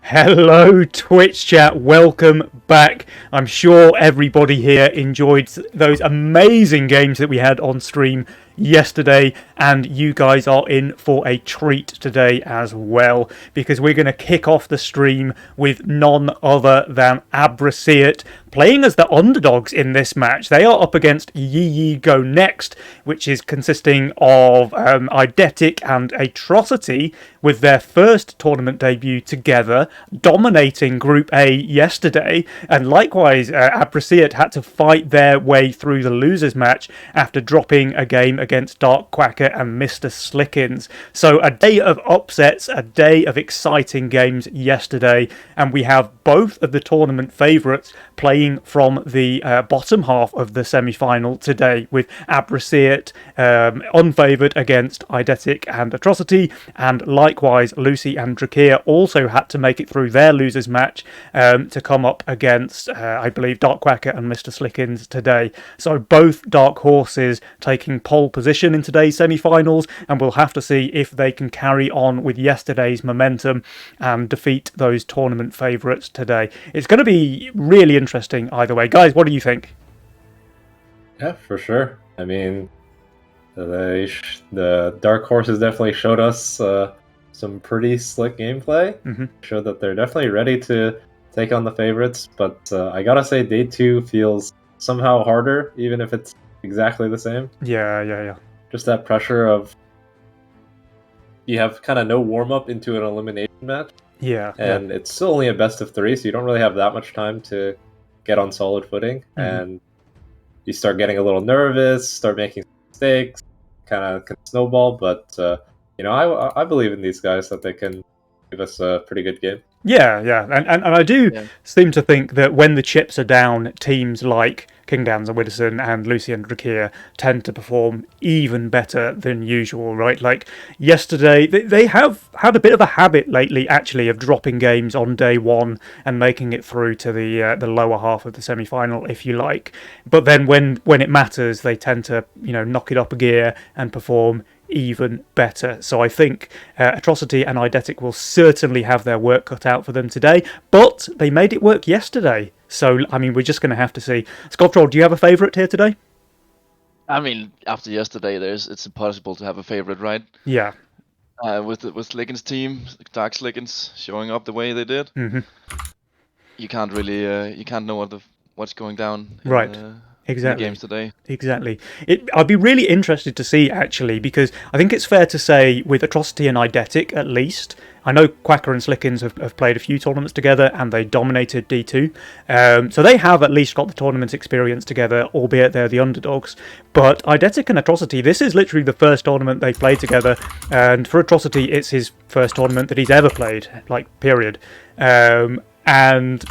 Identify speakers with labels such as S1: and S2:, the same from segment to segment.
S1: Hello, Twitch chat. Welcome back. I'm sure everybody here enjoyed those amazing games that we had on stream yesterday, and you guys are in for a treat today as well, because we're going to kick off the stream with none other than Abraseat playing as the underdogs in this match. They are up against Yi Go Next, which is consisting of Eidetic and Atrocity, with their first tournament debut together, dominating Group A yesterday, and likewise Abraseat had to fight their way through the losers match after dropping a game against Dark Quacker and Mr. Slickens. So a day of upsets, a day of exciting games yesterday, and we have both of the tournament favourites playing from the bottom half of the semi-final today, with Abraseat unfavoured against Eidetic and Atrocity, and likewise Lucy and Drakir also had to make it through their losers match to come up against, I believe, Dark Quacker and Mr. Slickens today. So both dark horses taking pole position in today's semi-finals, and we'll have to see if they can carry on with yesterday's momentum and defeat those tournament favourites today. It's going to be really interesting either way. Guys, what do you think?
S2: Yeah, for sure. I mean, the Dark Horses definitely showed us some pretty slick gameplay. Showed that they're definitely ready to take on the favorites, but I gotta say, Day 2 feels somehow harder, even if it's exactly the same.
S1: Yeah.
S2: Just that pressure of you have kind of no warm-up into an elimination match. And it's still only a best of 3, so you don't really have that much time to get on solid footing. And you start getting a little nervous, start making mistakes, kind of can snowball. But I believe in these guys that they can give us a pretty good game.
S1: Yeah, and I do seem to think that when the chips are down, teams like Kingdowns and Widdowson and Lucy and Drakir tend to perform even better than usual, right? Like yesterday, they have had a bit of a habit lately, actually, of dropping games on day one and making it through to the lower half of the semi-final, if you like. But then when it matters, they tend to knock it up a gear and perform even better. So I think Atrocity and Eidetic will certainly have their work cut out for them today, but they made it work yesterday. So, I mean, we're just going to have to see. Sculptroll, do you have a favourite here today?
S3: I mean, after yesterday, it's impossible to have a favourite, right?
S1: Yeah.
S3: With Slickens' team, Dark Slickens showing up the way they did, you can't really you can't know what's going down. Exactly. In the games today.
S1: Exactly. I'd be really interested to see, actually, because I think it's fair to say with Atrocity and Eidetic, at least, I know Quacker and Slickens have played a few tournaments together and they dominated D2. So they have at least got the tournament experience together, albeit they're the underdogs. But Eidetic and Atrocity, this is literally the first tournament they've played together. And for Atrocity, it's his first tournament that he's ever played, period. And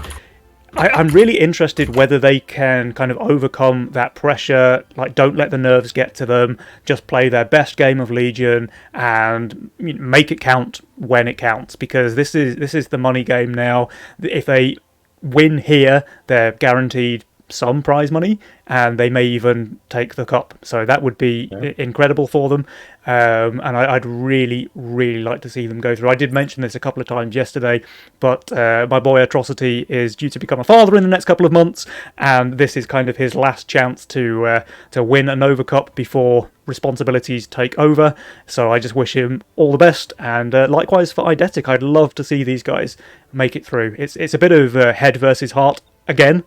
S1: I'm really interested whether they can kind of overcome that pressure, don't let the nerves get to them, just play their best game of Legion and make it count when it counts, because this is the money game now. If they win here, they're guaranteed some prize money, and they may even take the cup. So that would be incredible for them. And I'd really, really like to see them go through. I did mention this a couple of times yesterday, but my boy Atrocity is due to become a father in the next couple of months, and this is kind of his last chance to win a Nova Cup before responsibilities take over. So I just wish him all the best, and likewise for Eidetic. I'd love to see these guys make it through. It's a bit of head versus heart again,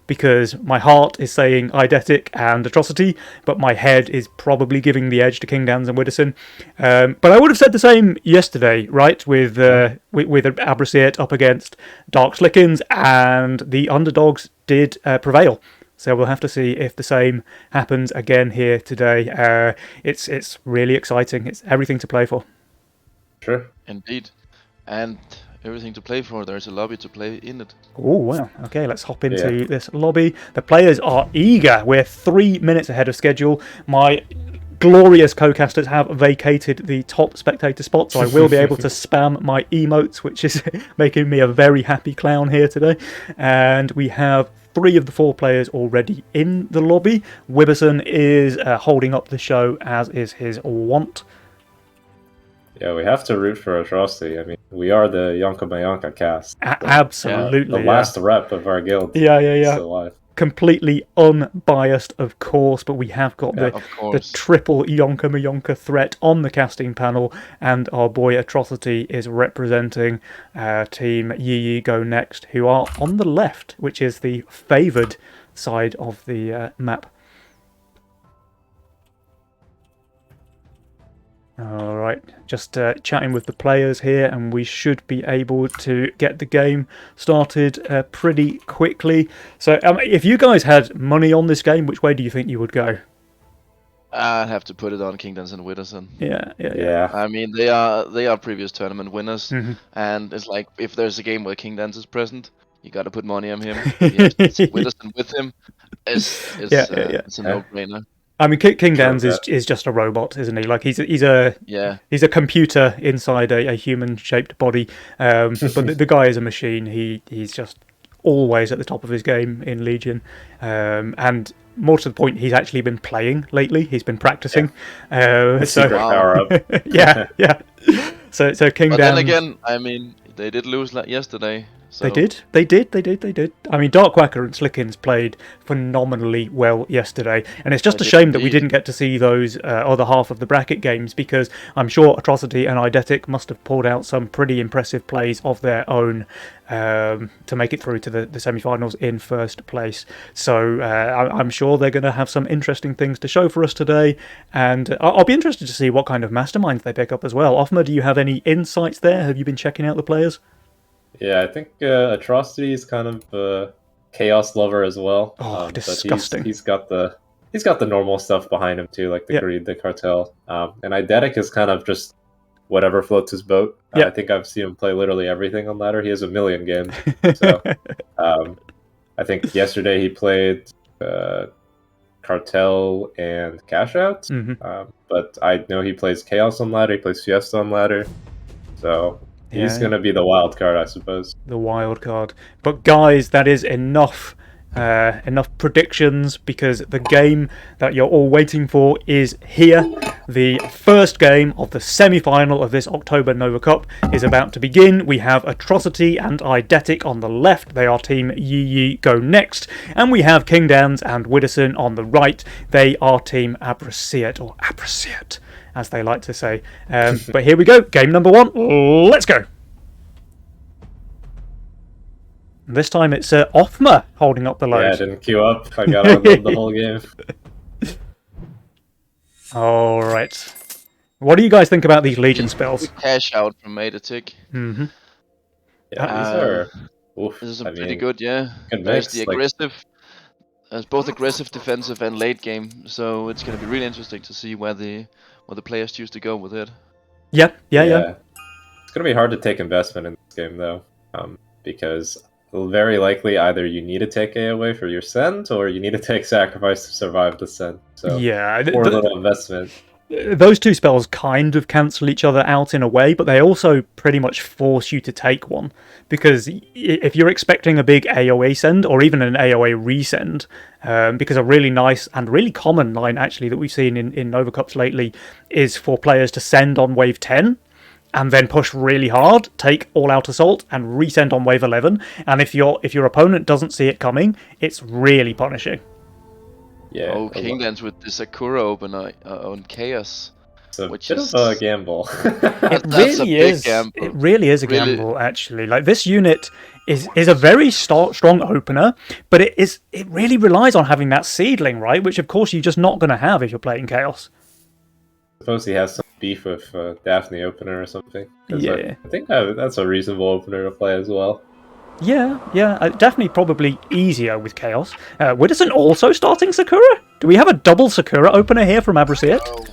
S1: because my heart is saying Eidetic and Atrocity, but my head is probably giving the edge to Kingdowns and Widdowson. But I would have said the same yesterday, right, with Abraseat up against Dark Slickens, and the underdogs did prevail. So we'll have to see if the same happens again here today. It's really exciting. It's everything to play for.
S2: Sure.
S3: Indeed. And everything to play for. There's a lobby to play in it.
S1: Oh, wow. Okay, let's hop into this lobby. The players are eager. We're 3 minutes ahead of schedule. My glorious co-casters have vacated the top spectator spot, so I will be able to spam my emotes, which is making me a very happy clown here today. And we have 3 of the 4 players already in the lobby. Wibbison is holding up the show, as is his wont.
S2: Yeah, we have to root for Atrocity. I mean, we are the Yonka Mayonka cast.
S1: Absolutely.
S2: The last rep of our guild.
S1: Yeah.
S2: Still alive.
S1: Completely unbiased, of course, but we have got the triple Yonka Mayonka threat on the casting panel, and our boy Atrocity is representing Team Yi Go Next, who are on the left, which is the favoured side of the map. Alright, just chatting with the players here, and we should be able to get the game started pretty quickly. So, if you guys had money on this game, which way do you think you would go?
S3: I'd have to put it on Kingdance and Witherson.
S1: Yeah.
S3: I mean, they are previous tournament winners, and it's like if there's a game where Kingdance is present, you got to put money on him. Witherson with him it's a no-brainer.
S1: I mean, Kingdance is just a robot, isn't he? Like he's a computer inside a human-shaped body. But the guy is a machine. He's just always at the top of his game in Legion, and more to the point, he's actually been playing lately. He's been practicing.
S2: Power up.
S1: yeah. So Kingdance.
S3: But then again, I mean, they did lose yesterday. So.
S1: They did. I mean, Dark Quacker and Slickens played phenomenally well yesterday, and it's just a shame that we didn't get to see those other half of the bracket games, because I'm sure Atrocity and Eidetic must have pulled out some pretty impressive plays of their own to make it through to the semi-finals in first place. So I'm sure they're going to have some interesting things to show for us today, and I'll be interested to see what kind of masterminds they pick up as well. Offma, do you have any insights there? Have you been checking out the players?
S2: Yeah, I think Atrocity is kind of a chaos lover as well.
S1: Oh, disgusting!
S2: But he's got the normal stuff behind him too, like the greed, the cartel. And Eidetic is kind of just whatever floats his boat. I think I've seen him play literally everything on ladder. He has a million games. So I think yesterday he played cartel and cash out. But I know he plays chaos on ladder. He plays Fiesta on ladder. So. He's going to be the wild card, I suppose.
S1: The wild card. But guys, that is enough predictions, because the game that you're all waiting for is here. The first game of the semi-final of this October Nova Cup is about to begin. We have Atrocity and Eidetic on the left. They are Team Yi Go Next. And we have Kingdance and Witherson on the right. They are Team Abrasiat, or Abrasiat, as they like to say. But here we go. Game number 1. Let's go. This time it's Offma holding up the load.
S2: Yeah, I didn't queue up. I got on the whole game.
S1: All right. What do you guys think about these Legion spells?
S3: Cash out from Eidetic.
S2: Yeah,
S3: these are pretty good, yeah. There's the aggressive. There's both aggressive, defensive, and late game. So it's going to be really interesting to see where the players choose to go with it.
S1: Yeah.
S2: It's going to be hard to take investment in this game, though, because very likely either you need to take AoE for your send, or you need to take sacrifice to survive the send. So poor little investment.
S1: Those two spells kind of cancel each other out in a way, but they also pretty much force you to take one, because if you're expecting a big AoE send or even an AoE resend, because a really nice and really common line actually that we've seen in Nova Cups lately is for players to send on wave 10 and then push really hard, take all-out assault, and resend on wave 11. And if your opponent doesn't see it coming, it's really punishing.
S2: Yeah.
S3: Oh, Kingdance with the Sakura open on Chaos.
S2: It's a bit of a gamble.
S1: It really is. Gamble. It really is a gamble, actually. Like, this unit is a very strong opener, but it really relies on having that seedling, right? Which, of course, you're just not going to have if you're playing Chaos.
S2: I suppose he has some beef with Daphne opener or something.
S1: Yeah.
S2: I think that's a reasonable opener to play as well.
S1: Yeah. Definitely probably easier with Chaos. Witherson also starting Sakura? Do we have a double Sakura opener here from Abrasiat?
S3: Oh.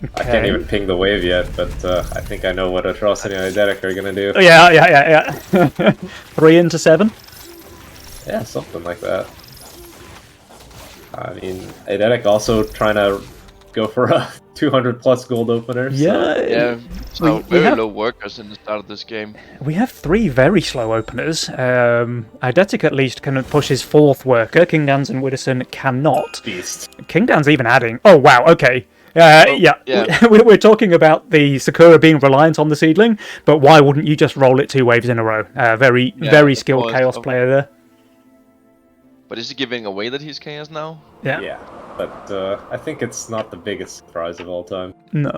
S2: Okay. I can't even ping the wave yet, but I think I know what Atrocity and Eidetic are going to do.
S1: Yeah. 3 into 7?
S2: Yeah, something like that. I mean, Eidetic also trying to go for a 200 plus gold opener.
S3: So very low workers in the start of this game.
S1: We have 3 very slow openers. Eidetic at least can push his 4th worker. Kingdance and Witherson cannot.
S2: Beast.
S1: Kingdance even adding. Oh wow, okay. We're talking about the Sakura being reliant on the seedling, but why wouldn't you just roll it 2 waves in a row? Very skilled Chaos player there.
S3: But is he giving away that he's Chaos now?
S2: Yeah, but I think it's not the biggest surprise of all time.
S1: No.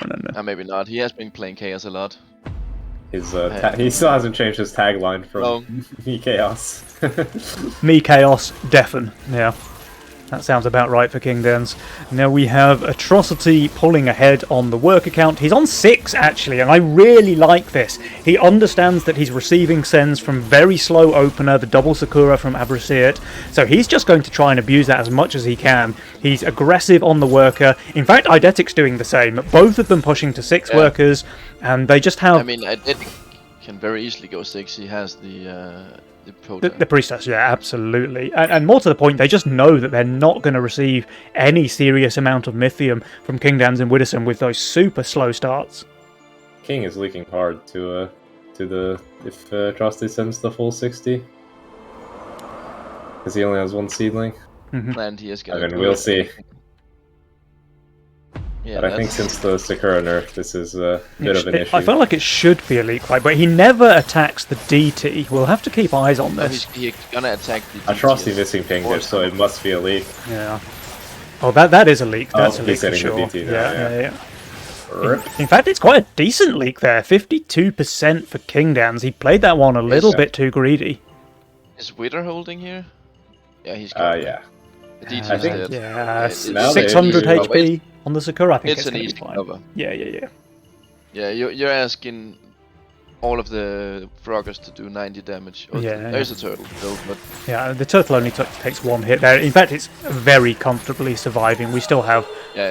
S3: Maybe not. He has been playing Chaos a lot.
S2: His he still hasn't changed his tagline from Me Chaos.
S1: Me Chaos, deafen. Yeah. That sounds about right for Kingdance. Now we have Atrocity pulling ahead on the work account. He's on 6, actually, and I really like this. He understands that he's receiving sends from very slow opener, the double Sakura from Abrasiat, so he's just going to try and abuse that as much as he can. He's aggressive on the worker. In fact, Eidetic's doing the same. Both of them pushing to 6 workers, and they just have...
S3: I mean, Eidetic can very easily go 6. He has
S1: the priestess, yeah, absolutely. And more to the point, they just know that they're not going to receive any serious amount of Mythium from Kingdance and Widdowson with those super slow starts.
S2: King is leaking hard to the if Atrocity sends the full 60. Because he only has 1 seedling.
S3: And he is going
S2: I mean, we'll see. Yeah, but I think since the Sakura nerf, this is a bit of an issue.
S1: I feel like it should be a leak right, but he never attacks the DT. We'll have to keep eyes on this.
S3: He's gonna attack the DT.
S2: Atrocity missing ping there, so it must be a leak.
S1: Yeah. Oh, that is a leak. That's a leak for sure.
S2: The DT now,
S1: yeah. In fact, it's quite a decent leak there. 52% for Kingdance. He played that one a little bit too greedy.
S3: Is Wither holding here? Yeah, he's
S2: good. Yeah.
S3: The DT is dead.
S1: Yeah, 600 HP. On the Sakura, I think it's an easy cover. Yeah.
S3: Yeah, you're asking all of the Froggers to do 90 damage. There's a turtle build, but...
S1: Yeah, the turtle only takes 1 hit there. In fact, it's very comfortably surviving. We still have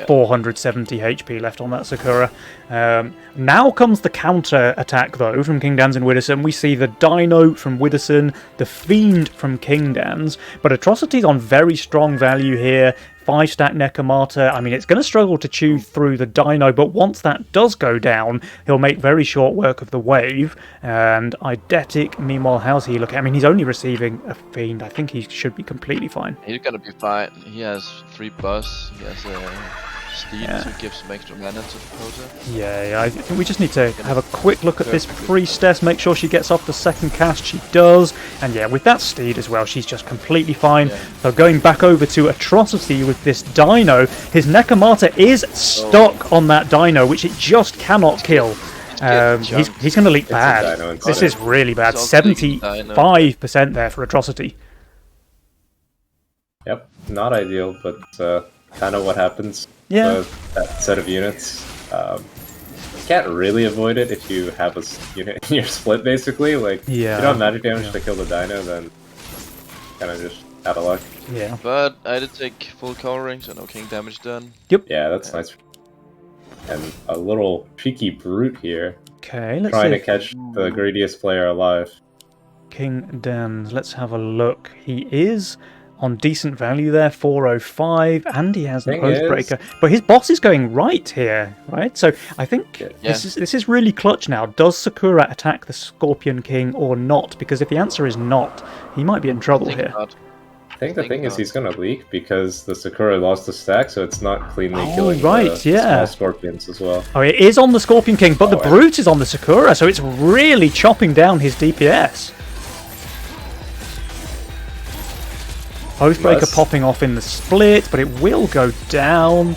S1: 470 HP left on that Sakura. Now comes the counter attack, though, from Kingdance and Widdowson. We see the Dino from Widdowson, the Fiend from Kingdance, but Atrocity's on very strong value here. 5-stack Nekomata. I mean, it's going to struggle to chew through the Dino, but once that does go down, he'll make very short work of the wave. And Eidetic, meanwhile, how's he looking? I mean, he's only receiving a Fiend. I think he should be completely fine.
S3: He's going to be fine. He has 3 buffs. He has a Steed to give some extra mana to the Pota.
S1: Yeah, I think we just need to have a quick look at this Priestess, make sure she gets off the second cast. She does. And yeah, with that Steed as well, she's just completely fine. So going back over to Atrocity with this Dino, his Nekomata is stuck on that Dino, which it just cannot kill. He's going to leak bad. This is really bad. 75% there for Atrocity.
S2: Yep, not ideal, but kind of what happens.
S1: Yeah.
S2: That set of units. You can't really avoid it if you have a unit in your split, basically. Like, if you don't have magic damage to kill the Dino, then kind of just out of luck.
S1: Yeah.
S3: But I did take full covering, so no king damage done.
S1: Yep.
S2: Yeah, that's nice. And a little cheeky brute here.
S1: Okay, let's
S2: trying to catch the greediest player alive.
S1: Kingdance, let's have a look. He is on decent value there, 405, and he has an Oathbreaker. But his boss is going right here, right? So I think this is really clutch now. Does Sakura attack the Scorpion King or not? Because if the answer is not, he might be in trouble here.
S2: I think the thing is he's going to leak because the Sakura lost the stack, so it's not cleanly killing the small Scorpions as well.
S1: Oh, it is on the Scorpion King, but the Brute is on the Sakura, so it's really chopping down his DPS. Oathbreaker popping off in the split, but it will go down.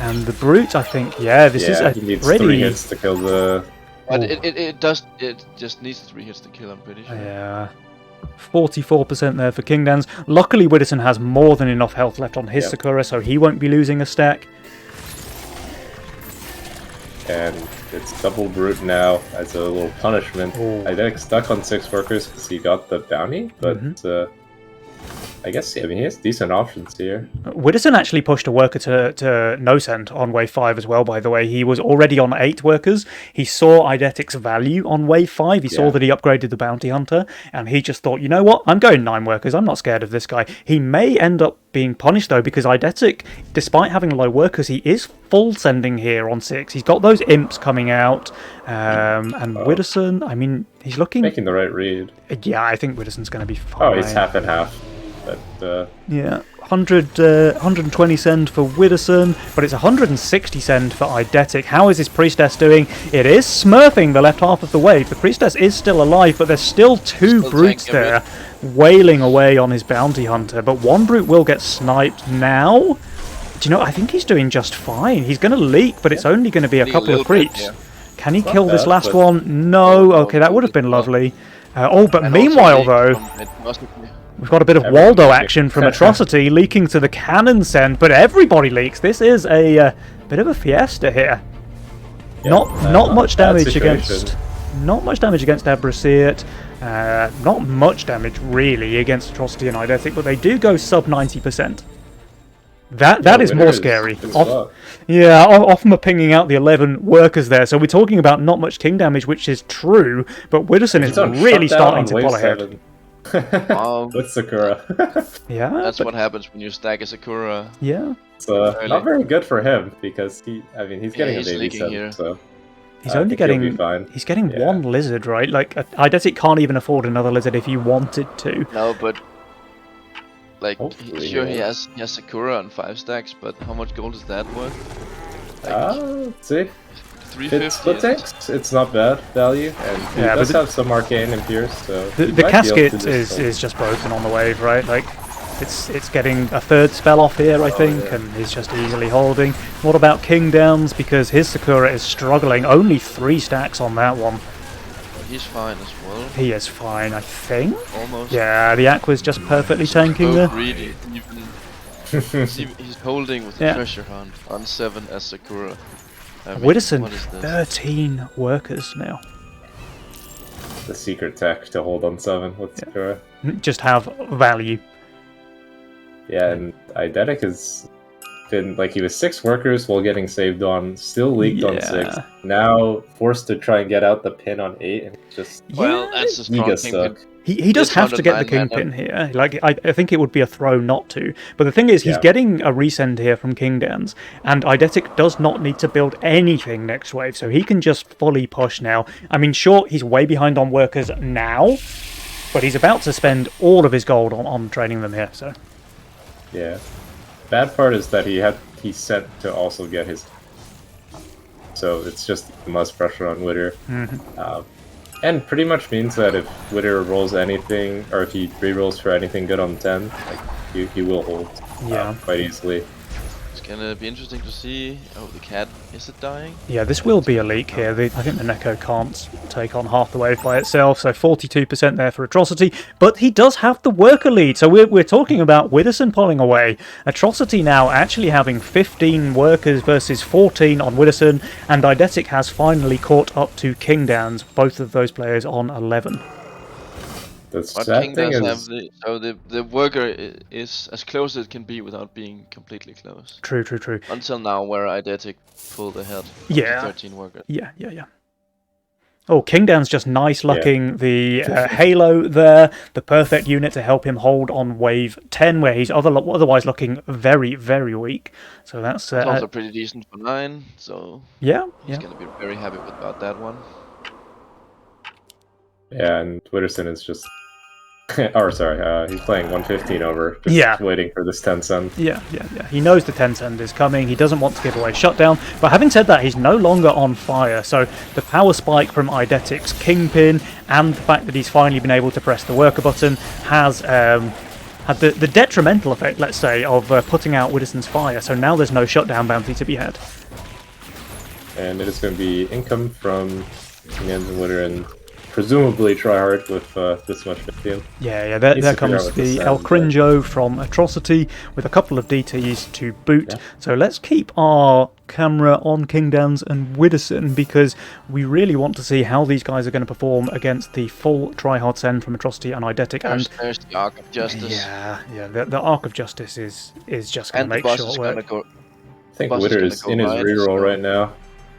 S1: And the Brute, I think, this is a
S2: he needs 3 hits to kill the...
S3: But it just needs 3 hits to kill, I'm pretty sure.
S1: Yeah. 44% there for Kingdance. Luckily, Widdowson has more than enough health left on his Sakura, so he won't be losing a stack.
S2: And it's double Brute now as a little punishment. Eidetic stuck on 6 workers because he got the bounty, but... I guess, he has decent options here.
S1: Widdowson actually pushed a worker to no send on wave 5 as well, by the way. He was already on 8 workers. He saw Eidetic's value on wave 5. He saw that he upgraded the bounty hunter, and he just thought, you know what, I'm going 9 workers. I'm not scared of this guy. He may end up being punished, though, because Eidetic, despite having low workers, he is full sending here on 6. He's got those imps coming out, and Widdowson, I mean, he's looking...
S2: Making the right read.
S1: Yeah, I think Widdowson's going to be fine.
S2: Oh, he's half and half. But,
S1: yeah. 120 send for Widdowson, but it's 160 send for Eidetic. How is his Priestess doing? It is smurfing the left half of the wave. The Priestess is still alive, but there's still two brutes there wailing away on his bounty hunter. But one brute will get sniped now. Do you know, I think he's doing just fine. He's going to leak, but it's only going to be a couple of creeps. Yeah. Can he kill this last one? No. Okay, that would have been lovely. But meanwhile, though, we've got a bit of Waldo action from Atrocity leaking to the cannon send, but everybody leaks. This is a bit of a fiesta here. Yeah, not much damage against Abrasiat. Not much damage really against Atrocity and Eidetic, but they do go sub 90%. That is more scary. Offmer pinging out the 11 workers there. So we're talking about not much king damage, which is true, but Widdowson is really starting to pull ahead.
S2: With Sakura.
S1: Yeah.
S3: That's what happens when you stack a Sakura.
S1: Yeah.
S2: It's not very good for him because he's getting a baby set, so
S1: he's only getting one lizard, right? Like Eidetic can't even afford another lizard if he wanted to.
S3: No, but he has Sakura on 5 stacks, but how much gold is that worth?
S2: Let's see.
S3: 350.
S2: It's not bad value, and he does have some arcane and pierce. So
S1: the casket is just broken on the wave, right? Like it's getting a third spell off here, I think, and he's just easily holding. What about King Downs? Because his Sakura is struggling. Only 3 stacks on that one.
S3: He's fine as well.
S1: He is fine, I think.
S3: Almost.
S1: Yeah, the Aqua's just perfectly tanking there.
S3: Greedy. He's holding with the treasure hunt on 7 as Sakura.
S1: Widdowson, 13 workers now.
S2: The secret tech to hold on 7 with Sakura.
S1: Just have value.
S2: Yeah, and Eidetic has been, he was 6 workers while getting saved on, still leaked on 6. Now forced to try and get out the pin on 8, and just...
S3: Well, that's a strong thing.
S1: He does have to get the kingpin here. I think it would be a throw not to. But the thing is, he's getting a resend here from King Downs, and Eidetic does not need to build anything next wave, so he can just fully push now. I mean, sure, he's way behind on workers now, but he's about to spend all of his gold on training them here. So,
S2: yeah. Bad part is that he sent to also get his, so it's just less pressure on Witter. And pretty much means that if Witter rolls anything, or if he re-rolls for anything good on 10, he will hold quite easily.
S3: It's gonna be interesting to see. Oh, the cat, is it dying?
S1: Yeah, this will be a leak here. I think the Neko can't take on half the wave by itself, so 42% there for Atrocity. But he does have the worker lead, so we're talking about Widdowson pulling away. Atrocity now actually having 15 workers versus 14 on Widdowson, and Eidetic has finally caught up to King Downs, both of those players on 11.
S3: The worker is as close as it can be without being completely close.
S1: True.
S3: Until now, where Eidetic pulled ahead. 13 workers.
S1: Yeah. Oh, King Downs just nice lucking the Halo there, the perfect unit to help him hold on wave 10, where he's otherwise looking very, very weak. So that's
S3: also pretty decent for 9. So he's gonna be very happy about that one.
S2: Yeah, and Widdowson is just... he's playing 115 over, just waiting for this 10 send.
S1: Yeah. He knows the 10 send is coming, he doesn't want to give away shutdown, but having said that, he's no longer on fire, so the power spike from Eidetic's Kingpin, and the fact that he's finally been able to press the worker button, has had the detrimental effect, let's say, of putting out Widdowson's fire, so now there's no shutdown bounty to be had.
S2: And it is going to be income from Jens and Witter, and presumably try hard with this much lithium.
S1: Yeah, there comes the El Crinjo from Atrocity with a couple of DTs to boot. Yeah. So let's keep our camera on King Downs and Widdowson, because we really want to see how these guys are going to perform against the full tryhard send from Atrocity and Eidetic.
S3: There's the Arc of Justice.
S1: Yeah, the Arc of Justice is just going to make short work.
S2: I think Witter is in his reroll right now.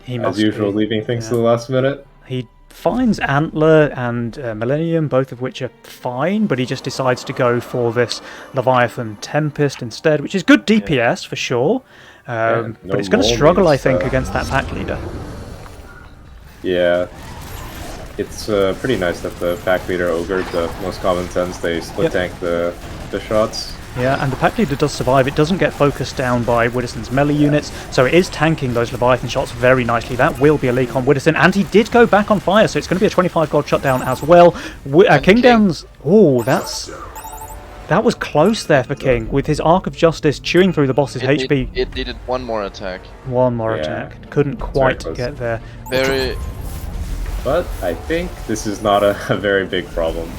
S1: He
S2: as usual, leaving things to the last minute.
S1: He finds Antler and Millennium, both of which are fine, but he just decides to go for this Leviathan Tempest instead, which is good DPS for sure, but it's going to struggle, I think, against that pack leader.
S2: Yeah, it's pretty nice that the pack leader Ogre, the most common sense, they split tank the shots.
S1: Yeah, and the pack leader does survive. It doesn't get focused down by Widdowson's melee units, so it is tanking those Leviathan shots very nicely. That will be a leak on Widdowson, and he did go back on fire, so it's going to be a 25 gold shutdown as well. Kingdowns... Oh, that was close there for King, with his Arc of Justice chewing through the boss's HP.
S3: It needed one more attack.
S1: One more attack. Couldn't quite get there.
S2: But I think this is not a very big problem.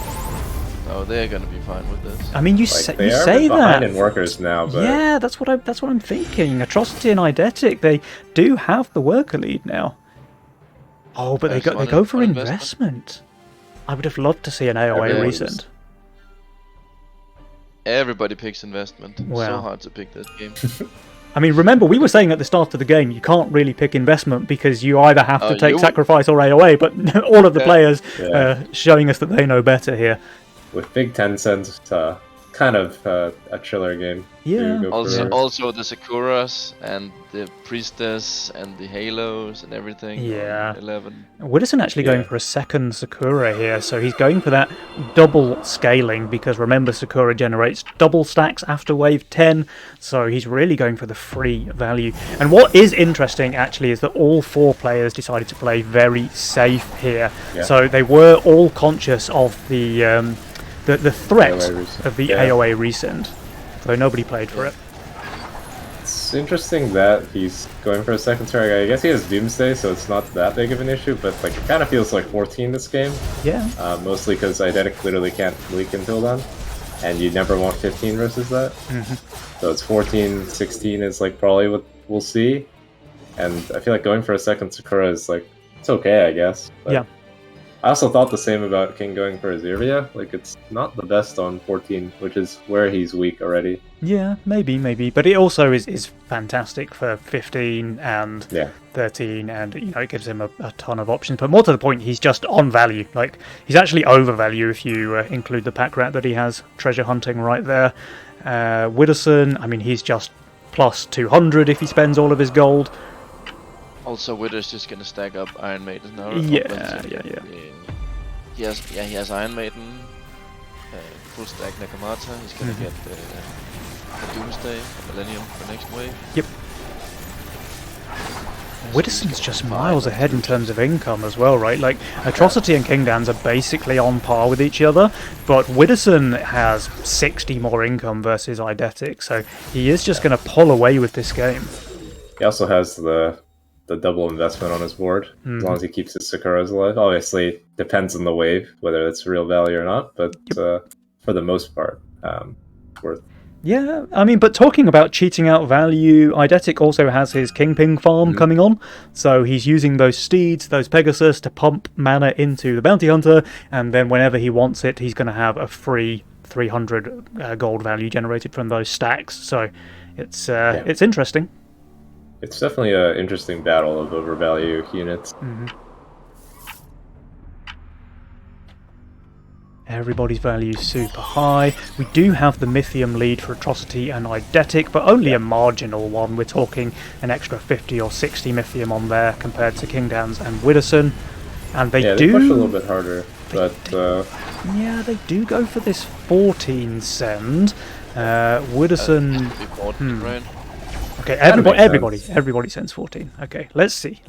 S3: Oh, they're gonna be fine with this.
S1: I mean, you say that.
S2: In workers now, but
S1: yeah, that's what I'm thinking. Atrocity and Eidetic, they do have the worker lead now. Oh, but they go for investment. I would have loved to see an AOA recent.
S3: Everybody picks investment.
S1: Wow.
S3: So hard to pick this game.
S1: I mean, remember, we were saying at the start of the game, you can't really pick investment because you either have to take sacrifice or AOA, but all of the players showing us that they know better here.
S2: With big 10 cents, kind of a chiller game.
S1: Yeah.
S3: Also the Sakuras and the Priestess and the Halos and everything.
S1: Yeah.
S3: 11.
S1: Widdowson actually going for a second Sakura here, so he's going for that double scaling because remember Sakura generates double stacks after wave 10, so he's really going for the free value. And what is interesting actually is that all 4 players decided to play very safe here. Yeah. So they were all conscious of the threat of the AOA resend, though nobody played for it.
S2: It's interesting that he's going for a second target. I guess he has Doomsday, so it's not that big of an issue, but like it kind of feels like 14 this game.
S1: Yeah.
S2: Mostly because Eidetic literally can't leak until then, and you never want 15 versus that. So it's 14, 16 is like probably what we'll see, and I feel like going for a second Sakura is like, it's okay, I guess. But
S1: yeah.
S2: I also thought the same about King going for Azirvia. Like, it's not the best on 14, which is where he's weak already.
S1: Yeah, maybe. But it also is fantastic for 15 and 13, and, you know, it gives him a ton of options. But more to the point, he's just on value. Like, he's actually over value if you include the pack rat that he has. Treasure hunting right there. Widdowson, I mean, he's just plus 200 if he spends all of his gold.
S3: Also, Widow's just gonna stack up Iron Maiden now.
S1: Yeah.
S3: He has Iron Maiden, full stack Nakamata. He's gonna get the Doomsday, Millennium for next wave.
S1: Yep. Widdowson's just miles ahead in terms of income as well, right? Like, Atrocity and Kingdowns are basically on par with each other, but Widdowson has 60 more income versus Eidetic, so he is just gonna pull away with this game.
S2: He also has the double investment on his board, as long as he keeps his Sakuras alive. Obviously, depends on the wave, whether it's real value or not, but for the most part, it's worth.
S1: Yeah, I mean, but talking about cheating out value, Eidetic also has his Kingpin farm coming on, so he's using those steeds, those Pegasus, to pump mana into the Bounty Hunter, and then whenever he wants it, he's going to have a free 300 gold value generated from those stacks, so it's interesting.
S2: It's definitely an interesting battle of overvalue units.
S1: Everybody's value is super high. We do have the Mythium lead for Atrocity and Eidetic, but only a marginal one. We're talking an extra 50 or 60 Mythium on there compared to Kingdowns and Widdowson. And they
S2: do push a little bit harder, but
S1: yeah, they do go for this 14 send. Widdowson. Okay, everybody sends 14. Okay, let's see.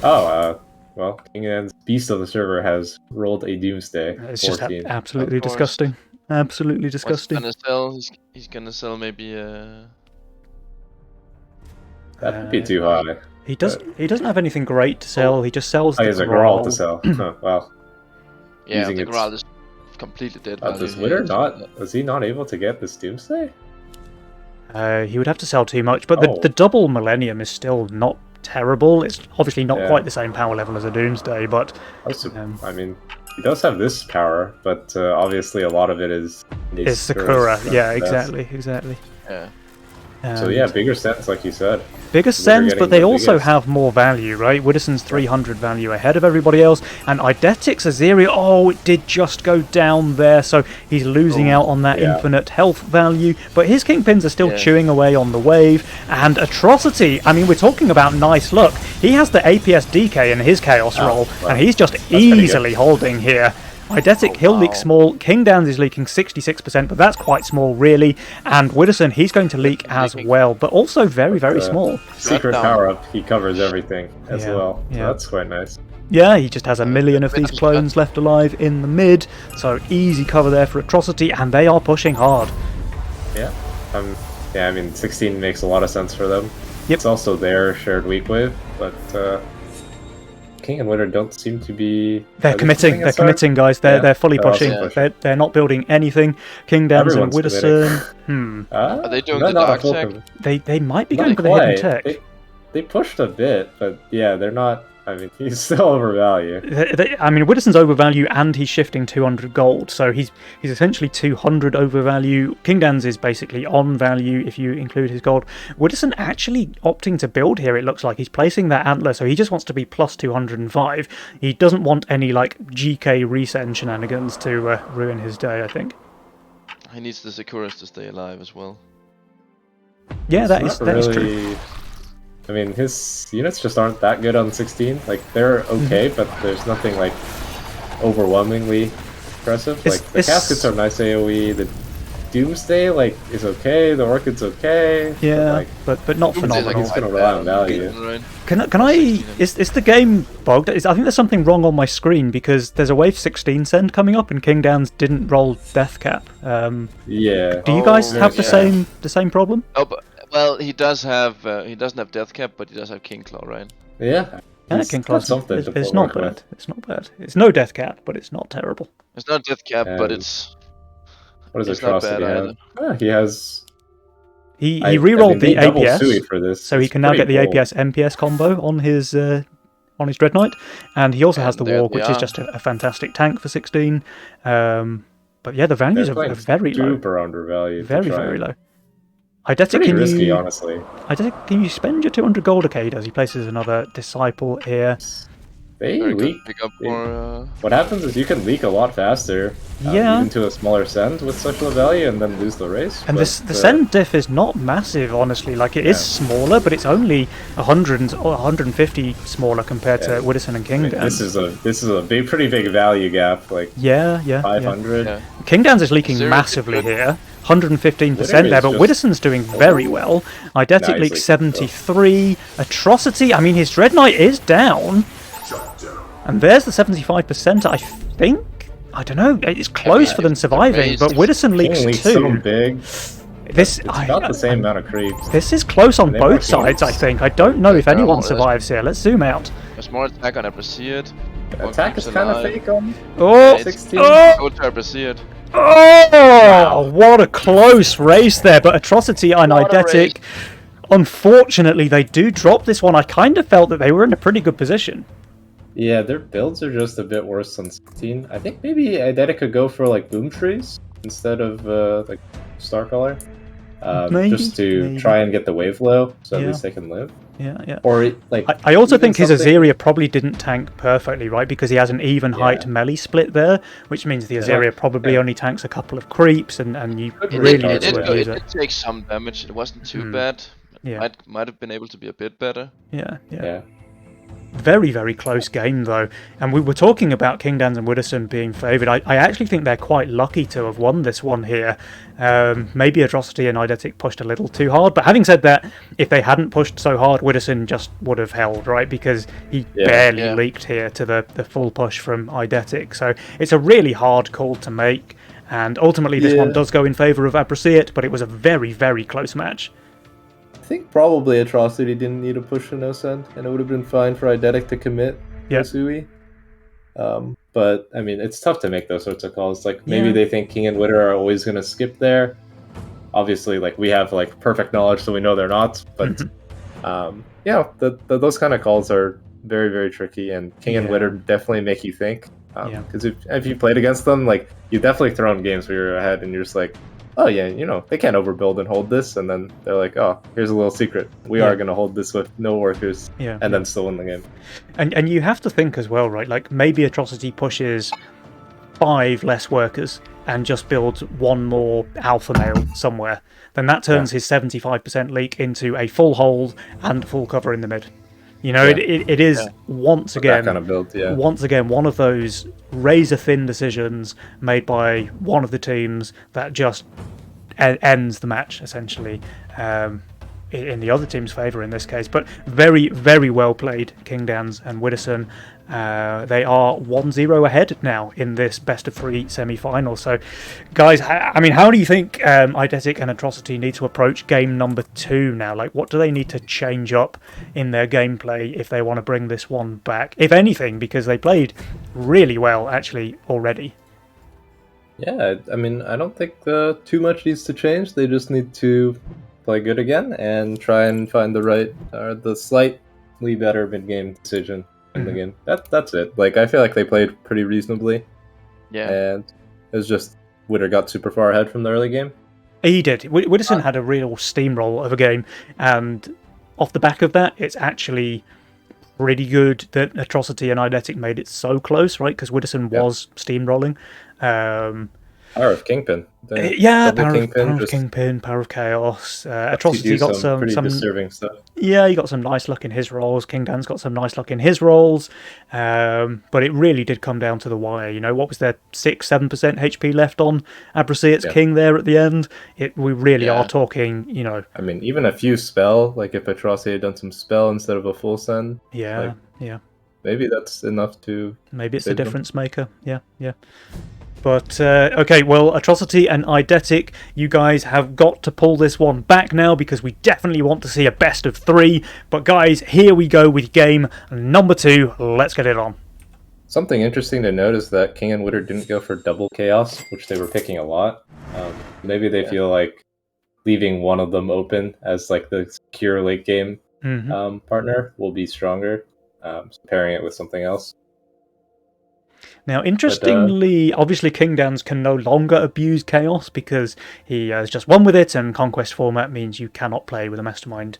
S2: Oh, well, Kingdowns Beast of the server has rolled a Doomsday.
S1: It's 14. Just absolutely disgusting. Absolutely disgusting.
S3: He's gonna sell maybe
S2: that would be too high.
S1: He doesn't have anything great to sell. He just sells.
S2: He has a Grawl to sell. Wow.
S3: Yeah, the Grawl is completely dead.
S2: Does was he not able to get this Doomsday?
S1: He would have to sell too much, but the double Millennium is still not terrible. It's obviously not quite the same power level as a Doomsday, but
S2: I mean, he does have this power, but obviously a lot of it is
S1: Sakura. Yeah, exactly.
S3: Yeah.
S2: So bigger sends, like you said.
S1: Bigger sends, but they also have more value, right? Widdowson's 300 value ahead of everybody else, and Eidetic's Azirvia, it did just go down there, so he's losing out on that infinite health value, but his Kingpins are still chewing away on the wave, and Atrocity, I mean, we're talking about nice luck. He has the APS DK in his Chaos roll, and he's just easily holding here. Eidetic, he'll leak small. Kingdowns is leaking 66%, but that's quite small, really. And Widdowson, he's going to leak as well, but also very, very small.
S2: Secret power-up, he covers everything as well. So that's quite nice.
S1: Yeah, he just has 1 million of these clones left alive in the mid, so easy cover there for Atrocity, and they are pushing hard.
S2: Yeah. I mean, 16 makes a lot of sense for them.
S1: Yep.
S2: It's also their shared weak wave, but King and Witter don't seem to be...
S1: They're committing, guys. They're fully pushing. They're not building anything. Kingdowns and Widdowson.
S3: Are they doing the dark tech?
S1: They might be going for the hidden tech.
S2: They pushed a bit, but yeah, they're not... I mean, he's still overvalued.
S1: Widdowson's overvalue, and he's shifting 200 gold, so he's essentially 200 overvalue. Kingdowns is basically on value if you include his gold. Widdowson actually opting to build here, it looks like. He's placing that antler, so he just wants to be plus 205. He doesn't want any, like, GK resend shenanigans to ruin his day, I think.
S3: He needs the Securis to stay alive as well.
S1: Yeah, that is true.
S2: I mean, his units just aren't that good on 16. Like, they're okay, but there's nothing, like, overwhelmingly impressive. Like, the Caskets are nice AoE, the Doomsday, like, is okay, the Orchid's okay.
S1: Yeah, but not phenomenal.
S2: He's gonna rely on value.
S1: Can I... Is the game bugged? I think there's something wrong on my screen, because there's a Wave 16 send coming up, and Kingdowns didn't roll Death Cap.
S2: Yeah.
S1: Do you guys have the same problem?
S3: Oh, but... Well, he doesn't have Death Cap, but he does have King Claw, right?
S2: Yeah.
S1: King Claw it's not bad. It's not bad. It's no Death Cap, but it's not terrible.
S3: It's not Death Cap, but it's...
S2: What does Atrocity have? He has...
S1: He rerolled the APS, for this. So he can now get the APS MPS combo on his Dread Knight, and he also has the Warg, which is just a fantastic tank for 16. But yeah, the values are very low.
S2: Super undervalued.
S1: Very low. Eidetic,
S2: risky, honestly.
S1: Eidetic, can you spend your 200 gold arcade as he places another Disciple here?
S2: They leak. What happens is you can leak a lot faster even to a smaller send with such low value and then lose the race.
S1: And the send diff is not massive, honestly. Like, it is smaller, but it's only 100 or 150 smaller compared to Widdowson and Kingdowns.
S2: I mean, this is a pretty big value gap. Like 500.
S1: Yeah. Kingdowns is leaking massively here. 115% there, but Widdowson's doing very well. Eidetic leaks 73. Atrocity, I mean, his Dread Knight is down. And there's the 75%, I think. I don't know, it's close for them surviving, but Widdowson leaks 2.
S2: So big. It's about the same amount of creeps.
S1: This is close on both sides, I think. I don't know if anyone survives here. Let's zoom out.
S3: There's more attack on Abrasiad.
S2: Attack is kind of fake on
S1: 16.
S3: Go to Abrasiad.
S1: Oh, what a close race there, but Atrocity and Eidetic, unfortunately, they do drop this one. I kind of felt that they were in a pretty good position.
S2: Yeah, their builds are just a bit worse than 16. I think maybe Eidetic could go for, like, Boom Trees instead of, like, Starcaller. Just to try and get the wave low, so at least they can live.
S1: Yeah.
S2: Or, like...
S1: I also think his Azeria probably didn't tank perfectly, right? Because he has an even height melee split there, which means the Azeria probably only tanks a couple of creeps, and you really need to use it.
S3: It did take some damage. It wasn't too bad.
S1: Yeah.
S3: Might have been able to be a bit better.
S1: Yeah. Very, very close game, though. And we were talking about Kingdowns and Widdowson being favoured. I actually think they're quite lucky to have won this one here. Maybe Atrocity and Eidetic pushed a little too hard. But having said that, if they hadn't pushed so hard, Widdowson just would have held, right? Because he barely leaked here to the full push from Eidetic. So it's a really hard call to make. And ultimately, this one does go in favour of Abrasiad, but it was a very, very close match.
S2: I think probably Atrocity didn't need to push a no-send, and it would have been fine for Eidetic to commit Sui. But, I mean, it's tough to make those sorts of calls. Like, maybe they think King and Witter are always going to skip there. Obviously, like, we have, like, perfect knowledge, so we know they're not. But, those kind of calls are very, very tricky, and King and Witter definitely make you think. Because if you played against them, like, you've definitely thrown games where you're ahead, and you're just like, oh yeah, they can't overbuild and hold this, and then they're like, oh, here's a little secret. We are going to hold this with no workers, and then still win the game.
S1: And you have to think as well, right? Like, maybe Atrocity pushes 5 less workers and just builds 1 more alpha male somewhere. Then that turns his 75% leak into a full hold and full cover in the mid. You know, it is once again
S2: that kind of build,
S1: once again one of those razor thin decisions made by one of the teams that just ends the match essentially. In the other team's favour in this case, but very, very well played, Kingdans and Widdowson. They are 1-0 ahead now in this best-of-3 semi-final. So, guys, I mean, how do you think Eidetic and Atrocity need to approach game number 2 now? Like, what do they need to change up in their gameplay if they want to bring this one back? If anything, because they played really well, actually, already.
S2: Yeah, I mean, I don't think too much needs to change. They just need to play good again and try and find the slightly better mid-game decision in the game. That's it. Like, I feel like they played pretty reasonably.
S3: Yeah.
S2: And it was just Widder got super far ahead from the early game.
S1: He did. Widdowson had a real steamroll of a game, and off the back of that, it's actually pretty good that Atrocity and Eidetic made it so close, right? Because Widdowson was steamrolling.
S2: Power of Kingpin.
S1: Power of Chaos. Atrocity got some
S2: disturbing stuff.
S1: Yeah, he got some nice luck in his rolls. Kingdan's got some nice luck in his rolls. But it really did come down to the wire. You know, what was there, 6-7% HP left on Abraceit's King there at the end? We really are talking, you know.
S2: I mean, even a few spell, like if Atrocity had done some spell instead of a full send.
S1: Yeah.
S2: Maybe that's enough to...
S1: Maybe it's the difference maker. Yeah. But, okay, well, Atrocity and Eidetic, you guys have got to pull this one back now because we definitely want to see a best of 3. But, guys, here we go with game number 2. Let's get it on.
S2: Something interesting to note is that King and Widder didn't go for double Chaos, which they were picking a lot. Maybe they feel like leaving one of them open as like the secure late game partner will be stronger, pairing it with something else.
S1: Now, interestingly, obviously Kingdans can no longer abuse Chaos because he has just won with it, and Conquest format means you cannot play with a Mastermind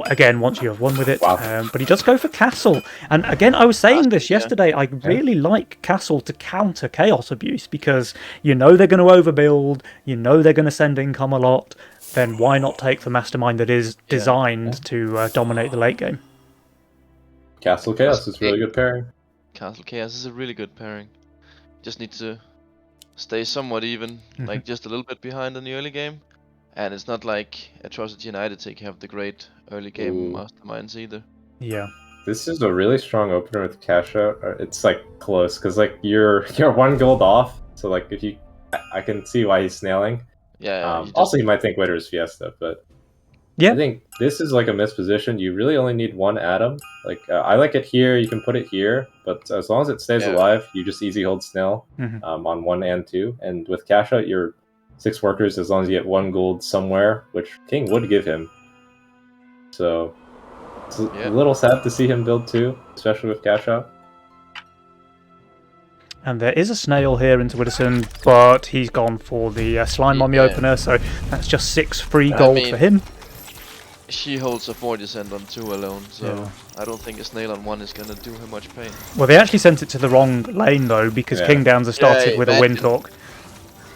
S1: again once you have won with it.
S2: Wow.
S1: But he does go for Castle. And again, I was saying this yesterday, I really like Castle to counter Chaos abuse because you know they're going to overbuild, you know they're going to send income a lot, then why not take the Mastermind that is designed to dominate the late game?
S2: Castle Chaos is really good pairing.
S3: Castle Chaos is a really good pairing. Just need to stay somewhat even, like just a little bit behind in the early game. And it's not like Atrocity and Eidetic have the great early game masterminds either.
S1: Yeah.
S2: This is a really strong opener with cash out. It's like close because like you're 1 gold off. So like if you, I can see why he's snailing.
S3: Yeah.
S2: Also, you might think Widder is Fiesta, but I think this is like a misposition. You really only need 1 atom. Like I like it here. You can put it here, but as long as it stays alive, you just easy hold snail on 1 and 2. And with cash out, you're 6 workers as long as you get 1 gold somewhere, which King would give him. So it's a little sad to see him build 2, especially with cash out.
S1: And there is a snail here into Widdowson, but he's gone for the slime mummy opener, so that's just 6 free gold for him.
S3: She holds a 40% on 2 alone, so I don't think a snail on 1 is going to do her much pain.
S1: Well, they actually sent it to the wrong lane, though, because Kingdans has started with a Windhawk.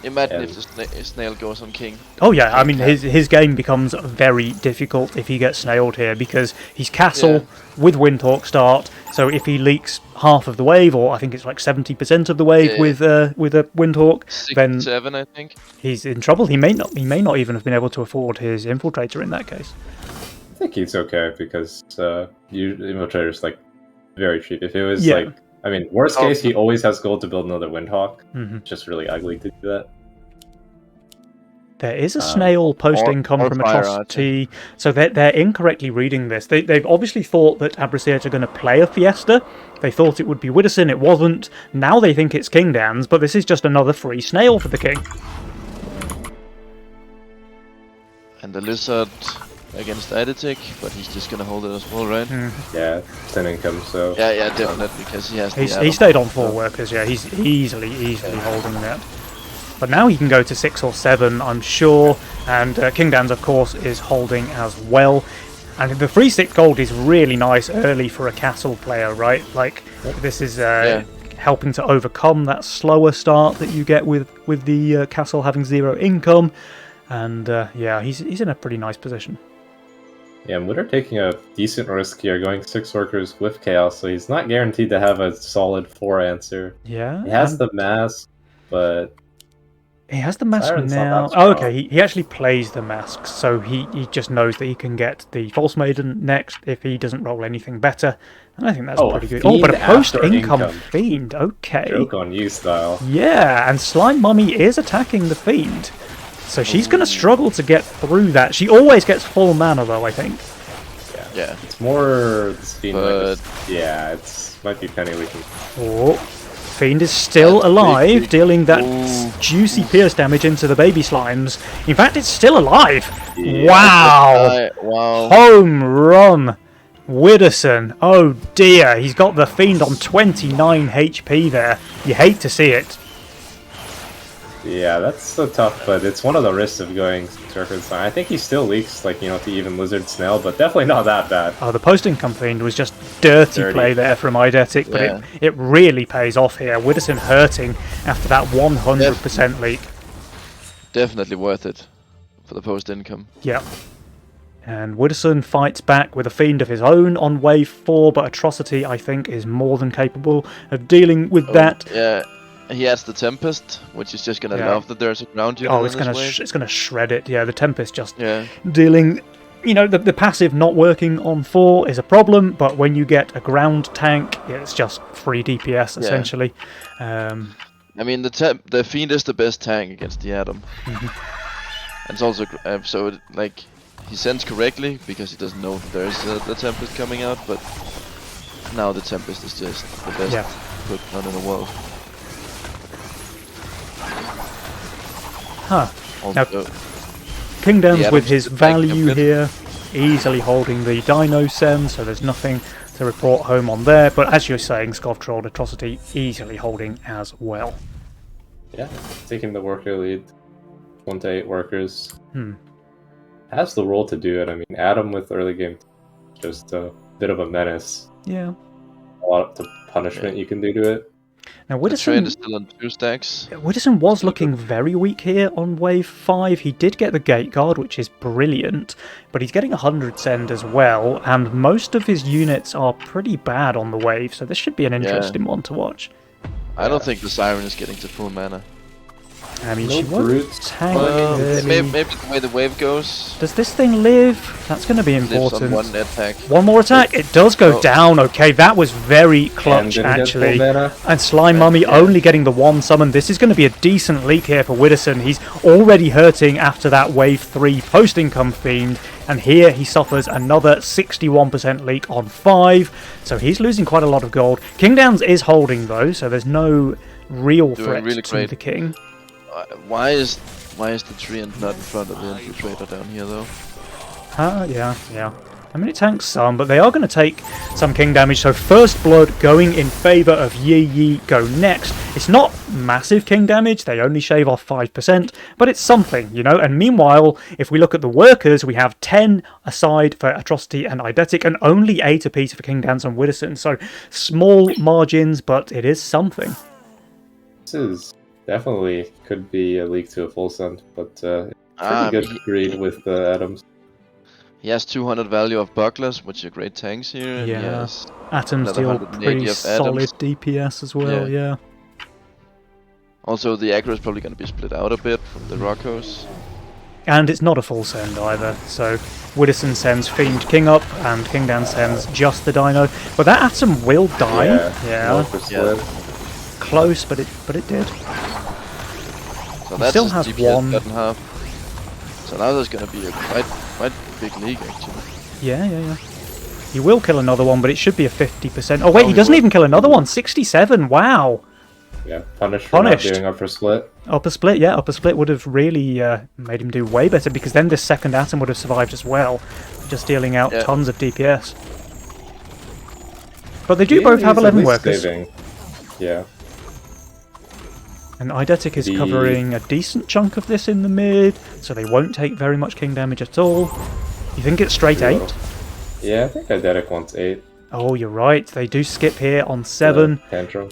S3: Imagine if the snail goes on King.
S1: Oh yeah, I mean his game becomes very difficult if he gets snailed here because he's castle with Windhawk start. So if he leaks half of the wave, or I think it's like 70% of the wave with a Windhawk, then
S3: 7, I think
S1: he's in trouble. He may not even have been able to afford his infiltrator in that case.
S2: I think he's okay because infiltrator's like very cheap. If it was like, I mean, worst case, he always has gold to build another Windhawk. It's just really ugly to do that.
S1: There is a snail post income from Atrocity, so they're incorrectly reading this. They've obviously thought that Abraceit are going to play a Fiesta. They thought it would be Widdowson, it wasn't. Now they think it's Kingdans, but this is just another free snail for the King.
S3: And the Lizard against Eidetic, but he's just going to hold it as well, right?
S2: Yeah, 10 income, so...
S3: Yeah, definitely, because he has
S1: he stayed on 4 workers, he's easily holding that. But now he can go to 6 or 7, I'm sure, and Kingdans, of course, is holding as well. And the free 6 gold is really nice early for a castle player, right? Like, this is helping to overcome that slower start that you get with the castle having 0 income. And, he's in a pretty nice position.
S2: Yeah, Mutter taking a decent risk here, going 6 workers with Chaos, so he's not guaranteed to have a solid 4 answer.
S1: Yeah.
S2: He has the mask, but...
S1: He has the mask
S2: Siren's not
S1: now.
S2: that strong.
S1: Oh, okay. He actually plays the mask, so he just knows that he can get the False Maiden next if he doesn't roll anything better. And I think that's pretty good. Oh, but a post-income Fiend. Okay.
S2: Joke on you style.
S1: Yeah, and Slime Mummy is attacking the Fiend. So she's going to struggle to get through that. She always gets full mana, though, I think.
S3: Yeah.
S2: It's more... Fiend
S3: But...
S2: yeah, it's might be penny leaking.
S1: Oh, Fiend is still alive, dealing that juicy pierce damage into the baby slimes. In fact, it's still alive. Yeah. Wow.
S3: Wow.
S1: Home run. Widdowson. Oh dear, he's got the Fiend on 29 HP there. You hate to see it.
S2: Yeah, that's so tough, but it's one of the risks of going Serpent Slime. I think he still leaks, like, you know, to even Lizard Snail, but definitely not that bad.
S1: Oh, the post-income Fiend was just dirty play there from Eidetic, but it really pays off here. Widdowson hurting after that 100% leak.
S3: Definitely worth it for the post-income.
S1: Yep. And Widdowson fights back with a Fiend of his own on wave 4, but Atrocity, I think, is more than capable of dealing with that.
S3: Yeah. He has the Tempest, which is just gonna love that there's a ground unit.
S1: Oh, it's gonna shred it. Yeah, the Tempest just dealing. You know, the passive not working on 4 is a problem, but when you get a ground tank, it's just free DPS essentially.
S3: I mean, the Fiend is the best tank against the Atom. And it's also so like he sends correctly because he doesn't know there's the Tempest coming out, but now the Tempest is just the best put in the world.
S1: Huh. Now, Kingdoms with his value here, easily holding the Dino Sen, so there's nothing to report home on there. But as you're saying, Scovtroll Atrocity easily holding as well.
S2: Yeah, taking the worker lead, 1 to 8 workers. Has the role to do it. I mean, Adam with early game, just a bit of a menace.
S1: Yeah.
S2: A lot of punishment you can do to it.
S1: Now, Widdowson
S3: is still on 2 stacks.
S1: Widdowson was looking very weak here on wave 5. He did get the Gate Guard, which is brilliant, but he's getting 100 send as well, and most of his units are pretty bad on the wave, so this should be an interesting one to watch.
S3: I don't think the Siren is getting to full mana.
S1: I mean, she won't tank
S3: maybe the way the wave goes.
S1: Does this thing live? That's going to be important.
S3: Lives on 1 attack.
S1: One more attack. It does go down. Okay, that was very clutch, actually. And Slime Mummy only getting the 1 summon. This is going to be a decent leak here for Widdowson. He's already hurting after that wave 3 post-income Fiend. And here he suffers another 61% leak on 5. So he's losing quite a lot of gold. King Downs is holding, though, so there's no real threat to the King.
S3: Why is the tree not in front of the Infiltrator down here though?
S1: Yeah. I mean, it tanks some, but they are going to take some King damage. So First Blood going in favour of Yi go next. It's not massive King damage. They only shave off 5%, but it's something, you know. And meanwhile, if we look at the workers, we have 10 aside for Atrocity and Eidetic, and only 8 apiece for King Downs and Widdowson. So small margins, but it is something.
S2: This is... definitely could be a leak to a full send, but pretty good green with the Atoms.
S3: He has 200 value of Bucklers, which are great tanks here.
S1: Yeah, Atoms deal pretty solid DPS as well, yeah.
S3: Also, the aggro is probably going to be split out a bit from the Rockos.
S1: And it's not a full send either, so Widdowson sends Fiend King up, and King Down sends just the Dino. But that Atom will die. Yeah. Close, but it did.
S3: So that's
S1: still has
S3: DPS 1. So now there's going to be a quite big league actually.
S1: Yeah. He will kill another one, but it should be a 50%. Oh wait, he doesn't even kill another one. 67. Wow.
S2: Yeah, punished for not doing upper split.
S1: Upper split would have really made him do way better, because then this second Atom would have survived as well, just dealing out tons of DPS. But they do both have 11 workers.
S2: Yeah.
S1: And Eidetic is covering a decent chunk of this in the mid, so they won't take very much King damage at all. You think it's straight 8?
S2: Yeah, I think Eidetic wants 8.
S1: Oh, you're right. They do skip here on 7.
S2: Tantrum.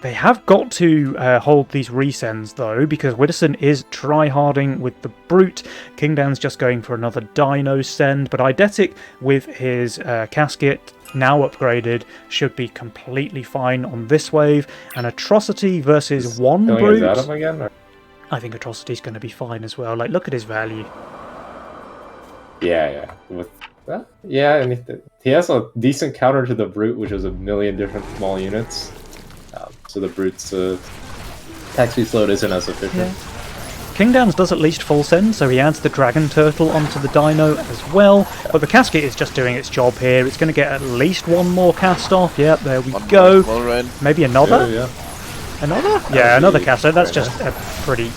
S1: They have got to hold these resends though, because Widdowson is tryharding with the Brute. Kingdan's just going for another Dino send, but Eidetic with his casket now upgraded should be completely fine on this wave. And Atrocity versus one Brute.
S2: Adam again, or?
S1: I think Atrocity's going to be fine as well. Like, look at his value.
S2: Yeah. Yeah, and he has a decent counter to the Brute, which is a million different small units. So the Brute's attack speed load isn't as efficient.
S1: Yeah. Kingdan's does at least full send, so he adds the Dragon Turtle onto the Dino as well. But the casket is just doing its job here. It's going to get at least one more cast off. Yep, there we go. Maybe another?
S2: Yeah.
S1: Another? Yeah, another caster. That's just a pretty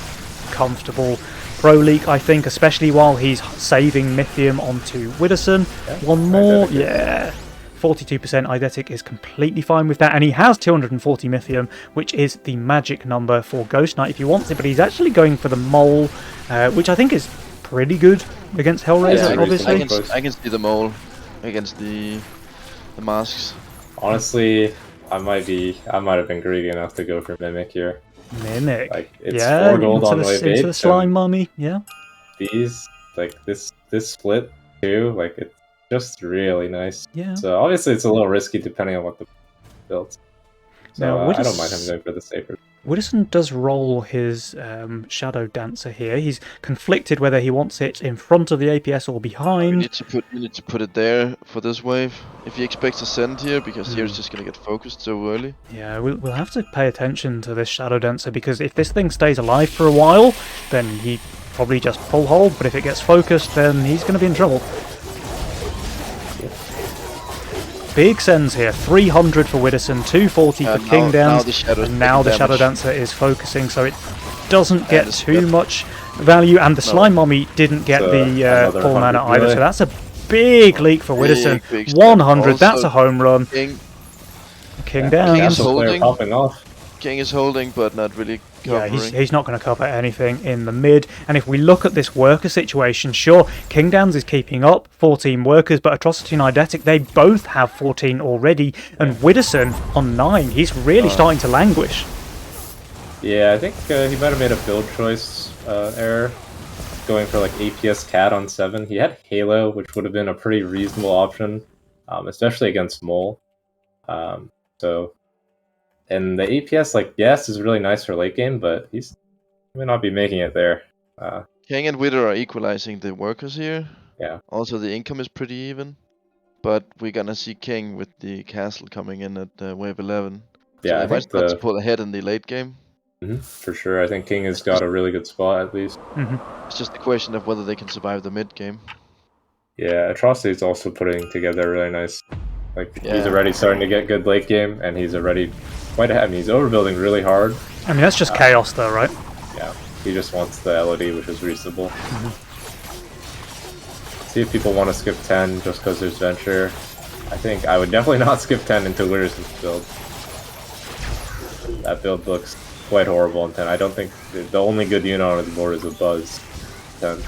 S1: comfortable pro leak, I think, especially while he's saving Mythium onto Widdowson.
S2: Yeah.
S1: One more, yeah. 42% Eidetic is completely fine with that, and he has 240 Mythium, which is the magic number for Ghost Knight if he wants it, but he's actually going for the Mole, which I think is pretty good against Hellraiser, obviously.
S3: I can see the Mole against the masks.
S2: Honestly, I might have been greedy enough to go for Mimic here.
S1: Mimic.
S2: Like, it's 4 gold on wave 8.
S1: Into the slime mummy, yeah.
S2: These, like, this split too, like, it's just really nice.
S1: Yeah.
S2: So obviously it's a little risky depending on what the builds. So
S1: Now,
S2: I don't mind him going for the safer.
S1: Widdowson does roll his Shadow Dancer here. He's conflicted whether he wants it in front of the APS or behind.
S3: You need to put it there for this wave if he expects to send here, because here it's just gonna get focused so early.
S1: Yeah, we'll have to pay attention to this Shadow Dancer, because if this thing stays alive for a while, then he probably just full hold, but if it gets focused, then he's going to be in trouble. Big sends here, 300 for Widdowson, 240 for Kingdans, and now the Shadow Dancer is focusing, so it doesn't get too much value, and the Slime Mummy didn't get the full mana either, so that's a big leak for Widdowson. 100, that's a home run. Kingdans.
S3: King is holding, but not really covering.
S1: Yeah, he's not going to cover anything in the mid. And if we look at this worker situation, sure, Kingdans is keeping up, 14 workers, but Atrocity and Eidetic, they both have 14 already. And Widdowson on 9, he's really starting to languish.
S2: Yeah, I think he might have made a build choice error, going for like APS Cat on 7. He had Halo, which would have been a pretty reasonable option, especially against Mole. And the APS, like, yes, is really nice for late game, but he may not be making it there.
S3: King and Wither are equalizing the workers here.
S2: Yeah.
S3: Also, the income is pretty even. But we're gonna see King with the castle coming in at wave 11.
S2: Yeah,
S3: so I might start to pull ahead in the late game.
S2: For sure. I think King has got a really good spot, at least.
S3: It's just a question of whether they can survive the mid game.
S2: Yeah, Atrocity is also putting together really nice. Like, he's already starting to get good late game, and he's already quite ahead. I mean, he's overbuilding really hard.
S1: I mean, that's just chaos, though, right?
S2: Yeah, he just wants the LOD, which is reasonable. See if people want to skip 10 just because there's Venture. I think I would definitely not skip 10 into Witherson's build. That build looks quite horrible in 10. I don't think the only good unit on the board is a Buzz 10.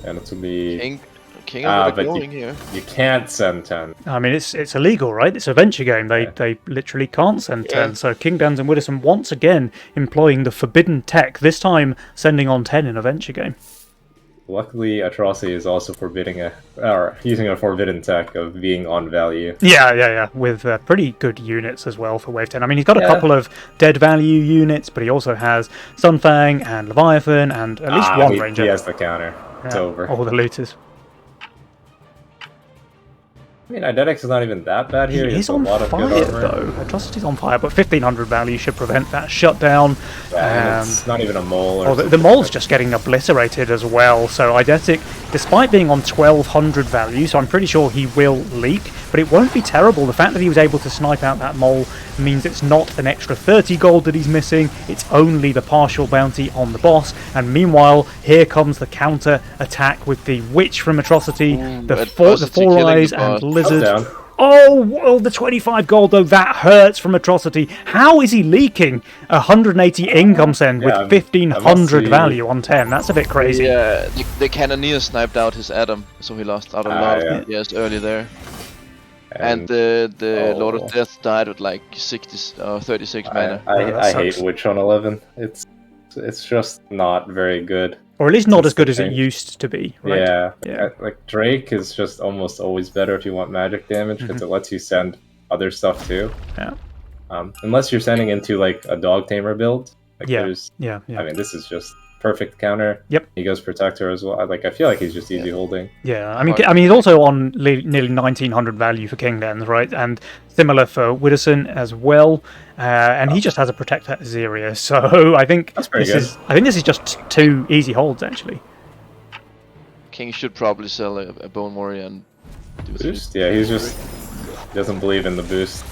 S2: And it's going to be...
S3: King of going here.
S2: You can't send 10.
S1: I mean, it's illegal, right? It's a venture game. They literally can't send 10. So Kingdans and Widdowson once again employing the forbidden tech, this time sending on 10 in a venture game.
S2: Luckily, Atrocity is also using a forbidden tech of being on value.
S1: Yeah, with pretty good units as well for Wave 10. I mean, he's got a couple of dead value units, but he also has Sunfang and Leviathan and at least one Ranger.
S2: He has the counter. It's over.
S1: All the looters.
S2: I mean, Eidetic is not even that bad here.
S1: He's on fire, though. Atrocity's on fire, but 1500 value should prevent that shutdown.
S2: Yeah, it's not even a mole.
S1: The mole's just getting obliterated as well. So Eidetic, despite being on 1200 value, so I'm pretty sure he will leak, but it won't be terrible. The fact that he was able to snipe out that mole means it's not an extra 30 gold that he's missing. It's only the partial bounty on the boss. And meanwhile, here comes the counter attack with the Witch from Atrocity, the Four Eyes and Lizard. Oh, the 25 gold though, that hurts from Atrocity. How is he leaking 180 income send with 1500 value on 10? That's a bit crazy.
S3: Yeah, the Cannoneer sniped out his Adam, so he lost out a lot of DPS early there. And the Lord of Death died with like 36 mana.
S2: I hate Witch on 11. It's just not very good.
S1: Or at least not as good as it used to be, right?
S2: Yeah. Like Drake is just almost always better if you want magic damage because it lets you send other stuff too.
S1: Yeah.
S2: Unless you're sending into like a Dog Tamer build. Like
S1: yeah.
S2: I mean, this is just perfect counter.
S1: Yep.
S2: He goes Protector as well. Like I feel like he's just easy holding.
S1: Yeah. I mean, he's also on nearly 1900 value for King Dens, right? And similar for Widdowson as well. And he just has a Protector Azeria. So I think this is just 2 easy holds actually.
S3: King should probably sell a Bone Warrior and do
S2: boost. Yeah, he doesn't believe in the boost.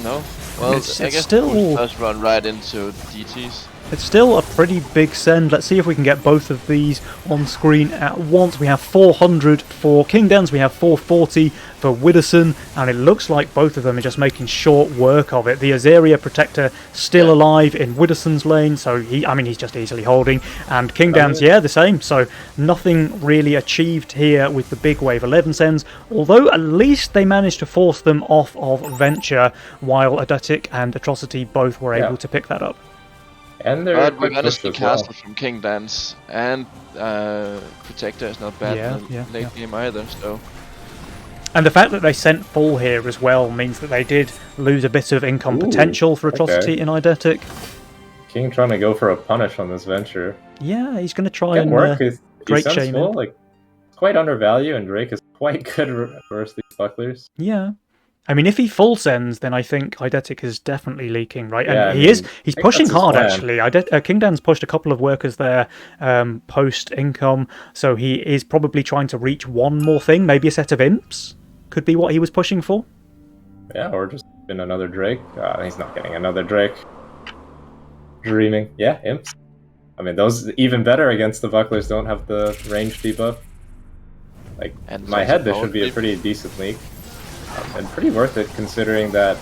S3: No. Well, I guess still does run right into DTs.
S1: It's still a pretty big send. Let's see if we can get both of these on screen at once. We have 400 for King Dens, we have 440 for Widdowson, and it looks like both of them are just making short work of it. The Azeria Protector still alive in Widdowson's lane, so he's just easily holding. And King Dens, the same. So nothing really achieved here with the big wave 11 sends, although at least they managed to force them off of Venture, while Eidetic and Atrocity both were able to pick that up.
S2: And
S3: we managed the castle from King Dens, and Protector is not bad in the late game either. So,
S1: and the fact that they sent full here as well means that they did lose a bit of income potential for Atrocity in Eidetic.
S2: King trying to go for a punish on this Venture.
S1: Yeah, he's going to try and
S2: Great Shaman. Like, it's quite undervalued, and Drake is quite good versus these bucklers.
S1: Yeah. I mean, if he full sends, then I think Eidetic is definitely leaking, right? And he's pushing hard, actually. King Dens pushed a couple of workers there post-income, so he is probably trying to reach one more thing. Maybe a set of imps could be what he was pushing for.
S2: Yeah, or just in another Drake. He's not getting another Drake. Dreaming. Yeah, imps. I mean, those even better against the bucklers don't have the range debuff. Like, in my head, this should be a pretty decent leak. And pretty worth it considering that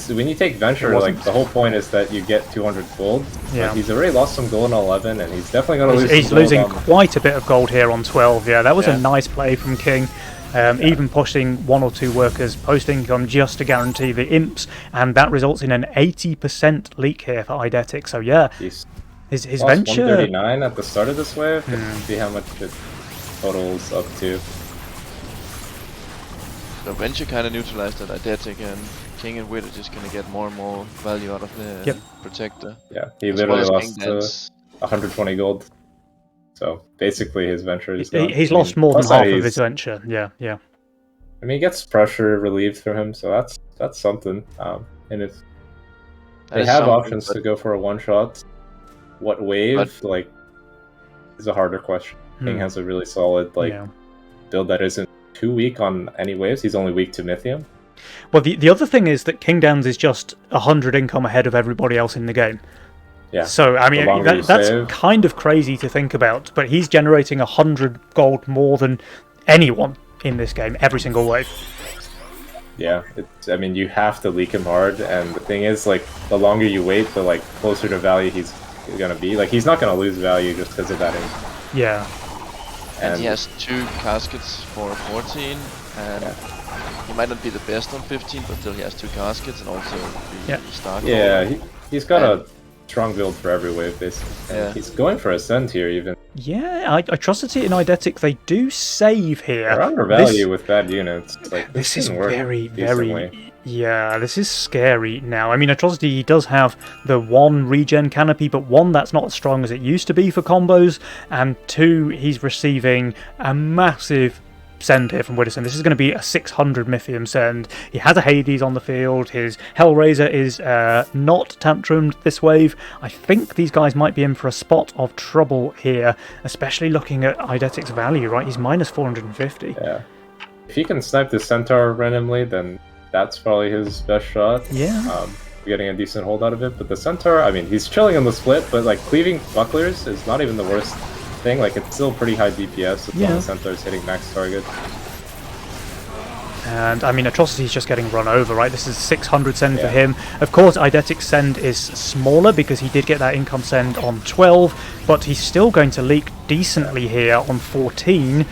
S2: when you take Venture, like the whole point is that you get 200 gold.
S1: Yeah.
S2: Like, he's already lost some gold on 11, and he's definitely going to lose.
S1: He's losing quite a bit of gold here on 12. Yeah, that was a nice play from King. Even pushing 1 or 2 workers post-income just to guarantee the imps, and that results in an 80% leak here for Eidetic. So his Venture
S2: 139 at the start of this wave. Let's see how much it totals up to.
S3: So Venture kind of neutralized that Eidetic, and King and Wit are just going to get more and more value out of the Protector.
S2: Yeah, he literally lost 120 gold. So basically his Venture is gone.
S1: He's lost more than half of his Venture. Yeah.
S2: I mean, he gets pressure relieved from him, so that's something. And if they have options to go for a one-shot, what wave, is a harder question. King has a really solid build that isn't too weak on any waves. He's only weak to Mythium.
S1: Well, the other thing is that King Dens is just 100 income ahead of everybody else in the game.
S2: Yeah.
S1: So, I mean, that's kind of crazy to think about, but he's generating 100 gold more than anyone in this game, every single wave.
S2: Yeah, I mean, you have to leak him hard, and the thing is, like, the longer you wait, the, closer to value he's gonna be. Like, he's not gonna lose value just because of that.
S1: Yeah.
S3: And he has 2 caskets for 14, and he might not be the best on 15, but still he has 2 caskets and also the Stark.
S2: Yeah, he's got a strong build for every wave, basically. And he's going for Ascend here, even.
S1: Yeah, Atrocity and Eidetic, they do save here.
S2: They're undervalued with bad units. Like,
S1: this is very, very... Yeah, this is scary now. I mean, Atrocity, he does have the 1 regen canopy, but 1, that's not as strong as it used to be for combos, and 2, he's receiving a massive send here from Widdowson. This is going to be a 600 Mythium send. He has a Hades on the field. His Hellraiser is not tantrumed this wave. I think these guys might be in for a spot of trouble here, especially looking at Eidetic's value, right? He's minus 450.
S2: Yeah. If he can snipe the Centaur randomly, then that's probably his best shot.
S1: Yeah.
S2: Getting a decent hold out of it. But the Centaur, I mean, he's chilling on the split, but like cleaving bucklers is not even the worst thing. Like, it's still pretty high DPS as long as Centaur's hitting max target.
S1: And I mean, Atrocity's just getting run over, right? This is 600 send for him. Of course, Eidetic's send is smaller because he did get that income send on 12, but he's still going to leak decently here on 14. In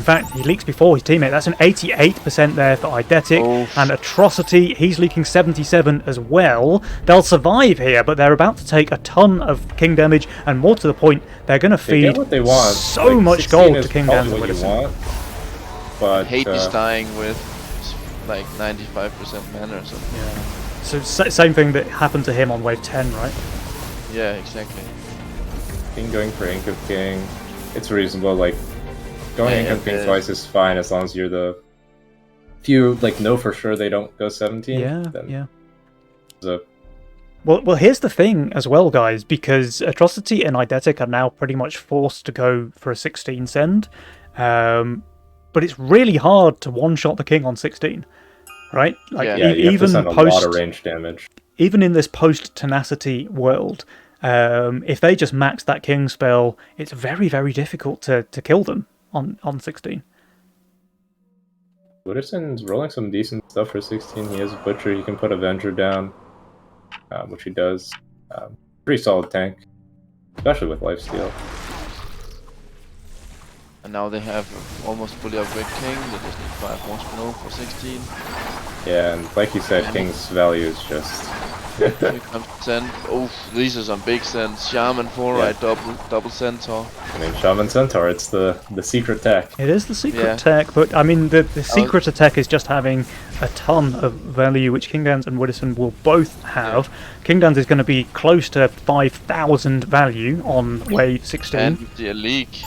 S1: fact, he leaks before his teammate. That's an 88% there for Eidetic. And Atrocity, he's leaking 77 as well. They'll survive here, but they're about to take a ton of king damage, and more to the point, they're going to feed
S2: what they want.
S1: so like, much gold to King Dan's and Widdowson.
S3: But Hades dying with like 95% mana or something.
S1: Yeah. So same thing that happened to him on wave 10, right?
S3: Yeah, exactly.
S2: King going for Ink of King, it's reasonable. Like going Ink of King twice is fine as long as you're the. If you like know for sure they don't go 17.
S1: Yeah.
S2: Then
S1: yeah.
S2: So.
S1: Well, here's the thing as well, guys, because Atrocity and Eidetic are now pretty much forced to go for a 16 send. But it's really hard to one-shot the king on 16, right? Like
S2: you have to send a lot of range damage.
S1: Even in this post-tenacity world, if they just max that king spell, it's very, very difficult to kill them on 16.
S2: Widdowson's rolling some decent stuff for 16. He has a Butcher. He can put Avenger down, which he does. Pretty solid tank, especially with lifesteal.
S3: And now they have almost fully upgraded king. They just need 5 more spell for 16.
S2: Yeah, and like you said, king's value is just.
S3: Here comes send. Oh, these are some big sends. Shaman 4, right? Double Centaur.
S2: I mean, Shaman Centaur. It's the secret tech.
S1: It is the secret tech, but I mean the secret attack is just having a ton of value, which King Dan's and Widdowson will both have. King Dan's is going to be close to 5,000 value on wave 16.
S3: And the leak.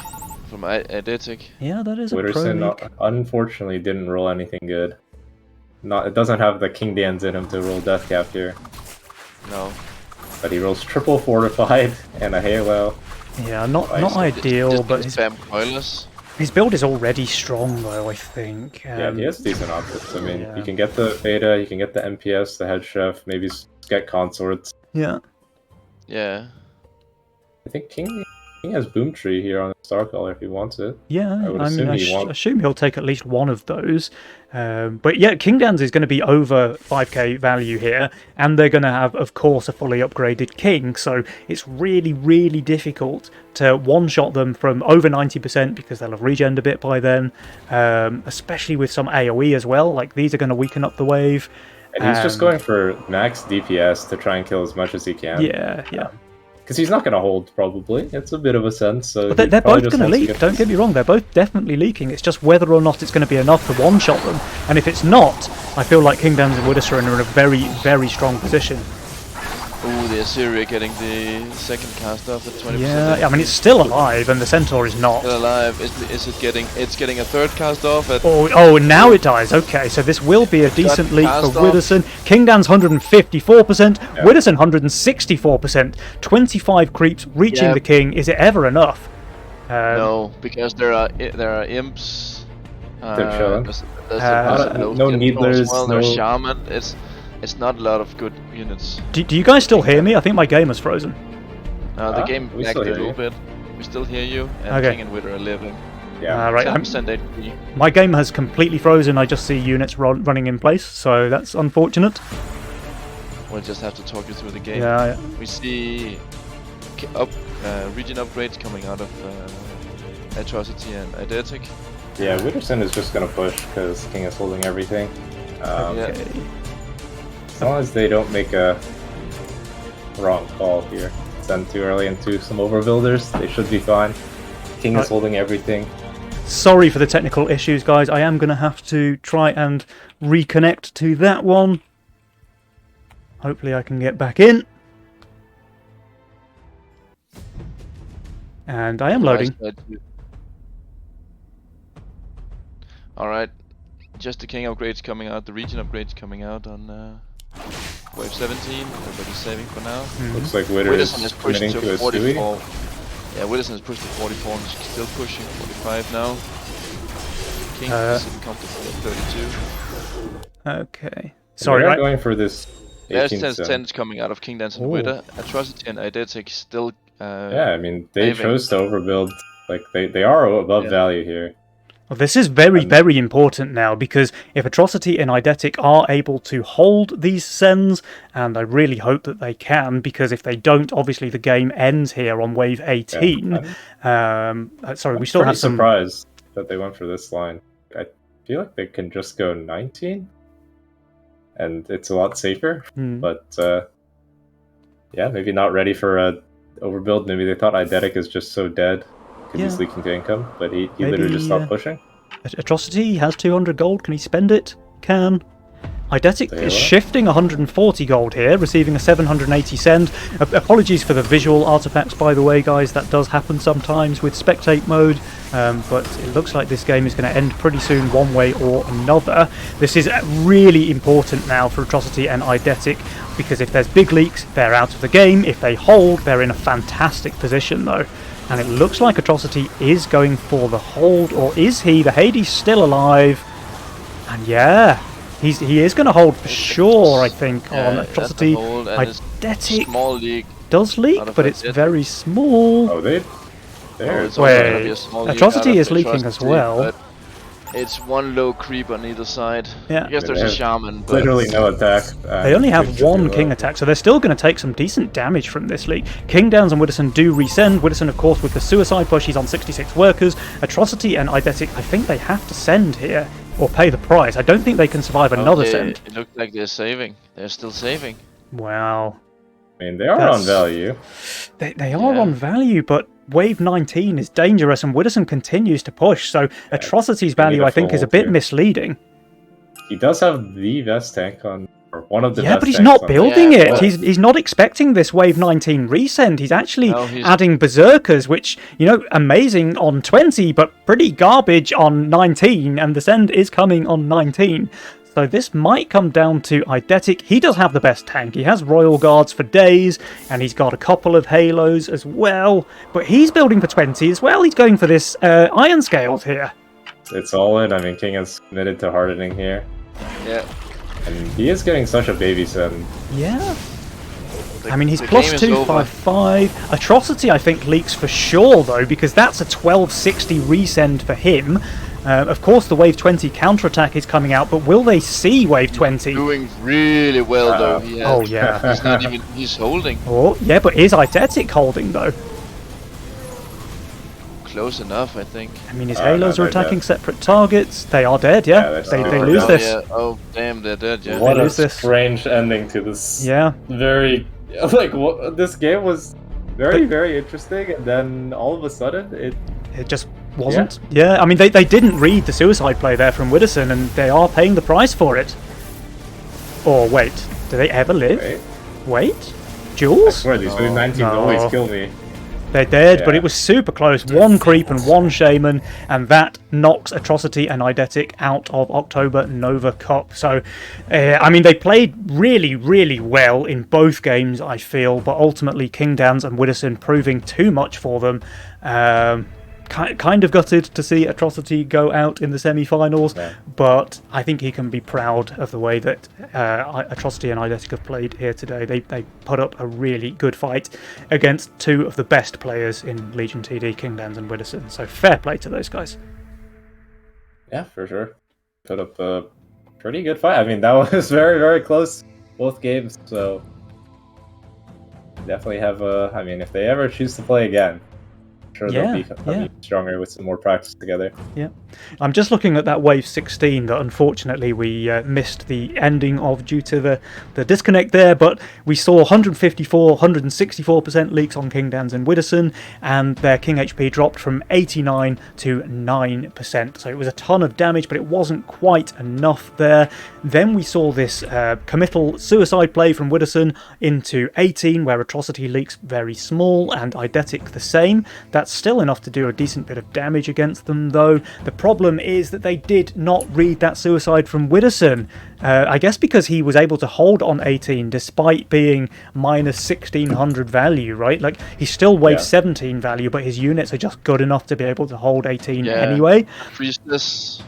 S3: From Eidetic.
S1: Yeah, that is a
S2: Widdowson unfortunately didn't roll anything good. It doesn't have the King Dan's in him to roll Deathcap here.
S3: No.
S2: But he rolls triple fortified and a Halo.
S1: Yeah, not ideal, but his build is already strong though, I think.
S2: Yeah, he has decent options. I mean, you can get the Beta, you can get the MPS, the Head Chef, maybe get Consorts.
S1: Yeah.
S3: Yeah.
S2: I think King has Boom Tree here on Starcaller if he wants it.
S1: Yeah, I assume he'll take at least one of those. But yeah, King Dan's is going to be over 5k value here, and they're going to have, of course, a fully upgraded king, so it's really, really difficult to one-shot them from over 90% because they'll have regened a bit by then, especially with some AoE as well. Like, these are going to weaken up the wave.
S2: And he's just going for max DPS to try and kill as much as he can.
S1: Yeah.
S2: Because he's not going to hold, probably. It's a bit of a sense. So
S1: but they're both going to leak, don't get me wrong. They're both definitely leaking. It's just whether or not it's going to be enough to one-shot them. And if it's not, I feel like King Dan's and Widdowson are in a very, very strong position.
S3: Ooh, the Assyria getting the second cast off at 20%.
S1: Yeah, I mean, it's still alive, and the Centaur is not.
S3: Still alive. Is it getting... It's getting a third cast off at...
S1: Oh, now it dies. Okay, so this will be a decent leak for Widdowson. King Dan's 154%, Widdowson 164%. 25 creeps reaching the king. Is it ever enough?
S3: No, because there are imps.
S2: They're chilling.
S3: No Needlers, no Shaman. It's not a lot of good units.
S1: Do you guys still hear me? I think my game is frozen.
S3: The game lagged a little bit. We still hear you, and King and Widder are living.
S2: Yeah.
S1: Right. My game has completely frozen. I just see units running in place, so that's unfortunate.
S3: We'll just have to talk you through the game.
S1: Yeah.
S3: We see region upgrades coming out of Atrocity and Eidetic.
S2: Yeah, Widdowson is just going to push because King is holding everything.
S1: Okay.
S2: As long as they don't make a wrong call here, send too early into some overbuilders, they should be fine. King is holding everything.
S1: Sorry for the technical issues, guys. I am going to have to try and reconnect to that one. Hopefully I can get back in. And I am loading.
S3: Alright. Just the king upgrades coming out, the region upgrades coming out on wave 17. Everybody's saving for now.
S2: Looks like Widdowson
S3: is pushed to 44. Yeah, Widdowson is pushed to 44 and is still pushing 45 now. King is comfortable at 32.
S1: Okay. Sorry,
S2: I'm going for this.
S3: There's 10 coming out of King Dan's and Widder. Atrocity and Eidetic still.
S2: Yeah, I mean they chose to overbuild. Like they are above value here.
S1: Well, this is very important now, because if Atrocity and Eidetic are able to hold these Sens, and I really hope that they can, because if they don't, obviously the game ends here on wave 18. Sorry, we still have some...
S2: I'm surprised that they went for this line. I feel like they can just go 19, and it's a lot safer, but yeah, maybe not ready for a overbuild. Maybe they thought Eidetic is just so dead. He's leaking to income, but he literally just stopped pushing.
S1: Atrocity has 200 gold. Can he spend it? Can. Eidetic is shifting 140 gold here, receiving a 780 send. Apologies for the visual artifacts, by the way, guys. That does happen sometimes with spectate mode, but it looks like this game is going to end pretty soon, one way or another. This is really important now for Atrocity and Eidetic, because if there's big leaks, they're out of the game. If they hold, they're in a fantastic position, though. And it looks like Atrocity is going for the hold, or is he? The Hades still alive. And yeah, he is going to hold for sure, I think, on Atrocity. Eidetic does leak, but it's very small.
S2: Oh, wait.
S1: Atrocity is leaking as well.
S3: It's one low creep on either side.
S1: Yeah.
S3: I guess there's a shaman. But
S2: literally no attack.
S1: They only have one king attack, so they're still going to take some decent damage from this league. Kingdowns and Widdowson do resend. Widdowson, of course, with the suicide push, he's on 66 workers. Atrocity and Eidetic, I think they have to send here, or pay the price. I don't think they can survive another send.
S3: It looks like they're saving. They're still saving.
S1: Wow.
S2: I mean, they are on value.
S1: They are on value, but wave 19 is dangerous, and Widdowson continues to push, so Atrocity's value, I think, is a bit misleading.
S2: He does have the best tank on, or one of the best.
S1: Yeah, but he's not building it. He's not expecting this wave 19 resend. He's actually adding Berserkers, which, you know, amazing on 20, but pretty garbage on 19, and the send is coming on 19. So this might come down to Eidetic. He does have the best tank. He has Royal Guards for days, and he's got a couple of Halos as well. But he's building for 20 as well. He's going for this Iron Scales here.
S2: It's all in. I mean, King is committed to hardening here.
S3: Yeah.
S2: And he is getting such a baby send.
S1: Yeah. I mean, he's plus 255. Atrocity, I think, leaks for sure, though, because that's a 1260 resend for him. Of course, the Wave 20 counterattack is coming out, but will they see Wave 20?
S3: Doing really well, though.
S1: Oh, yeah.
S3: He's not even... He's holding.
S1: Oh, yeah, but is Eidetic holding, though?
S3: Close enough, I think.
S1: I mean, his Halos are attacking separate targets. They are dead, yeah. They lose this.
S3: Yeah. Oh, damn, they're dead, yeah.
S2: What a strange ending to this.
S1: Yeah.
S2: Very... Like, this game was very interesting, and then all of a sudden,
S1: it just... wasn't. Yeah, I mean, they didn't read the suicide play there from Widdowson, and they are paying the price for it. Or wait, do they ever live? Wait? Jules?
S2: I swear, these 19s always kill me.
S1: They're dead, but it was super close. One creep and one shaman, and that knocks Atrocity and Eidetic out of October Nova Cup. So, I mean, they played really well in both games, I feel, but ultimately Kingdowns and Widdowson proving too much for them. Kind of gutted to see Atrocity go out in the semi-finals, but I think he can be proud of the way that Atrocity and Eidetic have played here today. They put up a really good fight against two of the best players in Legion TD, Kingdowns and Widdowson, so fair play to those guys.
S2: Yeah, for sure. Put up a pretty good fight. I mean, that was very close, both games, so definitely have I mean, if they ever choose to play again, sure they'll be stronger with some more practice together. Yeah,
S1: I'm just looking at that wave 16 that unfortunately we missed the ending of due to the disconnect there, but we saw 164% leaks on Kingdowns and Widdowson, and their King HP dropped from 89 to 9%, so it was a ton of damage, but it wasn't quite enough there. Then we saw this committal suicide play from Widdowson into 18, where Atrocity leaks very small, and Eidetic the same. That's still enough to do a decent bit of damage against them, though. The problem is that they did not read that suicide from Widdowson. I guess because he was able to hold on 18 despite being minus 1600 value, right? Like, he's still wave 17 value, but his units are just good enough to be able to hold 18 anyway.
S3: Priestess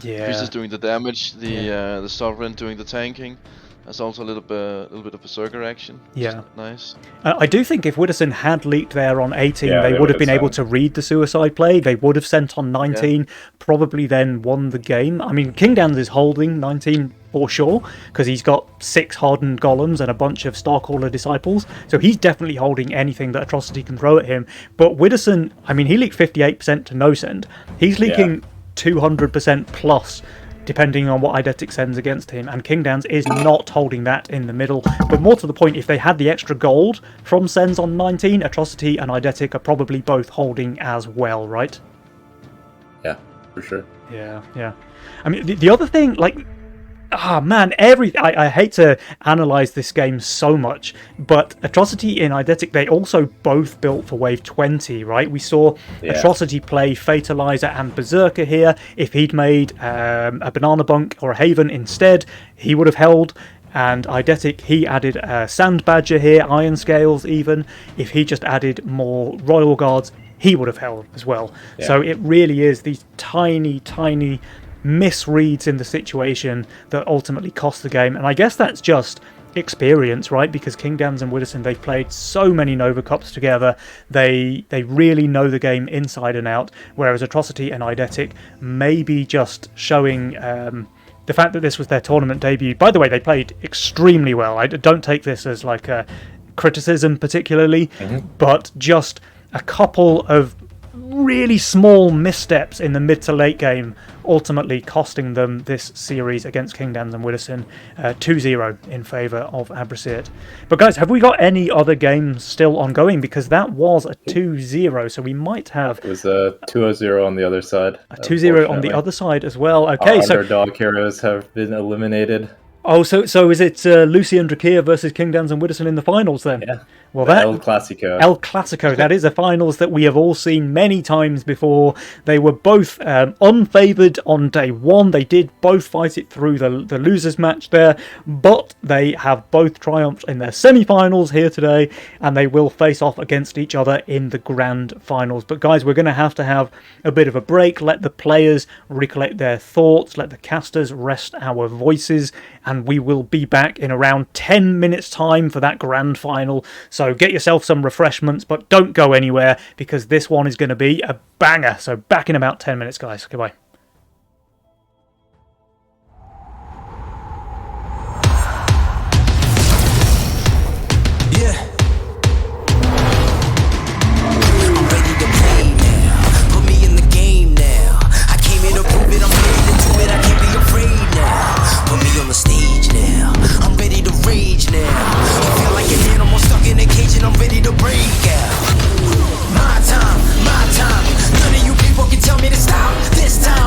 S3: doing the damage, the Sovereign doing the tanking. There's also a little bit of berserker action.
S1: Yeah,
S3: nice.
S1: I do think if Widdowson had leaked there on 18, they would have been able to read the suicide play. They would have sent on 19, probably then won the game. I mean, Kingdans is holding 19 for sure, because he's got 6 hardened golems and a bunch of Starcaller disciples, so he's definitely holding anything that Atrocity can throw at him. But Widdowson, I mean, he leaked 58% to no send. He's leaking 200% plus, depending on what Eidetic sends against him, and Kingdans is not holding that in the middle. But more to the point, if they had the extra gold from sends on 19, Atrocity and Eidetic are probably both holding as well, right?
S2: Yeah, for sure.
S1: Yeah. I mean, the other thing, like, man, I hate to analyze this game so much, but Atrocity and Eidetic, they also both built for wave 20, right? We saw Atrocity play Fatalizer and Berserker here. If he'd made a Banana Bunk or a Haven instead, he would have held. And Eidetic, he added a Sand Badger here, Iron Scales even. If he just added more Royal Guards, he would have held as well. Yeah. So it really is these tiny misreads in the situation that ultimately cost the game, and I guess that's just experience, right? Because Kingdans and Widdowson, they've played so many Nova Cups together, they really know the game inside and out, whereas Atrocity and Eidetic maybe just showing the fact that this was their tournament debut. By the way, they played extremely well. I don't take this as like a criticism particularly, but just a couple of really small missteps in the mid to late game ultimately costing them this series against Kingdans and Widdowson. 2-0 in favour of Abracete. But guys, have we got any other games still ongoing? Because that was a 2-0, so we might have...
S2: It was a 2-0 on the other side.
S1: A 2-0 on the other side as well. Okay,
S2: Our underdog heroes have been eliminated.
S1: Oh, so is it Lucian Drakia versus Kingdans and Widdowson in the finals then?
S2: Yeah.
S1: Well,
S2: that El Clasico.
S1: El Clasico, that is a finals that we have all seen many times before. They were both unfavoured on day one. They did both fight it through the losers match there, but they have both triumphed in their semi-finals here today, and they will face off against each other in the grand finals. But guys, we're going to have a bit of a break, let the players recollect their thoughts, let the casters rest our voices, and we will be back in around 10 minutes time for that grand final. So get yourself some refreshments, but don't go anywhere, because this one is going to be a banger. So back in about 10 minutes, guys. Goodbye.
S4: I'm ready to break out. My time. None of you people can tell me to stop. This time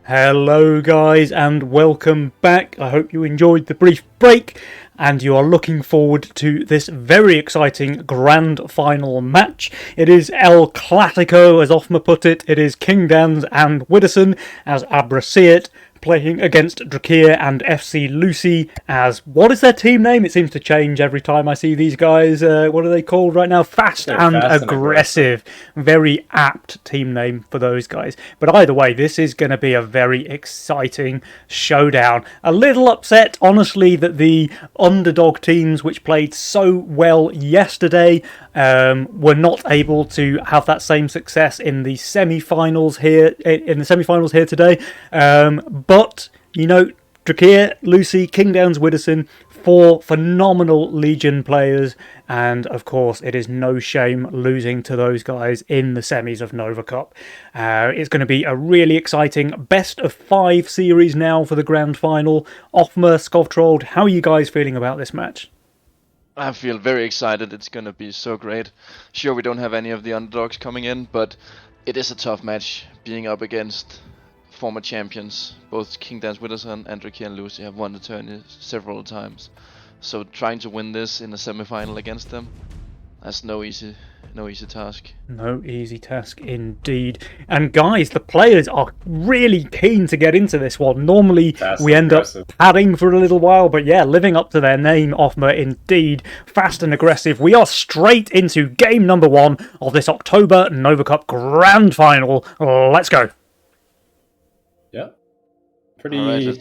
S1: Hello guys and welcome back. I hope you enjoyed the brief break and you are looking forward to this very exciting grand final match. It is El Clasico, as Ofma put it. It is Kingdans and Widdowson as Abra see it, playing against Drakir and FC Lucy as, what is their team name? It seems to change every time I see these guys. What are they called right now? Fast and Aggressive. Very apt team name for those guys. But either way, this is going to be a very exciting showdown. A little upset, honestly, that the underdog teams which played so well yesterday were not able to have that same success in the semi-finals here today. But, you know, Drakir, Lucy, Kingdowns, Widdowson, 4 phenomenal Legion players, and of course it is no shame losing to those guys in the semis of Nova Cup. It's going to be a really exciting best of 5 series now for the grand final. Ofma, Skovtrold, how are you guys feeling about this match?
S3: I feel very excited. It's going to be so great. Sure, we don't have any of the underdogs coming in, but it is a tough match being up against former champions. Both Kingdans, Widdowson and Drakir and Lucy have won the tourney several times. So trying to win this in a semi-final against them, that's no easy task.
S1: No easy task indeed. And guys, the players are really keen to get into this one. Normally we end up padding for a little while, but yeah, living up to their name, Ofma, indeed. Fast and aggressive. We are straight into game number 1 of this October Nova Cup Grand Final. Let's go.
S2: Yeah. Pretty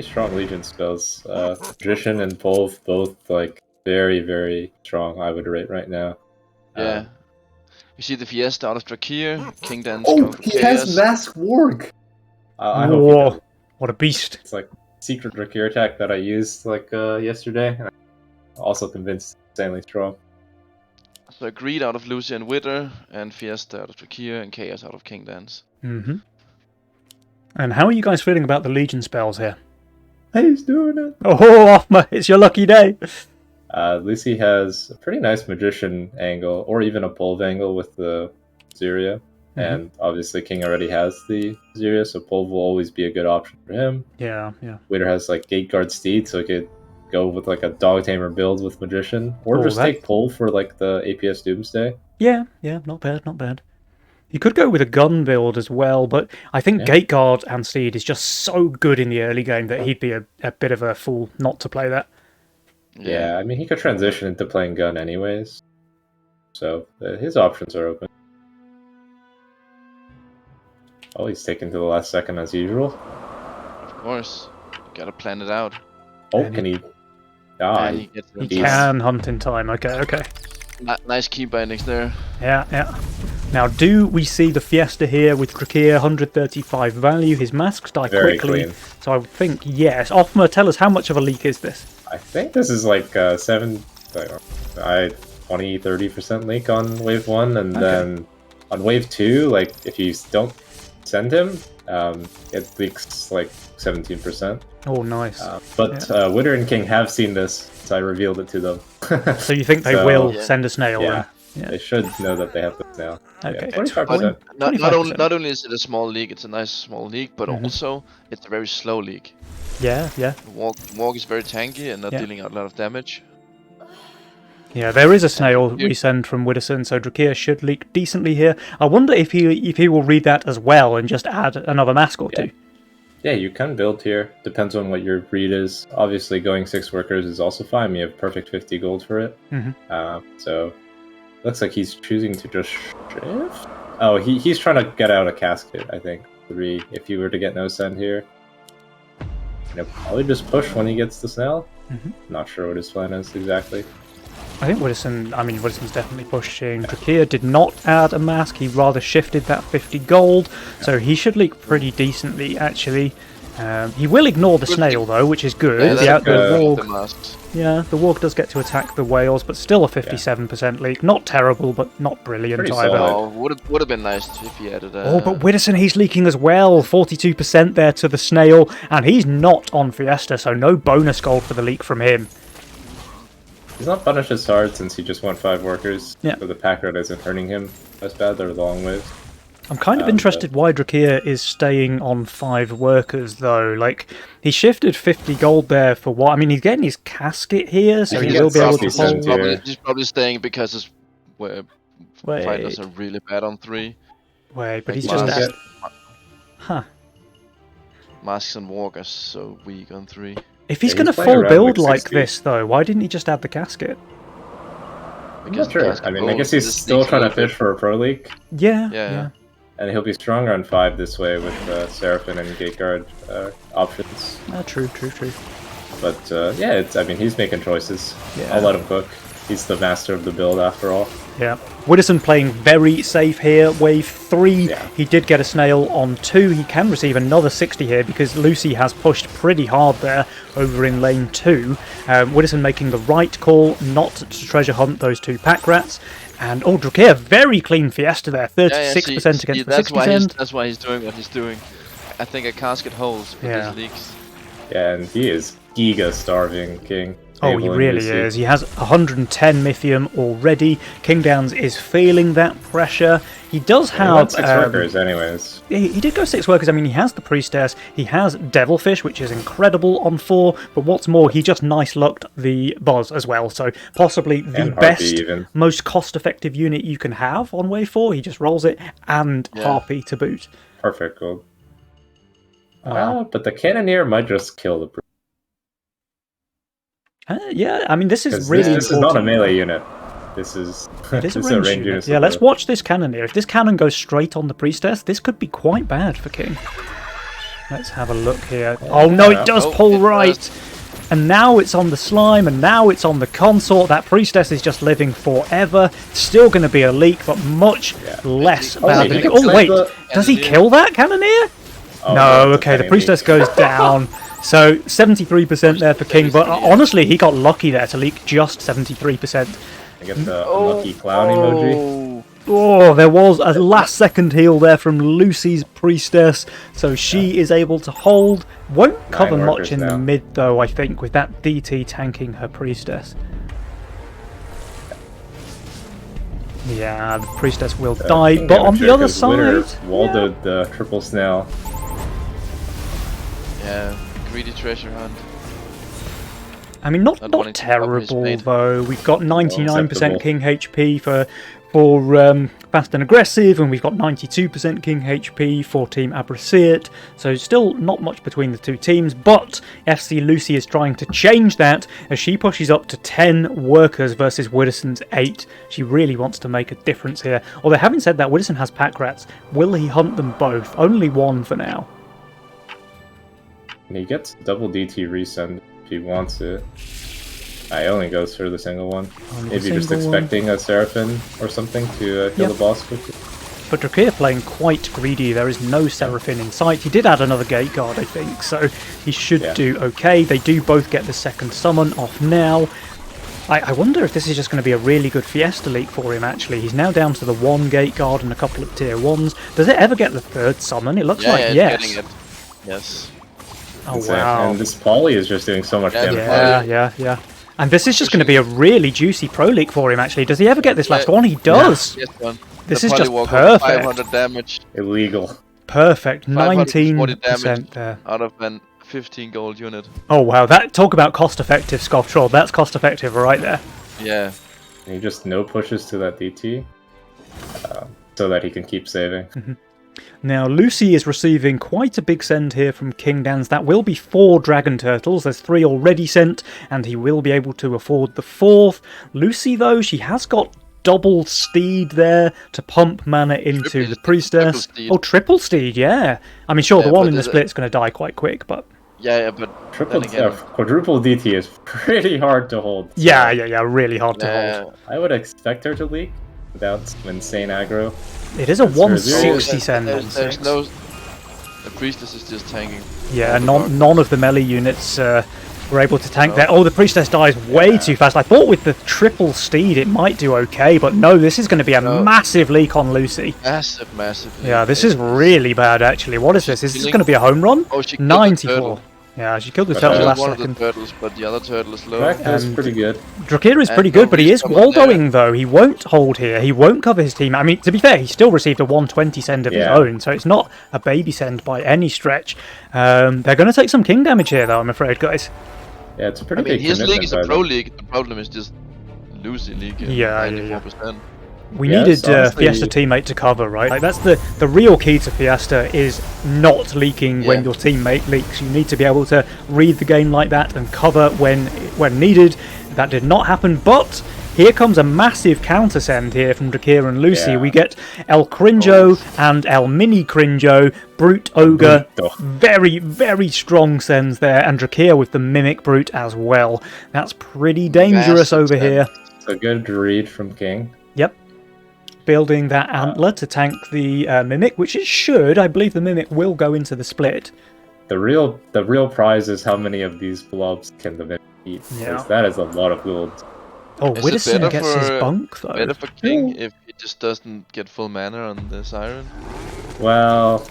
S2: strong Legion spells. Magician and Polv both like very, very strong, I would rate right now.
S3: Yeah. You see the Fiesta out of Drakir, Kingdans.
S2: Oh, he has Mask Warg! I hope he does.
S1: What a beast.
S2: It's like secret Drakir attack that I used like yesterday. And I'm also convinced it's insanely strong.
S3: So Greed out of Lucy and Witter, and Fiesta out of Drakir, and Chaos out of Kingdans.
S1: Mm-hmm. And how are you guys feeling about the Legion spells here?
S2: He's doing it!
S1: Oh, Ofma, it's your lucky day!
S2: Lucy has a pretty nice Magician angle, or even a Polv angle with the Zyria. Mm-hmm. And obviously King already has the Zyria, so Polv will always be a good option for him.
S1: Yeah.
S2: Witter has like Gateguard Steed, so he could go with like a Dog Tamer build with Magician. Or just take Polv for like the APS Doomsday.
S1: Yeah, not bad. You could go with a gun build as well, but I think Gateguard and Steed is just so good in the early game that he'd be a bit of a fool not to play that.
S2: Yeah, I mean, he could transition into playing gun anyways. So his options are open. Oh, he's taken to the last second as usual.
S3: Of course. Gotta plan it out.
S2: Oh, can he... Ah,
S1: he can hunt in time. Okay.
S3: Nice key bindings there.
S1: Yeah. Now, do we see the Fiesta here with Drakir, 135 value? His masks die
S2: very
S1: quickly.
S2: Clean.
S1: So I would think, yes. Ofma, tell us, how much of a leak is this?
S2: I think this is like 20-30% leak on wave 1, and then on wave 2, like if you don't send him, it leaks like 17%.
S1: Oh, nice.
S2: But Witter and King have seen this, so I revealed it to them.
S1: So you think they will send a snail?
S2: Yeah. They should know that they have the snail.
S1: Okay.
S2: 25%.
S3: Not only is it a small league, it's a nice small league, but also it's a very slow league.
S1: Yeah.
S3: Walk is very tanky and not dealing out a lot of damage.
S1: Yeah, there is a snail resend from Widdowson, so Drakir should leak decently here. I wonder if he will read that as well and just add another mask or two.
S2: Yeah, you can build here. Depends on what your breed is. Obviously, going 6 workers is also fine. You have perfect 50 gold for it. So, looks like he's choosing to just shift. Oh, he's trying to get out a casket, I think. 3, if you were to get no send here. He'll probably just push when he gets the snail. Not sure what his plan is exactly.
S1: I think Widdowson's definitely pushing. Drakir did not add a mask, he rather shifted that 50 gold, so he should leak pretty decently, actually. He will ignore the snail, though, which is good.
S3: The
S1: Warg does get to attack the whales, but still a 57% leak. Not terrible, but not brilliant either.
S3: Oh, would have been nice if he added
S1: Oh, but Widdowson, he's leaking as well. 42% there to the snail, and he's not on Fiesta, so no bonus gold for the leak from him.
S2: He's not punished as hard since he just went 5 workers. So the pack rat isn't hurting him as bad. They're long waves.
S1: I'm kind of interested why Drakir is staying on 5 workers, though. Like, he shifted 50 gold there for what? I mean, he's getting his casket here, so he will be able to hold.
S3: He's probably staying because his fighters are really bad on 3.
S1: Wait, but he's just... Huh.
S3: Masks and walkers so weak on 3.
S1: If he's going to full build like this, though, why didn't he just add the casket?
S2: I'm not sure. I mean, I guess he's still trying to fish for a Pro League.
S1: Yeah.
S2: And he'll be stronger on 5 this way with Seraphine and Gateguard options.
S1: True.
S2: But yeah, I mean, he's making choices. Yeah. I'll let him cook. He's the master of the build after all.
S1: Yeah. Widdowson playing very safe here. Wave 3, he did get a snail on 2. He can receive another 60 here because Lucy has pushed pretty hard there over in lane 2. Widdowson making the right call not to treasure hunt those 2 pack rats. And Drakir, very clean Fiesta there, 36% against the 60%.
S3: That's why he's doing what he's doing. I think a casket holds with these leaks.
S2: Yeah, and he is giga starving King.
S1: Oh, he really is. He has 110 Mythium already. Kingdowns is feeling that pressure. He does have...
S2: 6 workers anyways.
S1: He did go 6 workers. I mean, he has the Priestess. He has Devilfish, which is incredible on 4. But what's more, he just nice-lucked the Buzz as well. So possibly the best, most cost-effective unit you can have on wave 4. He just rolls it and Harpy to boot.
S2: Perfect gold. But the Cannoneer might just kill the Priest.
S1: Yeah, I mean, this is really
S2: This is not a melee unit. This is a range unit.
S1: Yeah, let's watch this Cannoneer. If this cannon goes straight on the Priestess, this could be quite bad for King. Let's have a look here. Oh no, it does pull right! And now it's on the Slime, and now it's on the Consort. That Priestess is just living forever. Still going to be a leak, but much less bad than it. Oh wait, does he kill that Cannoneer? No, okay, the Priestess goes down. So 73% there for King, but honestly, he got lucky there to leak just 73%.
S2: I get the unlucky clown emoji.
S1: Oh, there was a last-second heal there from Lucy's Priestess, so she is able to hold. Won't cover much in the mid, though, I think, with that DT tanking her Priestess. Yeah, the Priestess will die, but on the other side...
S2: Waldoed the triple snail.
S3: Yeah. Greedy treasure hunt.
S1: I mean, not terrible though. We've got 99% King HP for fast and aggressive, and we've got 92% King HP for Team Abrasiate. So still not much between the 2 teams. But FC Lucy is trying to change that as she pushes up to 10 workers versus Widdowson's 8. She really wants to make a difference here. Although having said that, Widdowson has pack rats. Will he hunt them both? Only 1 for now.
S2: And he gets double DT resend if he wants it. I only goes for the single one. Maybe just expecting a Seraphine or something to kill the boss quickly.
S1: But Drakir playing quite greedy. There is no Seraphine in sight. He did add another Gate Guard, I think, so he should do okay. They do both get the second summon off now. I wonder if this is just going to be a really good Fiesta leak for him, actually. He's now down to the 1 Gate Guard and a couple of tier 1s. Does it ever get the 3rd summon? It looks like yes.
S3: Yes.
S1: Oh, wow.
S2: And this Polly is just doing so much damage.
S1: Yeah. And this is just going to be a really juicy pro league for him, actually. Does he ever get this last one? He does.
S3: Yes,
S1: this is just perfect.
S3: 500 damage.
S2: Illegal.
S1: Perfect. 19% there.
S3: Out of an 15 gold unit.
S1: Oh, wow. Talk about cost-effective, Scoff Troll. That's cost-effective right there.
S3: Yeah.
S2: And he just no pushes to that DT so that he can keep saving.
S1: Now, Lucy is receiving quite a big send here from Kingdowns. That will be 4 Dragon Turtles. There's 3 already sent, and he will be able to afford the 4th. Lucy, though, she has got double Steed there to pump mana into the Priestess. Triple Steed, yeah. I mean, sure, the one in the split's going to die quite quick, but...
S3: Yeah, but
S2: quadruple DT is pretty hard to hold.
S1: Yeah, really hard to hold.
S2: I would expect her to leak without some insane aggro.
S1: It is a 160 send on 6.
S3: There's no... The Priestess is just tanking.
S1: Yeah, none of the melee units were able to tank that. Oh, the Priestess dies way too fast. I thought with the triple Steed it might do okay, but no, this is going to be a massive leak on Lucy.
S3: Massive leak.
S1: Yeah, this is really bad, actually. What is this? Is this going to be a home run?
S3: Oh, she
S1: 94. Yeah, she killed herself last
S3: one
S1: second.
S3: of the turtles, but the other turtle is low.
S2: Dracula's pretty good.
S1: Drakir is pretty good, but he is wall going though. He won't hold here. He won't cover his team. I mean, to be fair, he still received a 120 send of his own, so it's not a baby send by any stretch. They're going to take some king damage here, though, I'm afraid, guys.
S2: Yeah, it's a pretty big
S3: his league is a pro
S2: them.
S3: league. The problem is just Lucy league.
S1: Yeah.
S3: 94%.
S1: We needed Fiesta teammate to cover, right? Like, that's the real key to Fiesta, is not leaking when your teammate leaks. You need to be able to read the game like that and cover when needed. That did not happen, but here comes a massive counter send here from Drakir and Lucy. We get El Crinjo and El Mini Crinjo, Brute Ogre, very, very strong sends there, and Drakir with the Mimic Brute as well. That's pretty dangerous over here.
S2: It's a good read from King.
S1: Yep. Building that antler to tank the Mimic, which it should. I believe the Mimic will go into the split.
S2: The real prize is how many of these blobs can the Mimic eat. Yeah. That is a lot of gold.
S1: Oh, Widdowson gets his bunk, though.
S3: Better for King if he just doesn't get full mana on the Siren?
S2: Well,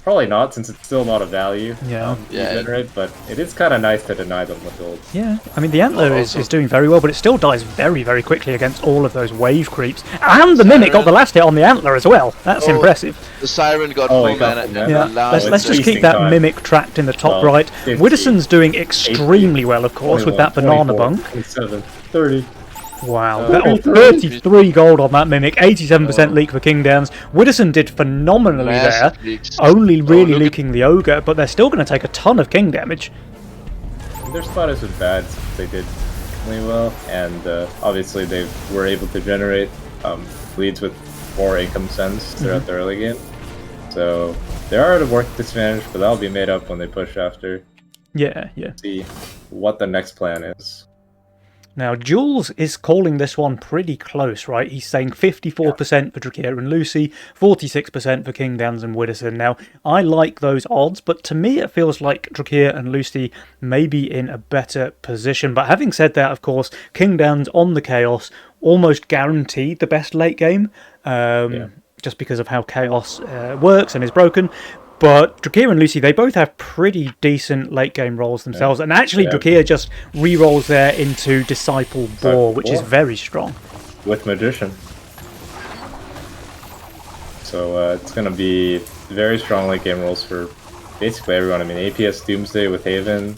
S2: probably not, since it's still not a value
S1: to
S2: generate, but it is kind of nice to deny them the gold.
S1: Yeah, I mean, the Antler is doing very well, but it still dies very, very quickly against all of those wave creeps. And the Mimic got the last hit on the Antler as well. That's impressive.
S3: The Siren got full mana.
S1: Yeah, let's just keep that Mimic tracked in the top right. Widdowson's doing extremely well, of course, with that banana bunk.
S2: 27, 30.
S1: Wow, 33 gold on that Mimic, 87% leak for King Downs. Widdowson did phenomenally there, only really leaking the Ogre, but they're still going to take a ton of King damage.
S2: Their spot isn't bad, they did really well, and obviously they were able to generate leads with more income sends throughout the early game. So they are at a work disadvantage, but that'll be made up when they push after.
S1: Yeah.
S2: See what the next plan is.
S1: Now, Jules is calling this one pretty close, right? He's saying 54% for Drakir and Lucy, 46% for King Downs and Widdowson. Now, I like those odds, but to me it feels like Drakir and Lucy may be in a better position. But having said that, of course, King Downs on the Chaos almost guaranteed the best late game, just because of how Chaos works and is broken. But Drakir and Lucy, they both have pretty decent late game rolls themselves. And actually, Drakir just re-rolls there into Disciple Boar, which is very strong.
S2: With Magician. So it's going to be very strong late game rolls for basically everyone. I mean, APS Doomsday with Haven.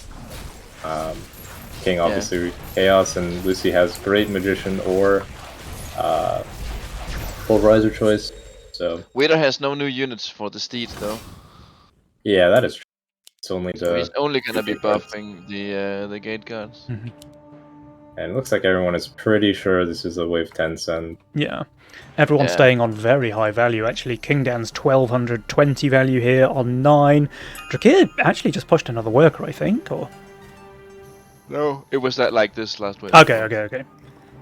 S2: King, obviously, Chaos, and Lucy has great Magician or Polarizer choice. So
S3: Wader has no new units for the Steed, though.
S2: Yeah, that is true. It's only
S3: so he's only gonna be buffing the gate guards.
S2: And it looks like everyone is pretty sure this is a wave 10 send.
S1: Yeah. Everyone's staying on very high value, actually. King Dan's 1220 value here on 9. Drakir actually just pushed another worker, I think, or?
S3: No, it was that like this last wave.
S1: Okay.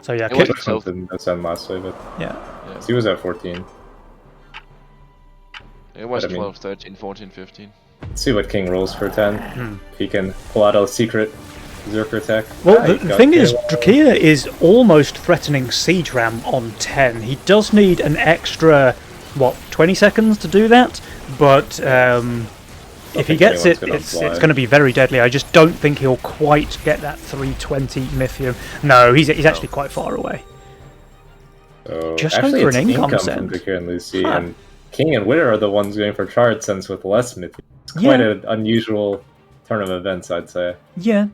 S1: So yeah,
S2: it was something that send last wave.
S1: Yeah.
S2: So he was at 14.
S3: It was 12, 13, 14, 15.
S2: Let's see what King rolls for 10. If he can pull out a secret Zerker tech.
S1: Well, the thing is, Drakir is almost threatening Siege Ram on 10. He does need an extra, 20 seconds to do that? But if he gets it, it's going to be very deadly. I just don't think he'll quite get that 320 Mythium. No, he's actually quite far away.
S2: So
S1: just going for an income send.
S2: From Drakir and Lucy, and King and Witter are the ones going for charge sense with less Mythium. It's quite an unusual turn of events, I'd say.
S1: Yeah.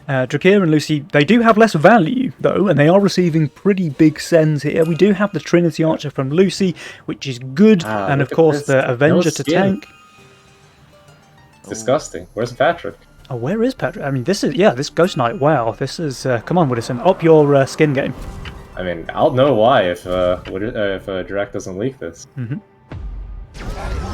S1: Drakir and Lucy, they do have less value, though, and they are receiving pretty big sends here. We do have the Trinity Archer from Lucy, which is good, and of course the Avenger to tank.
S2: It's disgusting. Where's Patrick?
S1: Oh, where is Patrick? I mean, this Ghost Knight, wow. This is, come on, Widdowson, up your skin game.
S2: I mean, I'll know why if Drak doesn't leak this.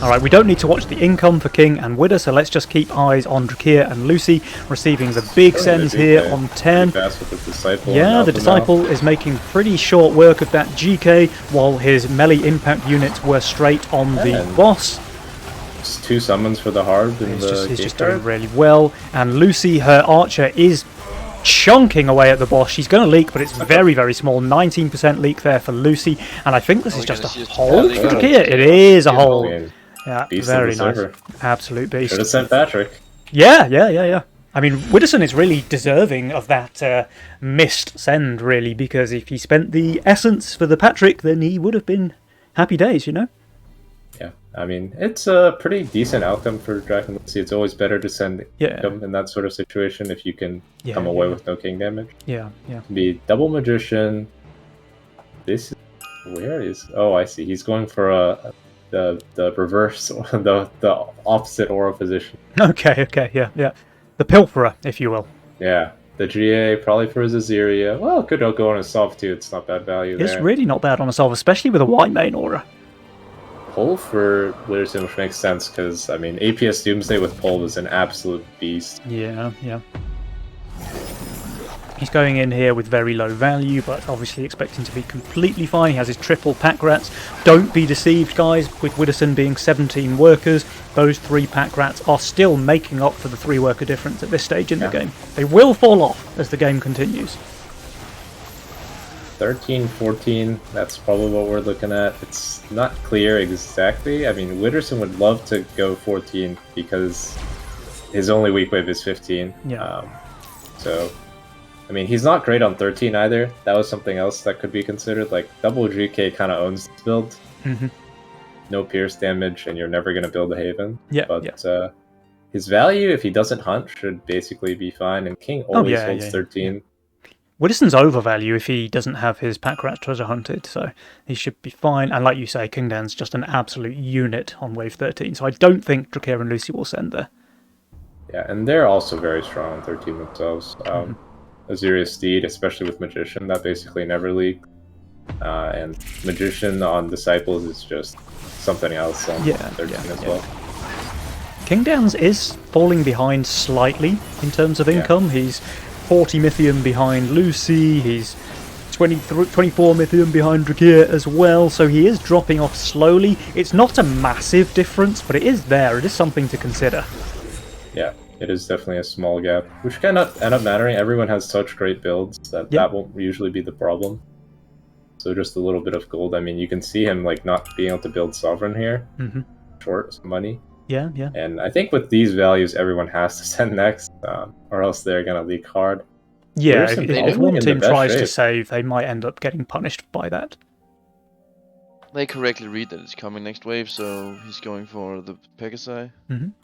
S1: Alright, we don't need to watch the income for King and Widder, so let's just keep eyes on Drakir and Lucy, receiving the big sends here on 10. The Disciple is making pretty short work of that GK, while his melee impact units were straight on the boss.
S2: It's 2 summons for the Harb.
S1: He's just doing really well, and Lucy, her Archer, is chunking away at the boss. She's going to leak, but it's very, very small. 19% leak there for Lucy, and I think this is just a hold for Drakir. It is a hold. Yeah, very nice. Absolute beast.
S2: Should have sent Patrick.
S1: Yeah. I mean, Widdowson is really deserving of that missed send, really, because if he spent the essence for the Patrick, then he would have been happy days, you know?
S2: Yeah, I mean, it's a pretty decent outcome for Draken Lucy. It's always better to send him in that sort of situation if you can come away with no king damage.
S1: Yeah.
S2: Be double magician. This is, where is? Oh, I see. He's going for the reverse, the opposite aura position.
S1: Okay, yeah. The pilferer, if you will.
S2: Yeah, the GA probably for his Aziria. Well, could go on a Solve too. It's not bad value there.
S1: It's really not bad on a Solve, especially with a white main aura.
S2: Pull for Widdowson, which makes sense because, I mean, APS Doomsday with Pull is an absolute beast.
S1: Yeah. He's going in here with very low value, but obviously expecting to be completely fine. He has his triple pack rats. Don't be deceived, guys, with Widdowson being 17 workers. Those 3 pack rats are still making up for the 3 worker difference at this stage in the game. They will fall off as the game continues.
S2: 13, 14, that's probably what we're looking at. It's not clear exactly. I mean, Widdowson would love to go 14 because his only weak wave is 15. So, I mean, he's not great on 13 either. That was something else that could be considered. Like, double GK kind of owns this build. No pierce damage, and you're never going to build a Haven. But his value, if he doesn't hunt, should basically be fine. And King always holds 13.
S1: Widdowson's overvalue if he doesn't have his pack rat treasure hunted, so he should be fine. And like you say, Kingdan's just an absolute unit on wave 13, so I don't think Drakir and Lucy will send there.
S2: Yeah, and they're also very strong on 13 themselves. Aziria Steed, especially with Magician, that basically never leaked. And Magician on Disciples is just something else on 13 as well.
S1: Kingdan's is falling behind slightly in terms of income. He's 40 Mythium behind Lucy, he's 24 Mythium behind Drakir as well, so he is dropping off slowly. It's not a massive difference, but it is there. It is something to consider.
S2: Yeah, it is definitely a small gap, which cannot end up mattering. Everyone has such great builds that that won't usually be the problem. So just a little bit of gold. I mean, you can see him like not being able to build Sovereign here. Short some money.
S1: Yeah.
S2: And I think with these values, everyone has to send next, or else they're going to leak hard.
S1: Yeah, if one team tries to save, they might end up getting punished by that.
S3: They correctly read that it's coming next wave, so he's going for the Pegasi.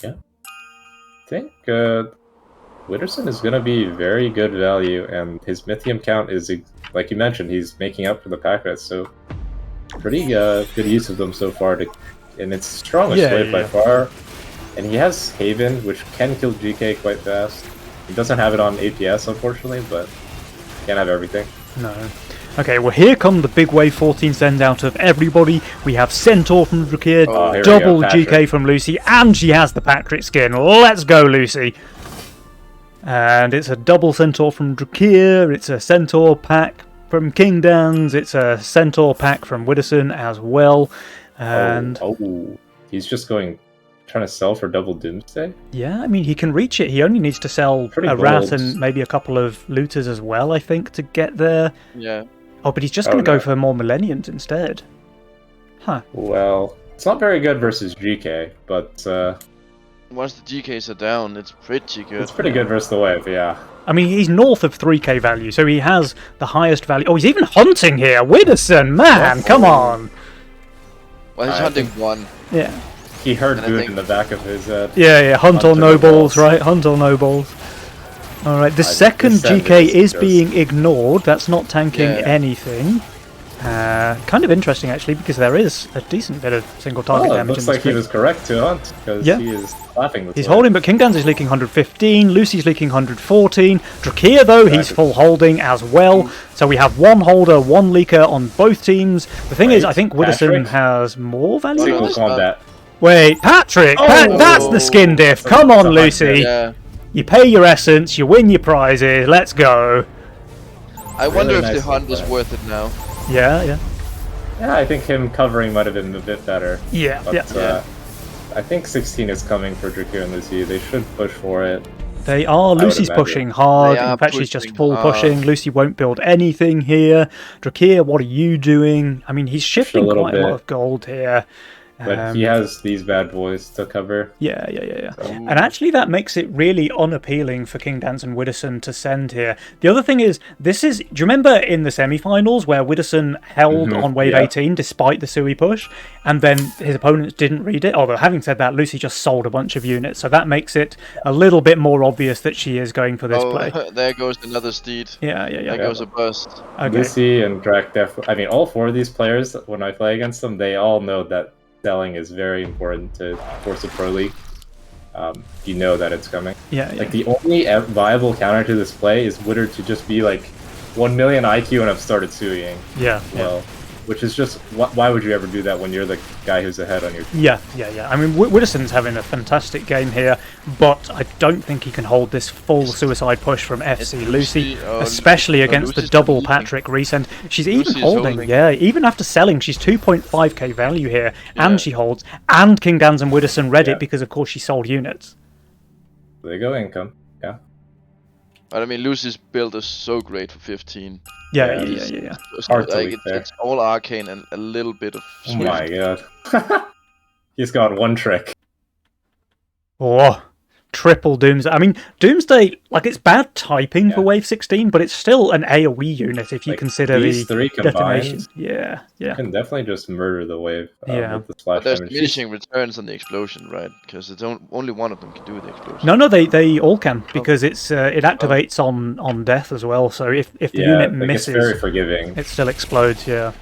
S2: Yeah. I think Widdowson is going to be very good value, and his Mythium count is, like you mentioned, he's making up for the pack rats, so pretty good use of them so far and it's strongest wave by far. And he has Haven, which can kill GK quite fast. He doesn't have it on APS, unfortunately, but he can't have everything.
S1: No. Okay, well here come the big wave 14 sends out of everybody. We have Centaur from Drakir, double GK from Lucy, and she has the Patrick skin. Let's go, Lucy! And it's a double Centaur from Drakir, it's a Centaur pack from Kingdan's, it's a Centaur pack from Widdowson as well. And
S2: he's just trying to sell for double Doomsday?
S1: Yeah, I mean, he can reach it. He only needs to sell a rat and maybe a couple of looters as well, I think, to get there.
S3: Yeah.
S1: Oh, but he's just going to go for more Millenniums instead. Huh.
S2: Well, it's not very good versus GK, but
S3: once the GKs are down, it's pretty good.
S2: It's pretty good versus the wave, yeah.
S1: I mean, he's north of 3k value, so he has the highest value. Oh, he's even hunting here! Widdowson, man, come on!
S3: Well, he's hunting 1.
S1: Yeah.
S2: He heard good in the back of his head.
S1: Yeah, hunt or no balls, right? Hunt or no balls. Alright, the second GK is being ignored. That's not tanking anything. Kind of interesting, actually, because there is a decent bit of single target damage.
S2: Looks like he was correct to hunt, because he is laughing this
S1: He's holding, but Kingdan's is leaking 115, Lucy's leaking 114. Drakir, though, he's full holding as well. So we have one holder, one leaker on both teams. The thing is, I think Widdowson has more value.
S2: Single combat.
S1: Wait, Patrick! That's the skin diff! Come on, Lucy!
S3: Yeah.
S1: You pay your essence, you win your prizes, let's go!
S3: I wonder if the hunt is worth it now.
S1: Yeah.
S2: Yeah, I think him covering might have been a bit better.
S1: Yeah.
S2: I think 16 is coming for Drakir and Lucy. They should push for it.
S1: They are. Lucy's pushing hard. In fact, she's just full pushing. Lucy won't build anything here. Drakir, what are you doing? I mean, he's shifting quite a lot of gold here.
S2: But he has these bad boys to cover.
S1: Yeah. And actually that makes it really unappealing for Kingdance and Widdowson to send here. The other thing is, do you remember in the semi-finals where Widdowson held on wave 18 despite the Sui push, and then his opponents didn't read it? Although, having said that, Lucy just sold a bunch of units, so that makes it a little bit more obvious that she is going for this play.
S3: There goes another steed.
S1: Yeah.
S3: There goes a burst.
S1: Okay.
S2: Lucy and Drakdef, I mean, all 4 of these players, when I play against them, they all know that selling is very important to force a pro league. You know that it's coming.
S1: Yeah.
S2: Like, the only viable counter to this play is Widder to just be like 1 million IQ and have started suing.
S1: Yeah.
S2: Well, which is just, why would you ever do that when you're the guy who's ahead on your team?
S1: Yeah. I mean, Widdowson's having a fantastic game here, but I don't think he can hold this full suicide push from FC Lucy, especially against the double Patrick resend. She's even holding, even after selling, she's 2.5k value here, and she holds, and Kingdance and Widdowson read it because, of course, she sold units.
S2: There you go, income. Yeah.
S3: But I mean, Lucy's build is so great for 15.
S1: Yeah.
S3: It's all arcane and a little bit of Swift.
S2: Oh my god. He's got one trick.
S1: Oh, triple Doomsday. I mean, Doomsday, like, it's bad typing for Wave 16, but it's still an AoE unit if you consider
S2: these
S1: the
S2: 3
S1: detonation.
S2: combined.
S1: Yeah.
S2: You can definitely just murder the wave with the splash
S3: But there's
S2: damage.
S3: diminishing returns on the explosion, right? Because it's only one of them can do the explosion.
S1: No, they all can, because it activates on death as well. So if the unit misses,
S2: it's very forgiving.
S1: it still explodes. Yeah.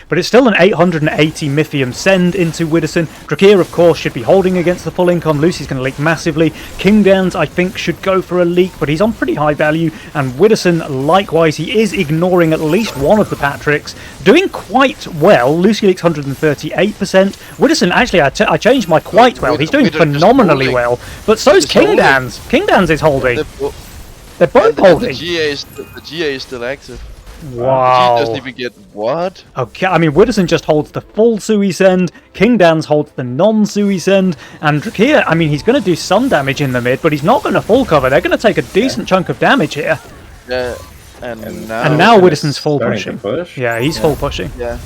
S1: But it's still an 880 Mythium send into Widdowson. Drakir, of course, should be holding against the full income. Lucy's going to leak massively. Kingdance, I think, should go for a leak, but he's on pretty high value. And Widdowson, likewise, he is ignoring at least one of the Patricks, doing quite well. Lucy leaks 138%. Widdowson, actually, I changed my quite well. He's doing phenomenally well. But so's Kingdance. Kingdance is holding. They're both holding.
S3: The GA is still active.
S1: Wow.
S3: He doesn't even get what?
S1: Okay, I mean, Widdowson just holds the full Sui send, Kingdance holds the non-Sui send, and Drakir, I mean, he's going to do some damage in the mid, but he's not going to full cover. They're going to take a decent chunk of damage here.
S3: Yeah, and
S1: now Widdowson's full pushing.
S2: Push.
S1: Yeah, he's full pushing.
S3: Yeah.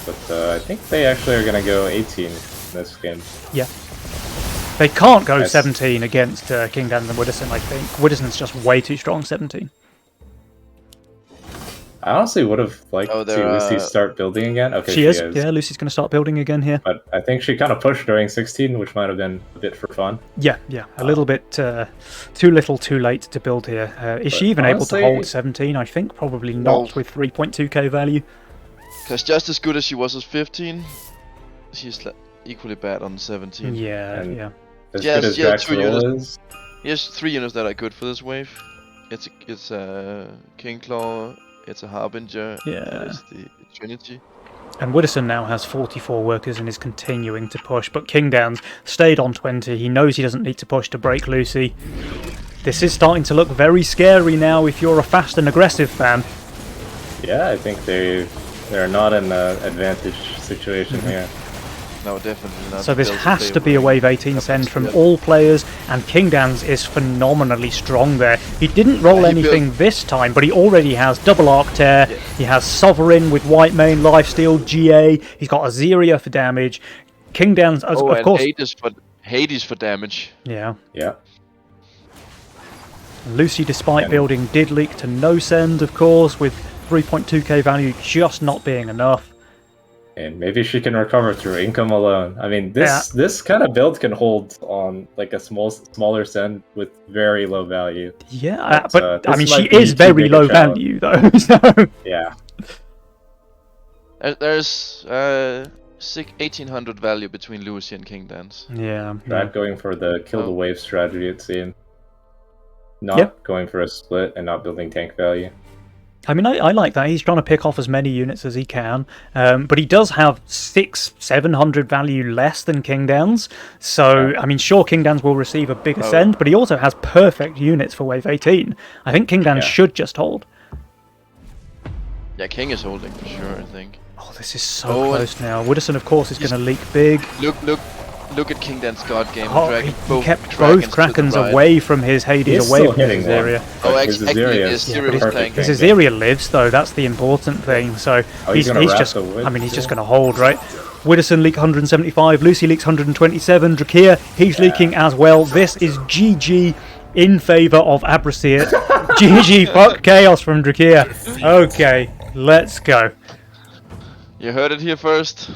S2: But I think they actually are going to go 18 in this game.
S1: Yeah. They can't go 17 against Kingdance and Widdowson, I think. Widdowson's just way too strong, 17.
S2: I honestly would have liked to see Lucy start building again. Okay,
S1: she is. Yeah, Lucy's going to start building again here.
S2: But I think she kind of pushed during 16, which might have been a bit for fun.
S1: Yeah. A little bit too little, too late to build here. Is she even able to hold 17? I think probably not with 3.2k value.
S3: Because just as good as she was as 15, she's equally bad on 17.
S1: Yeah.
S2: As good as Draxroll is.
S3: He has 3 units that are good for this wave. It's a Kingclaw, it's a Harbinger, it's the Trinity.
S1: And Widdowson now has 44 workers and is continuing to push, but Kingdance stayed on 20. He knows he doesn't need to push to break Lucy. This is starting to look very scary now if you're a fast and aggressive fan.
S2: Yeah, I think they're not in an advantage situation here.
S3: No, definitely not.
S1: So this has to be a Wave 18 send from all players, and Kingdance is phenomenally strong there. He didn't roll anything this time, but he already has double Arc Tear, he has Sovereign with White Mane, Lifesteal, GA, he's got Azeria for damage. Kingdance, of course...
S3: Hades for damage.
S1: Yeah. Lucy, despite building, did leak to no send, of course, with 3.2k value just not being enough.
S2: And maybe she can recover through income alone. I mean, this kind of build can hold on like a smaller send with very low value.
S1: Yeah, but I mean, she is very low value though. So.
S2: Yeah.
S3: There's 1800 value between Lucy and Kingdance.
S1: Yeah.
S2: Not going for the kill the wave strategy, it seems. Not going for a split and not building tank value.
S1: I mean, I like that. He's trying to pick off as many units as he can, but he does have 700 value less than Kingdance. So, I mean, sure, Kingdance will receive a bigger send, but he also has perfect units for Wave 18. I think Kingdance should just hold.
S3: Yeah, King is holding for sure, I think.
S1: Oh, this is so close now. Widdowson, of course, is going to leak big.
S3: Look at Kingdance God game.
S1: He kept both Krakens away from his Hades, away from his Azeria.
S3: His
S1: Azeria lives, though. That's the important thing. So he's just. I mean, he's just going to hold, right? Widdowson leak 175, Lucy leaks 127, Drakir, he's leaking as well. This is GG in favour of Abraceit. GG, fuck chaos from Drakir. Okay, let's go.
S3: You heard it here first.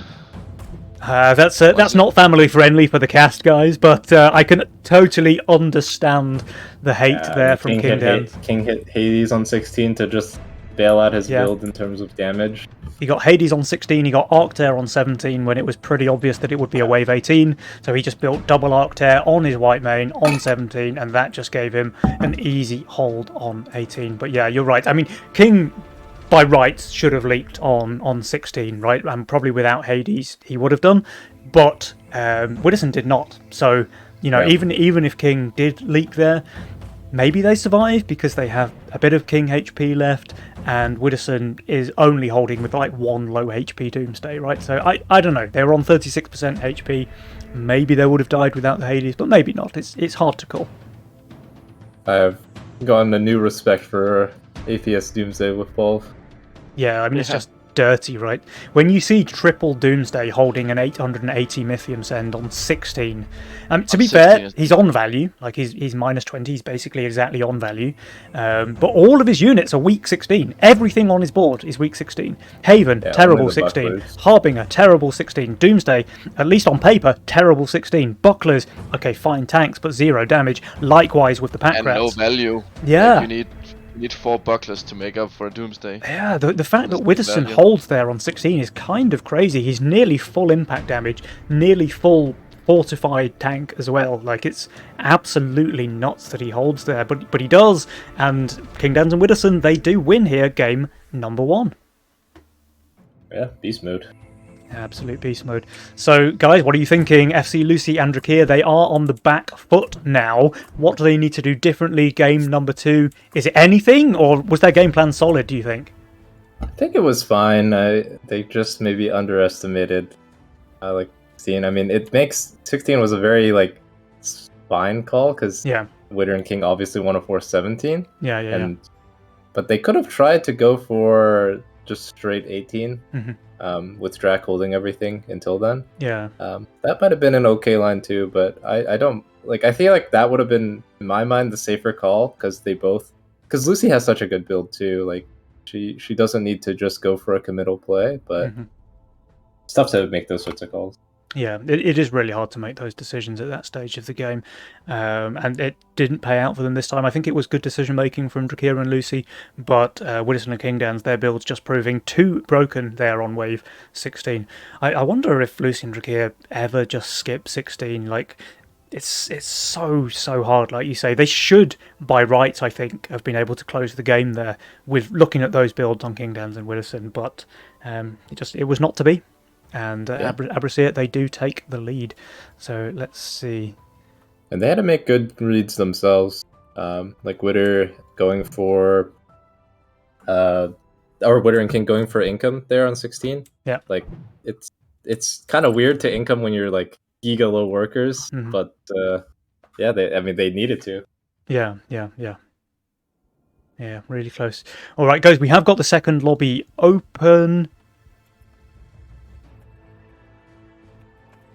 S1: That's not family friendly for the cast, guys, but I can totally understand the hate there from King Dan.
S2: King hit Hades on 16 to just bail out his build in terms of damage.
S1: He got Hades on 16, he got Arctear on 17 when it was pretty obvious that it would be a wave 18, so he just built double Arctear on his white main on 17, and that just gave him an easy hold on 18. But yeah, you're right. I mean, King by rights should have leaked on 16, right? And probably without Hades he would have done, but Widdowson did not. So, you know, even if King did leak there, maybe they survive because they have a bit of King HP left, and Widdowson is only holding with like 1 low HP Doomsday, right? So I don't know. They were on 36% HP. Maybe they would have died without the Hades, but maybe not. It's hard to call.
S2: I've gotten a new respect for Atheist Doomsday with both.
S1: Yeah, I mean, it's just dirty, right? When you see triple Doomsday holding an 880 Mythium Send on 16, to be fair, he's on value. Like, he's minus 20, he's basically exactly on value. But all of his units are weak 16. Everything on his board is weak 16. Haven, terrible 16. Harbinger, terrible 16. Doomsday, at least on paper, terrible 16. Bucklers, okay, fine tanks, but 0 damage. Likewise with the pack rats.
S3: And no value.
S1: Yeah.
S3: Like, you need 4 bucklers to make up for a Doomsday.
S1: Yeah, the fact that Widdowson holds there on 16 is kind of crazy. He's nearly full impact damage, nearly full fortified tank as well. Like, it's absolutely nuts that he holds there, but he does. And King Dans and Widdowson, they do win here, game number 1.
S2: Yeah, beast mode.
S1: Absolute beast mode. So, guys, what are you thinking? FC Lucy and Drakir, they are on the back foot now. What do they need to do differently game number 2? Is it anything, or was their game plan solid, do you think?
S2: I think it was fine. They just maybe underestimated like 16. I mean, it makes 16 was a very fine call because Widder and King obviously want to force 17.
S1: Yeah.
S2: But they could have tried to go for just straight 18. With Drak holding everything until then.
S1: Yeah.
S2: That might have been an okay line too, but I don't I feel like that would have been, in my mind, the safer call because Lucy has such a good build too. Like she doesn't need to just go for a committal play, but it's tough to make those sorts of calls.
S1: Yeah, it is really hard to make those decisions at that stage of the game, and it didn't pay out for them this time. I think it was good decision making from Drakir and Lucy, but Widdowson and King Dans, their builds just proving too broken there on wave 16. I wonder if Lucy and Drakir ever just skip 16. Like, it's so hard, like you say. They should, by rights, I think, have been able to close the game there with looking at those builds on King Dans and Widdowson, but it was not to be. And Abraceit, they do take the lead. So let's see.
S2: And they had to make good reads themselves. Like Widder going for... or Widder and King going for income there on 16.
S1: Yeah.
S2: Like, it's kind of weird to income when you're, like, giga low workers. But, they needed to.
S1: Yeah, really close. All right, guys, we have got the second lobby open.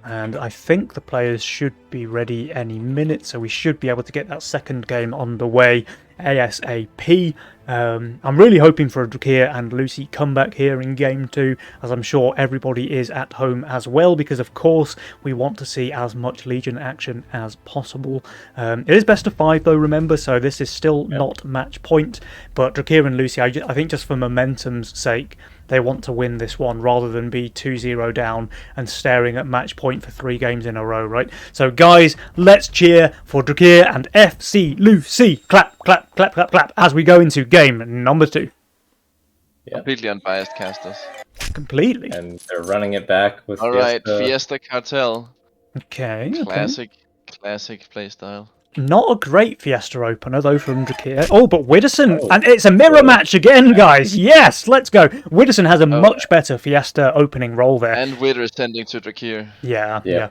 S1: And I think the players should be ready any minute, so we should be able to get that second game underway ASAP. I'm really hoping for a Drakir and Lucy comeback here in game 2, as I'm sure everybody is at home as well, because of course we want to see as much Legion action as possible. It is best of 5 though, remember, so this is still not match point, but Drakir and Lucy, I think just for momentum's sake, they want to win this one rather than be 2-0 down and staring at match point for 3 games in a row, right? So guys, let's cheer for Drakir and FC Lucy. Clap, clap, clap, clap, clap as we go into game number 2.
S2: Yeah.
S3: Completely unbiased casters.
S1: Completely.
S2: And they're running it back with
S3: Alright, Fiesta Cartel.
S1: Okay.
S3: Classic playstyle.
S1: Not a great Fiesta opener, though, from Drakir. Oh, but Widdowson, and it's a mirror match again, guys. Yes, let's go. Widdowson has a much better Fiesta opening role there.
S3: And Widder is sending to Drakir.
S1: Yeah.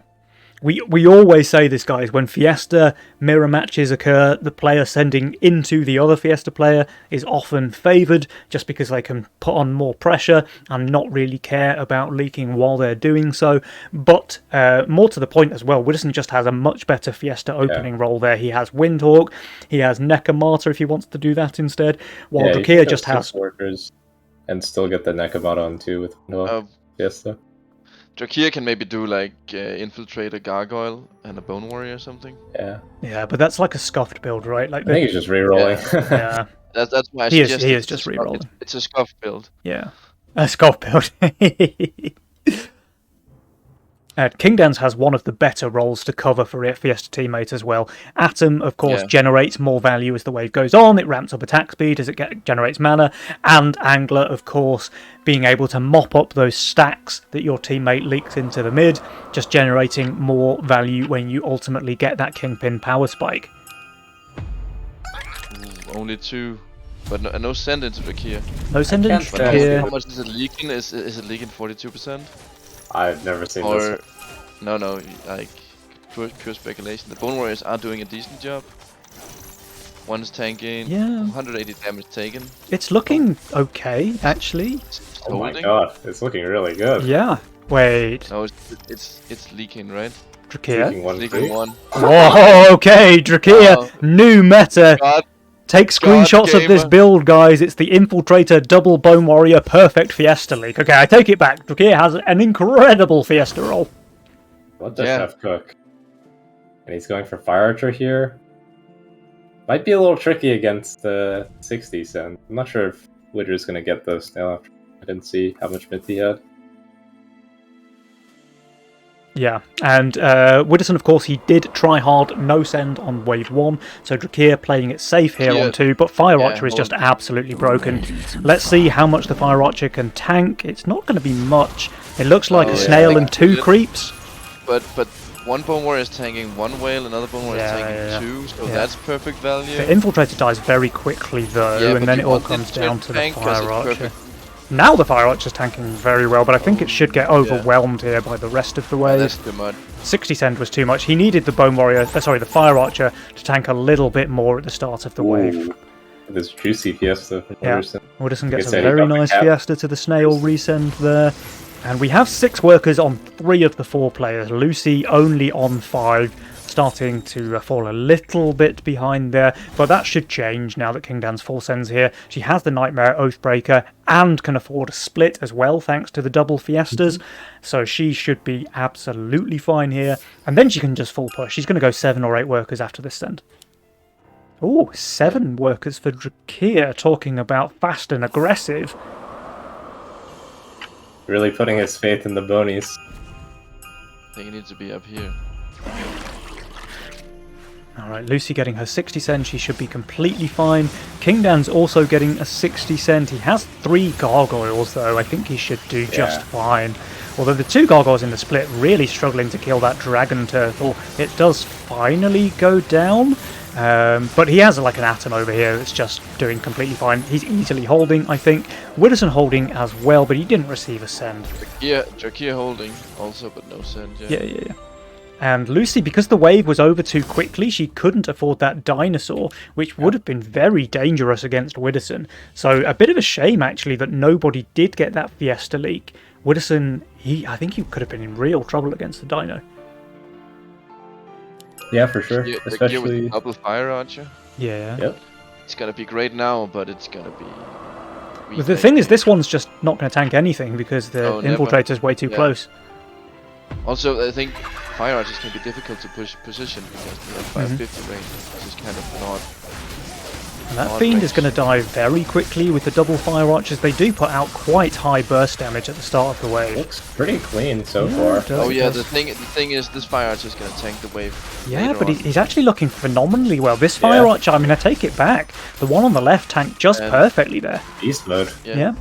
S1: We always say this, guys, when Fiesta mirror matches occur, the player sending into the other Fiesta player is often favoured just because they can put on more pressure and not really care about leaking while they're doing so. But more to the point as well, Widdowson just has a much better Fiesta opening role there. He has Windhawk, he has Nekomata if he wants to do that instead, while Drakir just has...
S2: workers and still get the Nekomata on too with Windhawk Fiesta.
S3: Drakir can maybe do like infiltrate a gargoyle and a bone warrior or something.
S1: Yeah, but that's like a scuffed build, right? Like
S2: I think he's just rerolling.
S1: Yeah.
S3: That's why
S1: he is just rerolling.
S3: It's a scuff build.
S1: Yeah, a scuff build. Kingdance has one of the better roles to cover for Fiesta teammate as well. Atom, of course, generates more value as the wave goes on. It ramps up attack speed as it generates mana. And Angler, of course, being able to mop up those stacks that your teammate leaks into the mid, just generating more value when you ultimately get that Kingpin power spike.
S3: Ooh, only 2. But no send into Drakir.
S1: No send into Drakir.
S3: How much is it leaking? Is it leaking 42%?
S2: I've never seen this.
S3: No, like pure speculation. The Bone Warriors are doing a decent job. One's tanking, 180 damage taken.
S1: It's looking okay, actually.
S2: Oh my god, it's looking really good.
S1: Yeah. Wait.
S3: No, it's leaking, right?
S1: Drakir?
S3: Leaking 1.
S1: Whoa, okay, Drakir, new meta.
S3: God.
S1: Take screenshots of this build, guys. It's the Infiltrator Double Bone Warrior Perfect Fiesta League. Okay, I take it back. Drakir has an incredible Fiesta roll.
S2: What does Chef cook? And he's going for Fire Archer here. Might be a little tricky against the 60s, and I'm not sure if Widger's going to get those now after I didn't see how much myth he had.
S1: Yeah, and Widdowson, of course, he did try hard no send on wave 1, so Drakir playing it safe here on 2, but Fire Archer is just absolutely broken. Let's see how much the Fire Archer can tank. It's not going to be much. It looks like a snail and 2 creeps.
S3: But one Bone Warrior is tanking 1 whale, another Bone Warrior is tanking 2, so that's perfect value.
S1: The Infiltrator dies very quickly though, and then it all comes down to the Fire Archer. Now the Fire Archer's tanking very well, but I think it should get overwhelmed here by the rest of the wave.
S3: That's too much.
S1: 60 send was too much. He needed the the Fire Archer to tank a little bit more at the start of the wave.
S2: This juicy Fiesta from Widdowson.
S1: Widdowson gets a very nice Fiesta to the snail resend there. And we have 6 workers on 3 of the 4 players. Lucy only on 5, starting to fall a little bit behind there. But that should change now that Kingdance full sends here. She has the Nightmare Oathbreaker and can afford a split as well, thanks to the double Fiestas. So she should be absolutely fine here. And then she can just full push. She's going to go 7 or 8 workers after this send. Oh, 7 workers for Drakir, talking about fast and aggressive.
S2: Really putting his faith in the bonies.
S3: I think he needs to be up here.
S1: Alright, Lucy getting her 60 send, she should be completely fine. Kingdan's also getting a 60 send. He has 3 gargoyles though, I think he should do just fine. Although the 2 gargoyles in the split really struggling to kill that dragon turtle. It does finally go down. But he has like an Atom over here that's just doing completely fine. He's easily holding, I think. Widdowson holding as well, but he didn't receive a send.
S3: Drakir holding also, but no send.
S1: Yeah. And Lucy, because the wave was over too quickly, she couldn't afford that dinosaur, which would have been very dangerous against Widdowson. So a bit of a shame, actually, that nobody did get that Fiesta leak. Widdowson, I think he could have been in real trouble against the dino.
S2: Yeah, for sure. Especially
S3: with the double Fire Archer.
S1: Yeah.
S2: Yep.
S3: It's gonna be great now, but it's gonna be...
S1: But the thing is, this one's just not going to tank anything because the Infiltrator's way too close.
S3: Also, I think Fire Archers can be difficult to push position because they have 550 range, which is kind of not...
S1: And that Fiend is going to die very quickly with the double Fire Archers. They do put out quite high burst damage at the start of the wave.
S2: Looks pretty clean so far.
S3: The thing is, this Fire Archer is going to tank the wave.
S1: Yeah, but he's actually looking phenomenally well. This Fire Archer, I mean, I take it back. The one on the left tanked just perfectly there.
S2: Beast mode.
S1: Yeah.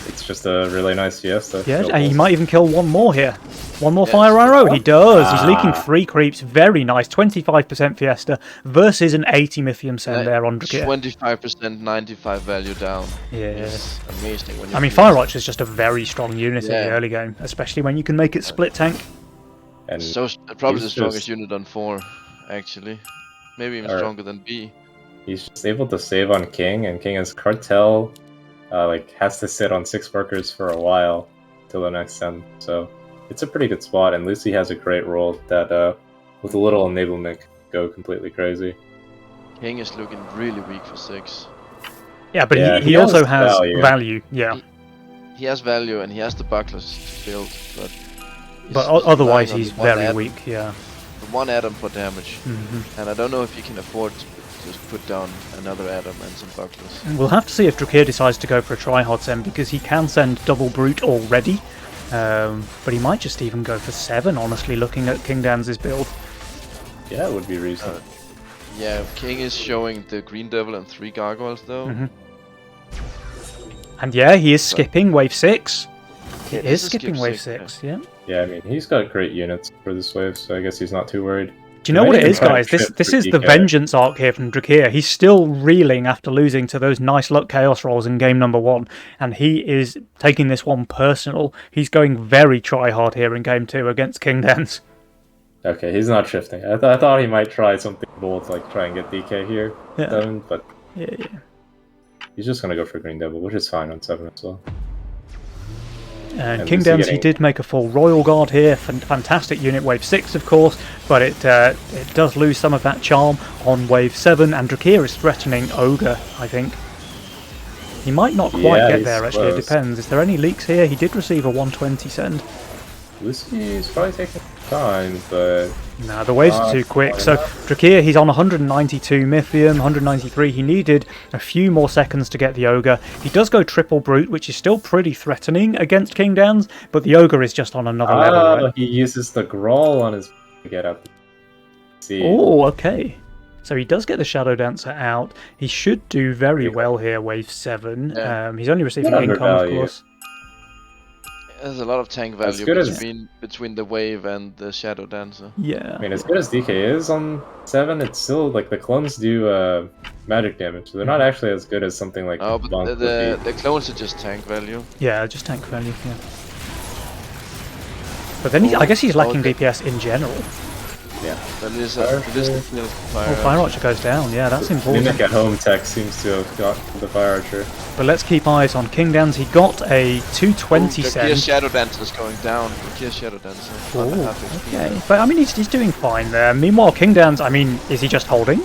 S2: It's just a really nice Fiesta.
S1: Yeah, and he might even kill one more here. One more Fire Arrow. He does. He's leaking 3 creeps. Very nice. 25% Fiesta versus an 80 Mythium send there on Drakir.
S3: 25%, 95 value down.
S1: Yeah.
S3: It's amazing.
S1: When Fire Archer is just a very strong unit in the early game, especially when you can make it split tank.
S2: And
S3: So probably the
S2: he's
S3: strongest
S2: just-
S3: unit on 4, actually. Maybe even
S2: Or-
S3: stronger than B.
S2: He's just able to save on King, and King has Cartel, like has to sit on 6 workers for a while till the next end. So it's a pretty good spot, and Lucy has a great role that with a little enablement can go completely crazy.
S3: King is looking really weak for 6.
S1: Yeah, but
S2: Yeah,
S1: he
S2: he
S1: also
S2: has
S1: has
S2: value.
S1: value. Yeah,
S3: He has value and he has the bucklers to build, but
S1: but
S3: he's
S1: otherwise
S3: relying on
S1: he's
S3: the one
S1: very
S3: atom-
S1: weak. Yeah.
S3: The 1 atom for damage,
S1: Hmm.
S3: and I don't know if he can afford to just put down another atom and some bucklers.
S1: We'll have to see if Drakir decides to go for a tryhard send, because he can send double brute already. But he might just even go for 7, honestly, looking at King Dan's build.
S2: Yeah, it would be reasonable.
S3: Yeah, King is showing the Green Devil and 3 gargoyles though.
S1: Mhm. And yeah, he is skipping wave 6. He
S3: It
S1: is
S3: is a
S1: skipping
S3: skip
S1: wave
S3: 6,
S1: 6, yeah.
S2: Yeah, I mean, he's got great units for this wave, so I guess he's not too worried.
S1: Do you know
S2: He
S1: what
S2: might
S1: it
S2: even
S1: is,
S2: try to
S1: guys? This
S2: trip
S1: this
S2: for
S1: is the
S2: DK.
S1: vengeance arc here from Drakir. He's still reeling after losing to those nice luck chaos rolls in game number 1, and he is taking this one personal. He's going very try hard here in game 2 against King Dan's.
S2: Okay, he's not shifting. I thought he might try something bold, like try and get DK here,
S1: Yeah.
S2: 7, but
S1: Yeah.
S2: he's just gonna go for Green Devil, which is fine on 7 as well.
S1: And
S2: And
S1: King
S2: Lucy
S1: Dan's, he
S2: getting-
S1: did make a full Royal Guard here, fantastic unit, wave 6 of course, but it does lose some of that charm on wave 7, and Drakir is threatening Ogre, I think. He might not quite
S2: Yeah,
S1: get
S2: he's
S1: there, actually,
S2: close.
S1: it depends. Is there any leaks here? He did receive a 120 send.
S2: Lucy's probably taking time, but
S1: Nah, the waves are too quick. So Drakir, he's on 192 Mythium, 193. He needed a few more seconds to get the Ogre. He does go triple brute, which is still pretty threatening against King Dan's, but the Ogre is just on another level, right?
S2: he uses the Grawl on his to get up. See,
S1: Oh, okay. So he does get the Shadow Dancer out. He should do very well here, wave 7.
S3: Yeah.
S1: He's only receiving
S2: Not
S1: income, of
S2: undervalued.
S1: course.
S3: There's a lot of tank
S2: As
S3: value
S2: good as-
S3: between the wave and the Shadow Dancer.
S1: Yeah.
S2: I mean, as good as DK is on 7, it's still like the clones do magic damage, so they're not actually as good as something like
S3: Oh, but
S2: Bonk would
S3: the clones are just tank value.
S1: Yeah, just tank value, yeah. But then I guess he's lacking
S3: okay.
S1: DPS in general.
S2: be. Yeah.
S3: That is
S2: Fire
S3: it is the
S2: Archer.
S3: kills
S1: Oh,
S3: fire.
S1: Fire Archer goes down, yeah, that's important.
S2: Mimic at home tech seems to have got the Fire Archer.
S1: But let's keep eyes on King Dan's. He got a 220
S3: Drakir's
S1: send.
S3: Shadow Dancer is going down. Drakir's Shadow Dancer. under
S1: Oh,
S3: half HP.
S1: okay. But I mean, he's doing fine there. Meanwhile, King Dan's, I mean, is he just holding?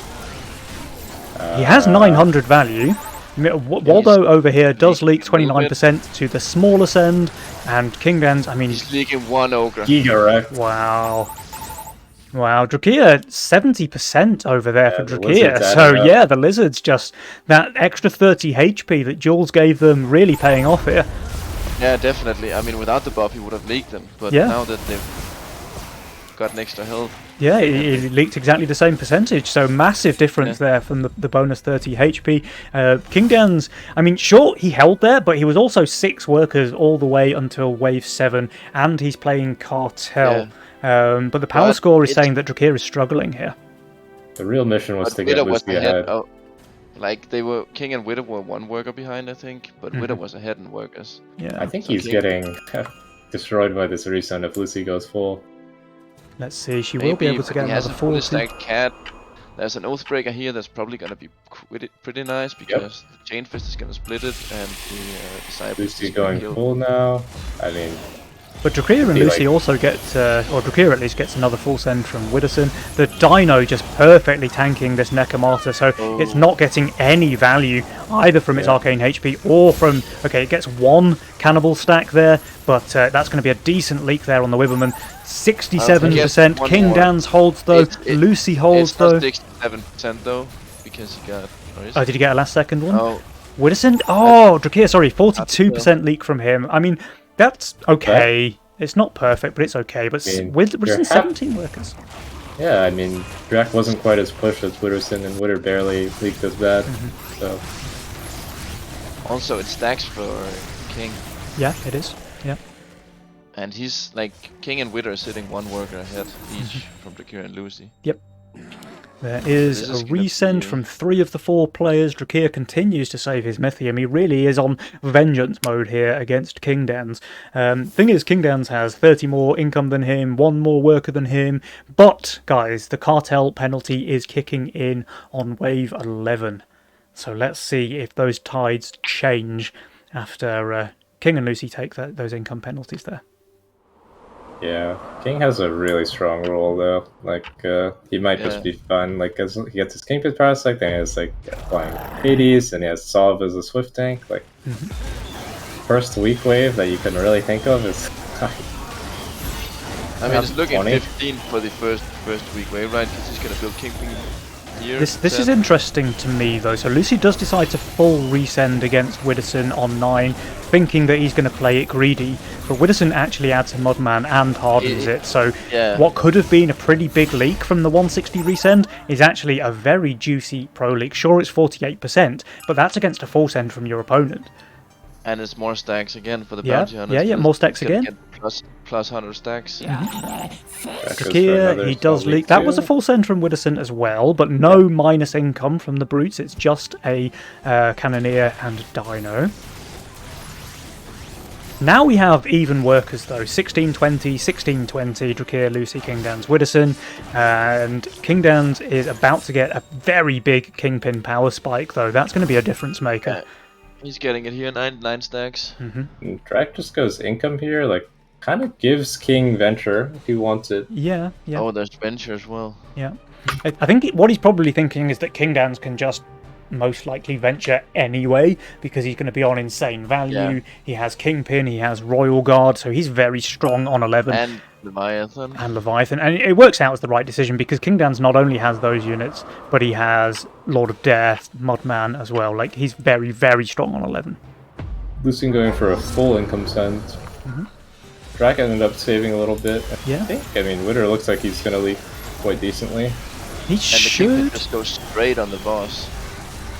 S1: He has 900 value. Waldo over here does leak 29% to the smaller send, and King Dan's, I mean,
S3: He's leaking 1 ogre.
S2: Giga Wreck.
S1: wow. Wow, Drakir 70% over there
S2: Yeah,
S1: for
S2: the
S1: Drakir.
S2: Lizards
S1: So
S2: added up.
S1: yeah, the Lizards just that extra 30 HP that Jules gave them really paying off here.
S3: Yeah, definitely. I mean, without the buff, he would have leaked them. But
S1: Yeah.
S3: now that they've got an extra health,
S1: Yeah, it leaked exactly the same percentage, so massive difference there from the bonus 30 HP. King Dan's, I mean, sure, he held there, but he was also 6 workers all the way until wave 7, and he's playing Cartel. But the power
S3: But
S1: score is
S3: it's-
S1: saying that Drakir is struggling here.
S2: The real mission was
S3: but
S2: to get
S3: Widow was
S2: Lucy
S3: ahead.
S2: ahead.
S3: Oh, like they were, King and Widow were 1 worker behind, I think, but Widow was ahead in workers.
S1: Yeah,
S2: I think
S3: So
S2: he's
S3: King-
S2: getting destroyed by this resend if Lucy goes full.
S1: let's see, she will be able to get
S3: he has
S1: another
S3: a fully
S1: 40.
S3: stacked cat. There's an Oathbreaker here that's probably gonna be pretty nice because the Chain Fist is gonna split it and the Disciple
S2: Lucy
S3: is gonna
S2: going
S3: heal.
S2: full now. I mean,
S1: But Drakir and
S2: Be
S1: Lucy
S2: like-
S1: also get, or Drakir at least gets another full send from Widdowson. The Dino just perfectly tanking this Necromata, so it's not getting any value either from its
S2: Yeah.
S1: arcane HP or from, okay, it gets 1 cannibal stack there, but that's going to be a decent leak there on the Wibberman. 67%,
S3: Yes, one
S1: King
S3: more.
S1: Dan's holds though, Lucy holds
S3: It's
S1: though.
S3: not 67% though, because he got... or is
S1: Oh,
S3: it?
S1: did you get a last second one?
S3: Oh,
S1: Widdowson? Oh, Drakir, sorry, 42% leak from him. I mean, that's okay. It's not perfect, but it's okay. But
S2: I mean,
S1: Widdowson,
S2: you're
S1: 17 workers.
S2: yeah, I mean, Drac wasn't quite as pushed as Witterson, and Witter barely leaked as bad.
S1: Mm-hmm.
S2: So
S3: also it stacks for King.
S1: Yeah, it is. Yeah.
S3: And he's like, King and Witter are sitting 1 worker ahead each from Drakir and Lucy.
S1: There is a resend from 3 of the 4 players. Drakir continues to save his Mythium. He really is on vengeance mode here against Kingdans. Thing is, Kingdans has 30 more income than him, 1 more worker than him. But, guys, the cartel penalty is kicking in on wave 11. So let's see if those tides change after King and Lucy take those income penalties there.
S2: Yeah, King has a really strong role though. Like, he might just be fun. Like, as he gets his Kingpin Parasite, then he has like flying Hades, and he has Solve as a Swift tank. Like, first weak wave that you can really think of is.
S3: I mean, it's looking 15 for the first weak wave, right? Because he's gonna build Kingpin.
S1: This is interesting to me though. So Lucy does decide to full resend against Widdowson on 9, thinking that he's going to play it greedy, but Widdowson actually adds a Mudman and hardens it. So what could have been a pretty big leak from the 160 resend is actually a very juicy pro leak. Sure, it's 48%, but that's against a full send from your opponent.
S3: And it's more stacks again for the bounty hunters.
S1: Yeah, more stacks again.
S3: Get plus 100 stacks.
S1: Drakir, he does leak. That was a full send from Widdowson as well, but no minus income from the Brutes. It's just a Cannoneer and Dino. Now we have even workers though, 1620, 1620, Drakir, Lucy, Kingdans, Widdowson, and Kingdans is about to get a very big Kingpin power spike though. That's going to be a difference maker.
S3: He's getting it here, 9 stacks.
S2: Drak just goes income here, like, kind of gives King Venture if he wants it.
S1: Yeah.
S3: Oh, there's Venture as well.
S1: Yeah. I think what he's probably thinking is that Kingdans can just most likely venture anyway, because he's going to be on insane value. He has Kingpin, he has Royal Guard, so he's very strong on 11.
S3: And Leviathan.
S1: And it works out as the right decision, because Kingdans not only has those units, but he has Lord of Death, Mudman as well. Like, he's very, very strong on 11.
S2: Lucian going for a full income send. Drak ended up saving a little bit. I mean, Witter looks like he's going to leak quite decently.
S1: He should.
S3: And the just go straight on the boss.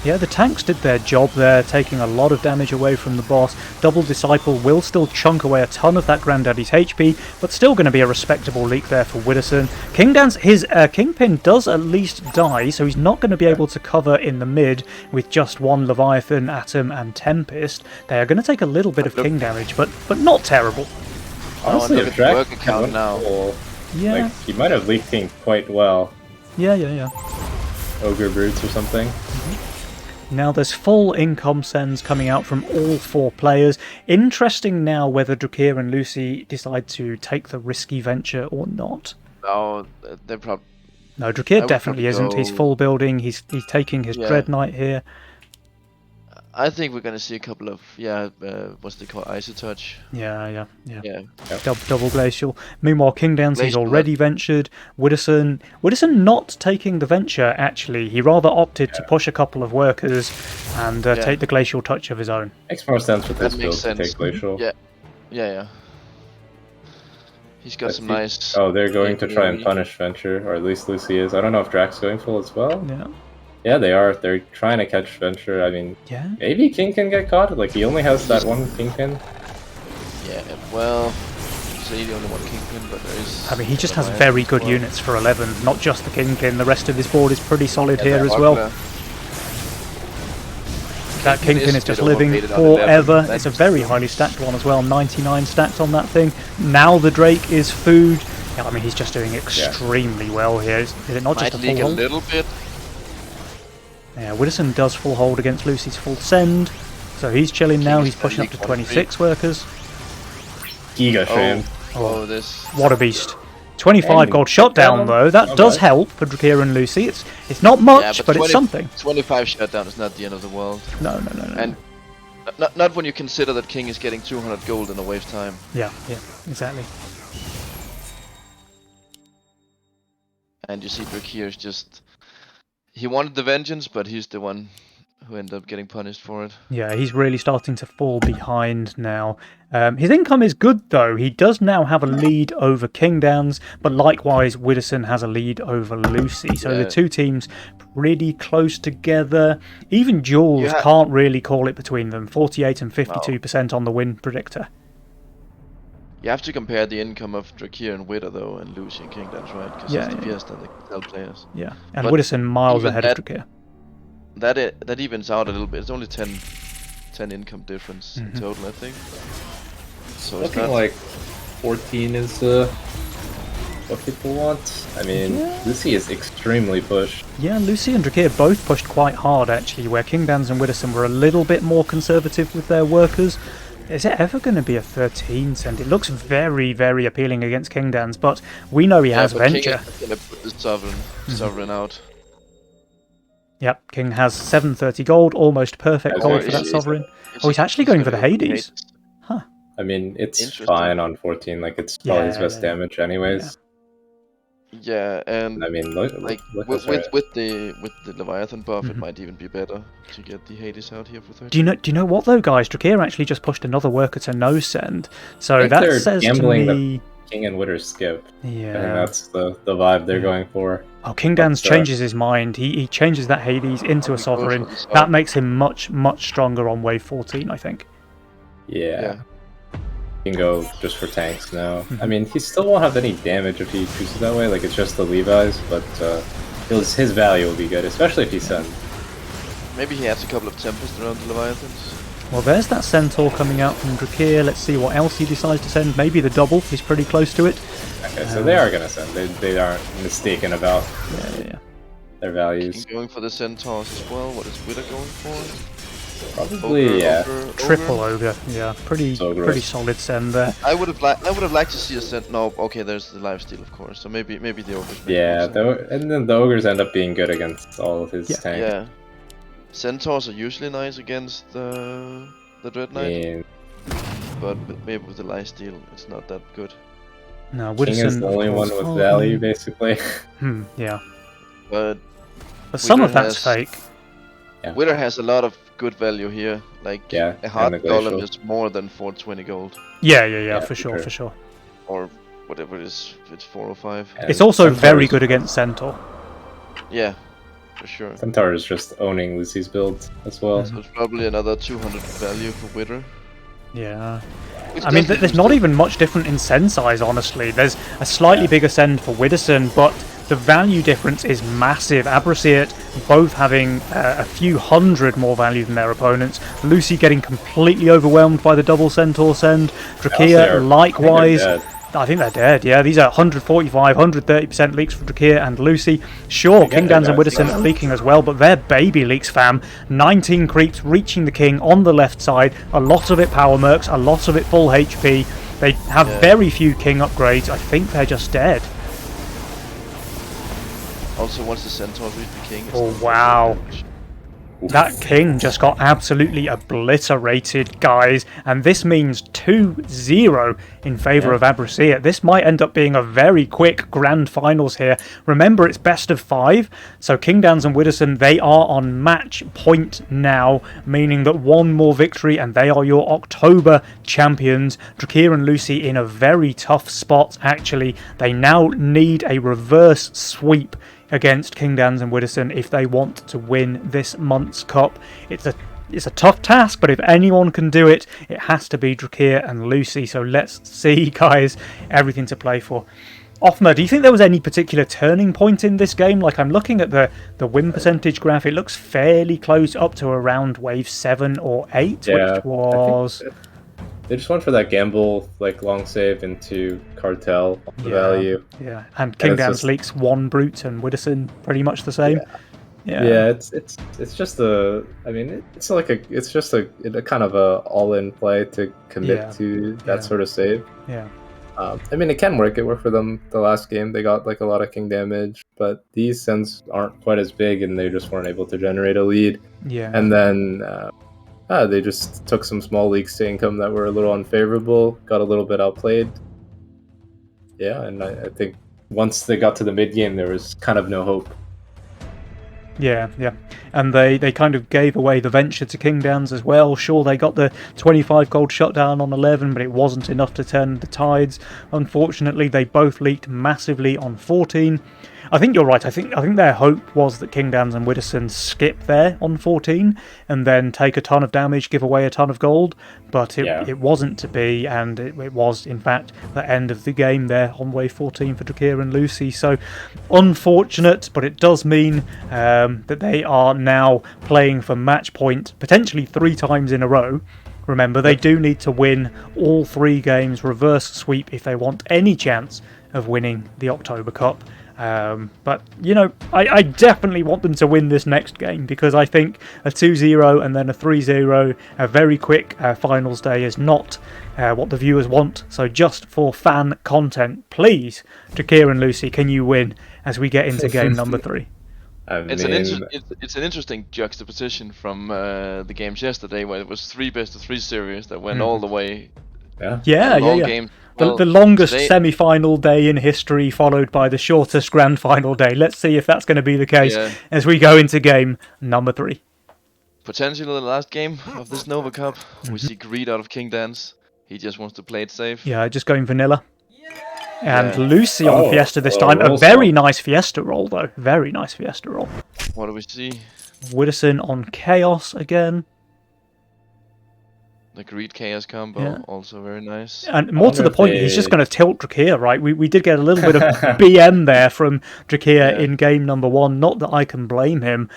S1: Yeah, the tanks did their job there, taking a lot of damage away from the boss. Double Disciple will still chunk away a ton of that Granddaddy's HP, but still going to be a respectable leak there for Widdowson. Kingdans, his Kingpin does at least die, so he's not going to be able to cover in the mid with just 1 Leviathan, Atom, and Tempest. They are going to take a little bit of King damage, but not terrible.
S2: Honestly,
S3: look at the work account now.
S2: Like, he might have leaked King quite well.
S1: Yeah.
S2: Ogre Brutes or something.
S1: Now there's full income sends coming out from all 4 players. Interesting now whether Drakir and Lucy decide to take the risky venture or not.
S3: Oh, they're probably...
S1: No, Drakir definitely isn't. He's full building. He's taking his Dread Knight here.
S3: I think we're gonna see a couple of what's they call Isotouch.
S1: Yeah. Double Glacial. Meanwhile, Kingdans, he's already ventured. Widdowson not taking the venture actually. He rather opted to push a couple of workers and take the Glacial Touch of his own.
S2: Makes more sense with this build to take Glacial.
S3: Yeah. He's got some nice.
S2: Oh, they're going to try and punish Venture, or at least Lucy is. I don't know if Drak's going full as well. Yeah, they are. They're trying to catch Venture. I mean, maybe King can get caught. Like, he only has that 1 Kingpin.
S3: Yeah, well, say the only 1 Kingpin, but there is...
S1: I mean, he just has very good units for 11, not just the Kingpin. The rest of his board is pretty solid here as well. That Kingpin is just living forever. It's a very highly stacked one as well. 99 stacks on that thing. Now the Drake is food. Yeah, I mean, he's just doing extremely well here. Is it not just a full hold?
S3: A little bit.
S1: Yeah, Widdowson does full hold against Lucy's full send, so he's chilling now. He's pushing up to 26 workers.
S2: Giga Shame.
S1: What a beast. 25 gold shutdown though. That does help for Drakir and Lucy. It's not much, but it's something.
S3: 25 shutdown is not the end of the world.
S1: No.
S3: And not when you consider that King is getting 200 gold in a wave's time.
S1: Yeah, exactly.
S3: And you see Drakir is just... He wanted the vengeance, but he's the one who ended up getting punished for it.
S1: Yeah, he's really starting to fall behind now. His income is good, though. He does now have a lead over Kingdans, but likewise, Widdowson has a lead over Lucy. So the 2 teams pretty close together. Even Jules can't really call it between them. 48 and 52% on the win predictor.
S3: You have to compare the income of Drakir and Witter though, and Lucy and King Dance, right? Because it's the Fiesta and the Excel players.
S1: Yeah, and Widdowson miles ahead of Drakir.
S3: That evens out a little bit. It's only 10 income difference in total, I think. So
S2: looking
S3: it's
S2: like 14 is what people want. I mean, Lucy is extremely pushed.
S1: Yeah, Lucy and Drakir both pushed quite hard actually, where King Dans and Widdowson were a little bit more conservative with their workers. Is it ever going to be a 13 cent? It looks very, very appealing against King Dans, but we know he has Venture.
S3: King is going to put the Sovereign out.
S1: Yep, King has 730 gold, almost perfect gold for that Sovereign. Oh, he's actually going for the Hades. Huh.
S2: I mean, it's fine on 14, like it's probably his best damage anyways.
S3: Yeah, and
S2: I mean, look
S3: with the Leviathan buff, it might even be better to get the Hades out here for 13.
S1: Do you know what though, guys? Drakir actually just pushed another worker to no send, so that says to me
S2: the King and Witter skip.
S1: Yeah,
S2: I think that's the vibe they're going for.
S1: Oh, King Dans changes his mind. He changes that Hades into a Sovereign. That makes him much stronger on wave 14, I think.
S2: Yeah. He can go just for tanks now. I mean, he still won't have any damage if he chooses that way. Like, it's just the Levi's, but his value will be good, especially if he sends.
S3: Maybe he has a couple of Tempest around the Leviathans.
S1: Well, there's that Centaur coming out from Drakir. Let's see what else he decides to send. Maybe the double. He's pretty close to it.
S2: Okay, so they are going to send. They aren't mistaken about their values.
S3: He's going for the Centaurs as well. What is Witter going for?
S2: Probably,
S1: Triple Ogre, yeah, pretty solid send there.
S3: I would have liked to see a send. No, okay, there's the lifesteal, of course. So maybe the ogres.
S2: And then the ogres end up being good against all of his tanks.
S3: Yeah, Centaurs are usually nice against the Dread Knight, but maybe with the lifesteal, it's not that good.
S1: No,
S2: King is the only one with value, basically.
S1: Yeah,
S3: but
S1: some of that's fake.
S3: Yeah. Witter has a lot of good value here. Like a hard golem is more than 420 gold.
S1: Yeah, for sure.
S3: Or whatever it is, it's 4 or 5.
S1: And it's also very good against Centaur.
S3: Yeah, for sure.
S2: Centaur is just owning Lucy's build as well.
S3: So it's probably another 200 value for Witter.
S1: Yeah. I mean, there's not even much different in send size, honestly. There's a slightly bigger send for Widdowson, but the value difference is massive. Abrasiat both having a few hundred more value than their opponents. Lucy getting completely overwhelmed by the double Centaur send. Drakir likewise. I think they're dead, yeah. These are 145, 130% leaks for Drakir and Lucy. Sure, King Dans and Widdowson are leaking as well, but they're baby leaks, fam. 19 creeps reaching the King on the left side. A lot of it power mercs, a lot of it full HP. They have very few King upgrades. I think they're just dead.
S3: Also, once the Centaurs reach the King...
S1: Oh, wow. That King just got absolutely obliterated, guys. And this means 2-0 in favour of Abrasiat. This might end up being a very quick grand finals here. Remember, it's best of 5. So King Dans and Widdowson, they are on match point now, meaning that one more victory and they are your October champions. Drakir and Lucy in a very tough spot, actually. They now need a reverse sweep against King Dans and Widdowson if they want to win this month's cup. It's a tough task, but if anyone can do it, it has to be Drakir and Lucy. So let's see, guys. Everything to play for. Offmer, do you think there was any particular turning point in this game? Like, I'm looking at the win percentage graph. It looks fairly close up to around wave 7 or 8, which was...
S2: They just went for that gamble, like long save into Cartel value.
S1: Yeah, and King Dans leaks 1 brute and Widdowson pretty much the same.
S2: Yeah, it's just a. I mean, it's just a kind of a all-in play to commit to that sort of save.
S1: Yeah.
S2: I mean, it can work. It worked for them the last game. They got like a lot of King damage, but these sends aren't quite as big, and they just weren't able to generate a lead.
S1: Yeah.
S2: And then. They just took some small leaks to income that were a little unfavorable, got a little bit outplayed. Yeah, and I think once they got to the mid-game, there was kind of no hope.
S1: Yeah. And they kind of gave away the Venture to King Dans as well. Sure, they got the 25 gold shutdown on 11, but it wasn't enough to turn the tides. Unfortunately, they both leaked massively on 14. I think you're right. I think their hope was that Kingdans and Widdowson skip there on 14 and then take a ton of damage, give away a ton of gold, but it wasn't to be, and it was, in fact, the end of the game there on wave 14 for Drakir and Lucy. So, unfortunate, but it does mean that they are now playing for match point, potentially 3 times in a row. Remember, they do need to win all 3 games, reverse sweep, if they want any chance of winning the October Cup. But, you know, I definitely want them to win this next game, because I think a 2-0 and then a 3-0, a very quick finals day is not what the viewers want. So just for fan content, please, Drakir and Lucy, can you win as we get into game number 3?
S3: It's an interesting juxtaposition from the games yesterday, where it was 3 best-of-3 series that went all the way.
S1: Yeah.
S3: Game. Well,
S1: the longest semi-final day in history, followed by the shortest grand final day. Let's see if that's going to be the case as we go into game number 3.
S3: Potentially the last game of this Nova Cup. We see Greed out of Kingdans. He just wants to play it safe.
S1: Yeah, just going vanilla. And Lucy on Fiesta this time. A very nice Fiesta roll, though. Very nice Fiesta roll.
S3: What do we see?
S1: Widdowson on Chaos again.
S3: The Greed Chaos combo, also very nice.
S1: And more to the point, he's just going to tilt Drakir, right? We did get a little bit of BM there from Drakir in game number 1. Not that I can blame him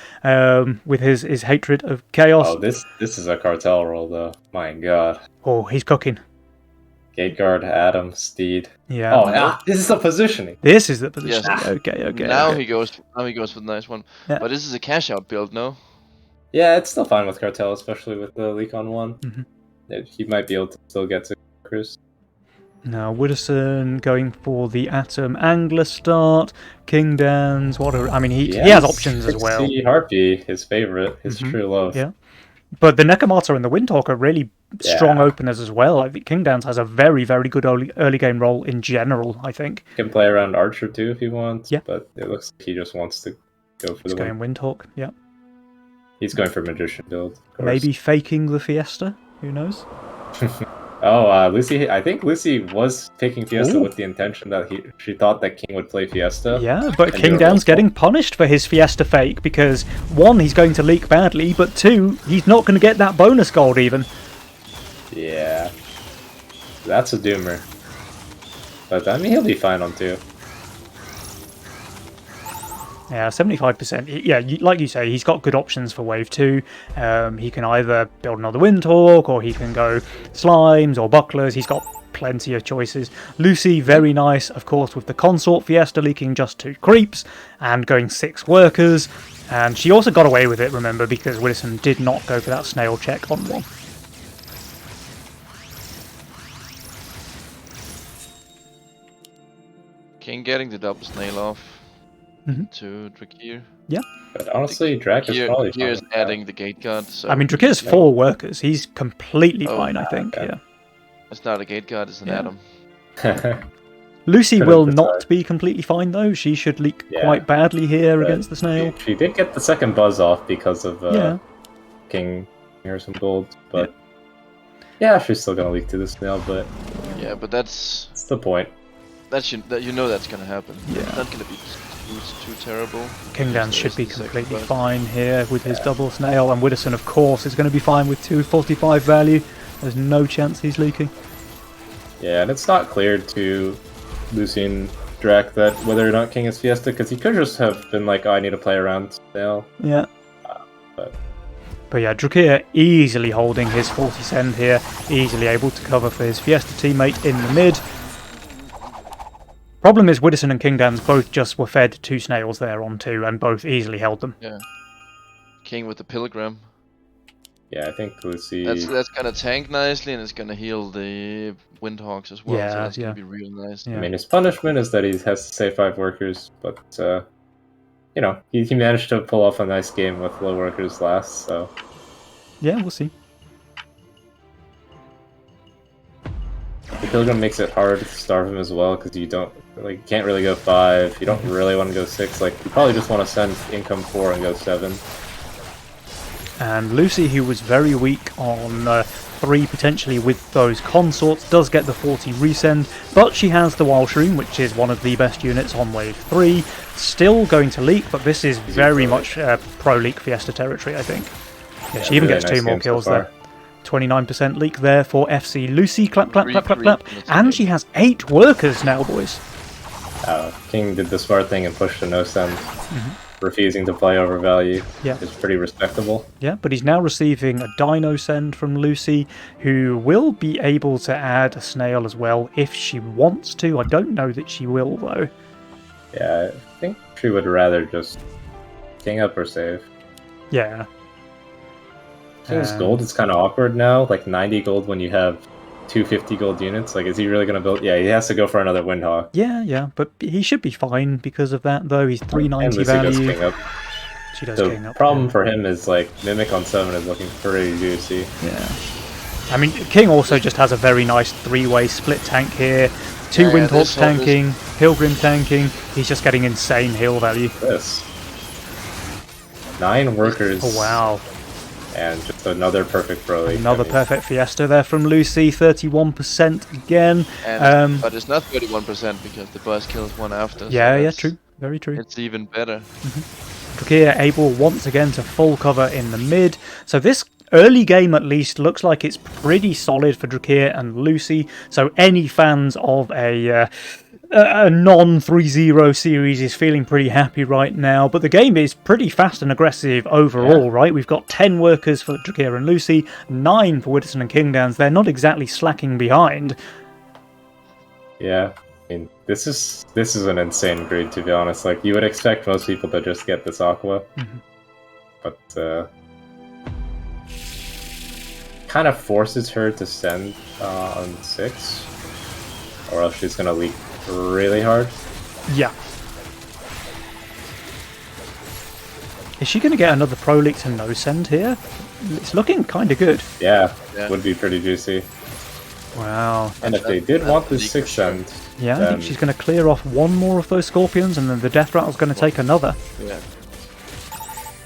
S1: with his hatred of Chaos.
S2: Oh, this is a cartel roll, though. My God.
S1: Oh, he's cooking.
S2: Gateguard, Adam, Steed.
S1: Yeah.
S2: Oh, this is the positioning.
S1: This is the positioning.
S3: Yes.
S1: Okay.
S3: Now he goes for the nice one. Yeah. But this is a cash out build, no?
S2: Yeah, it's still fine with cartel, especially with the leak on 1.
S1: Mm-hmm.
S2: He might be able to still get to Cruz.
S1: Now Widdowson going for the Atom Angler start. Kingdans, he has options as well.
S2: Harpy, his favorite, his true love.
S1: Yeah. But the Nekomata and the Windhawk are really strong openers as well. I think Kingdans has a very, very good early game role in general, I think.
S2: He can play around Archer too if he wants, but it looks like he just wants to go for
S1: the win. He's going Windhawk, yeah.
S2: He's going for Magician build, of course.
S1: Maybe faking the Fiesta, who knows?
S2: Lucy, I think Lucy was taking Fiesta with the intention that she thought that King would play Fiesta.
S1: Yeah, but Kingdan's getting punished for his Fiesta fake because 1, he's going to leak badly, but 2, he's not going to get that bonus gold even.
S2: Yeah, that's a doomer. But I mean, he'll be fine on 2.
S1: Yeah, 75%. Yeah, like you say, he's got good options for Wave 2. He can either build another Windhawk, or he can go Slimes or Bucklers. He's got plenty of choices. Lucy, very nice, of course, with the Consort Fiesta leaking just 2 creeps and going 6 workers. And she also got away with it, remember, because Widdowson did not go for that snail check on 1.
S3: King getting the double snail off. To Drakir.
S1: Yeah.
S2: But honestly, Drak is probably fine.
S3: Drakir's adding the gate guard. So
S1: I mean, Drakir's 4 workers. He's completely fine, I think. Okay. Yeah.
S3: It's not a gate guard, it's an Adam.
S1: Lucy will not be completely fine, though. She should leak quite badly here against the snail.
S2: She did get the second buzz off because of King or some gold, but she's still going to leak to the snail, but...
S3: Yeah, but that's
S2: the point.
S3: That's going to happen. Yeah. It's not going to be too terrible.
S1: Kingdans should be completely fine here with his double snail, and Widdowson, of course, is going to be fine with 245 value. There's no chance he's leaking.
S2: Yeah, and it's not clear to Lucy and Drak that whether or not King is Fiesta, because he could just have been like, I need to play around snail.
S1: Yeah. But yeah, Drakir easily holding his 40 send here, easily able to cover for his Fiesta teammate in the mid. Problem is, Widdowson and Kingdans both just were fed 2 snails there on 2, and both easily held them.
S3: Yeah. King with the Pilgrim.
S2: Yeah, I think Lucy...
S3: That's gonna tank nicely, and it's gonna heal the Windhawks as well, so that's gonna be real nice.
S2: Yeah. I mean, his punishment is that he has to save 5 workers, but, he managed to pull off a nice game with low workers last, so...
S1: Yeah, we'll see.
S2: The Pilgrim makes it hard to starve him as well, because you can't really go 5, you don't really want to go 6, you probably just want to send income 4 and go 7.
S1: And Lucy, who was very weak on 3 potentially with those consorts, does get the 40 resend, but she has the Wild Shroom, which is one of the best units on wave 3. Still going to leak, but this is very much pro leak Fiesta territory, I think. Yeah, she even gets 2 more kills there. 29% leak there for FC Lucy. Clap, clap, clap, clap, clap. And she has 8 workers now, boys.
S2: King did the smart thing and pushed the no send, refusing to play over value.
S1: Yeah,
S2: it's pretty respectable.
S1: Yeah, but he's now receiving a dino send from Lucy, who will be able to add a snail as well if she wants to. I don't know that she will though.
S2: Yeah, I think she would rather just king up or save.
S1: Yeah.
S2: King's gold is kind of awkward now, like 90 gold when you have 250 gold units. Like, is he really going to build? Yeah, he has to go for another Windhawk.
S1: Yeah, but he should be fine because of that, though. He's 390 value.
S2: Does king up.
S1: She does king up.
S2: The problem for him is, like, Mimic on 7 is looking pretty juicy.
S1: Yeah. I mean, King also just has a very nice 3-way split tank here. 2 Windhawks tanking, Pilgrim tanking. He's just getting insane heal value.
S2: This. 9 workers.
S1: Oh, wow.
S2: And just another perfect pro league.
S1: Another perfect Fiesta there from Lucy, 31% again.
S3: But it's not 31% because the boss kills one after.
S1: Yeah, true. Very true.
S3: It's even better.
S1: Drakir able once again to full cover in the mid. So this early game at least looks like it's pretty solid for Drakir and Lucy. So any fans of a non-3-0 series is feeling pretty happy right now, but the game is pretty fast and aggressive overall, right? We've got 10 workers for Drakir and Lucy, 9 for Widdowson and Kingdowns. They're not exactly slacking behind.
S2: Yeah, I mean, this is an insane grid, to be honest. Like, you would expect most people to just get this Aqua, but kind of forces her to send on 6, or else she's gonna leak really hard.
S1: Yeah. Is she going to get another Pro League to no send here? It's looking kind of good.
S2: Yeah, would be pretty juicy.
S1: Wow.
S2: And if they did want the 6 send...
S1: Yeah, I think she's going to clear off 1 more of those Scorpions, and then the Death Rattle's going to take another.
S3: Yeah.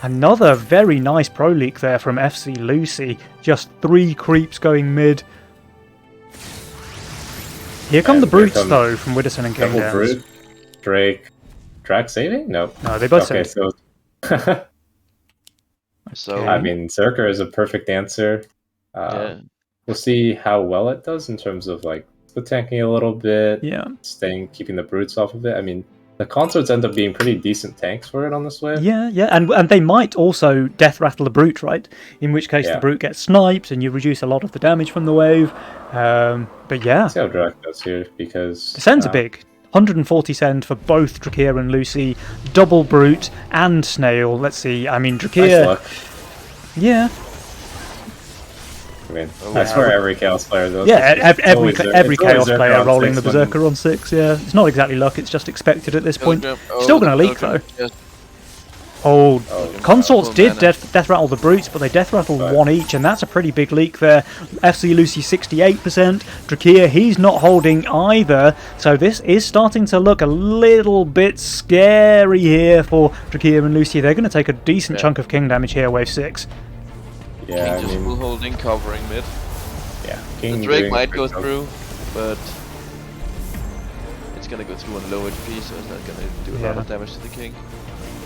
S1: Another very nice Pro League there from FC Lucy. Just 3 creeps going mid. Here come the Brutes, though, from Widdowson and Kingdowns.
S2: Brute, Drake, Drac saving? No,
S1: they both saved.
S2: So I mean, Zerker is a perfect answer. We'll see how well it does in terms of like the tanking a little bit, keeping the Brutes off of it. I mean, the consorts end up being pretty decent tanks for it on this wave.
S1: Yeah, and they might also death rattle the Brute, right? In which case the Brute gets sniped and you reduce a lot of the damage from the wave. But yeah.
S2: Let's see how Drac does here, because...
S1: The sends are big. 140 send for both Drakir and Lucy, double Brute and Snail. Let's see, I mean, Drakir...
S2: Nice luck.
S1: Yeah.
S2: I mean, I swear every Chaos player does.
S1: Yeah, every Chaos player rolling the Berserker on 6, yeah. It's not exactly luck, it's just expected at this point. Still going to leak, though. Oh, Consorts did death rattle the Brutes, but they death rattled 1 each, and that's a pretty big leak there. FC Lucy 68%. Drakir, he's not holding either, so this is starting to look a little bit scary here for Drakir and Lucy. They're going to take a decent chunk of King damage here, wave 6.
S2: Yeah,
S3: King just full holding, covering mid.
S2: Yeah,
S3: King the Drake might go through, but it's going to go through on low HP, so it's not going to do a lot of damage to the King.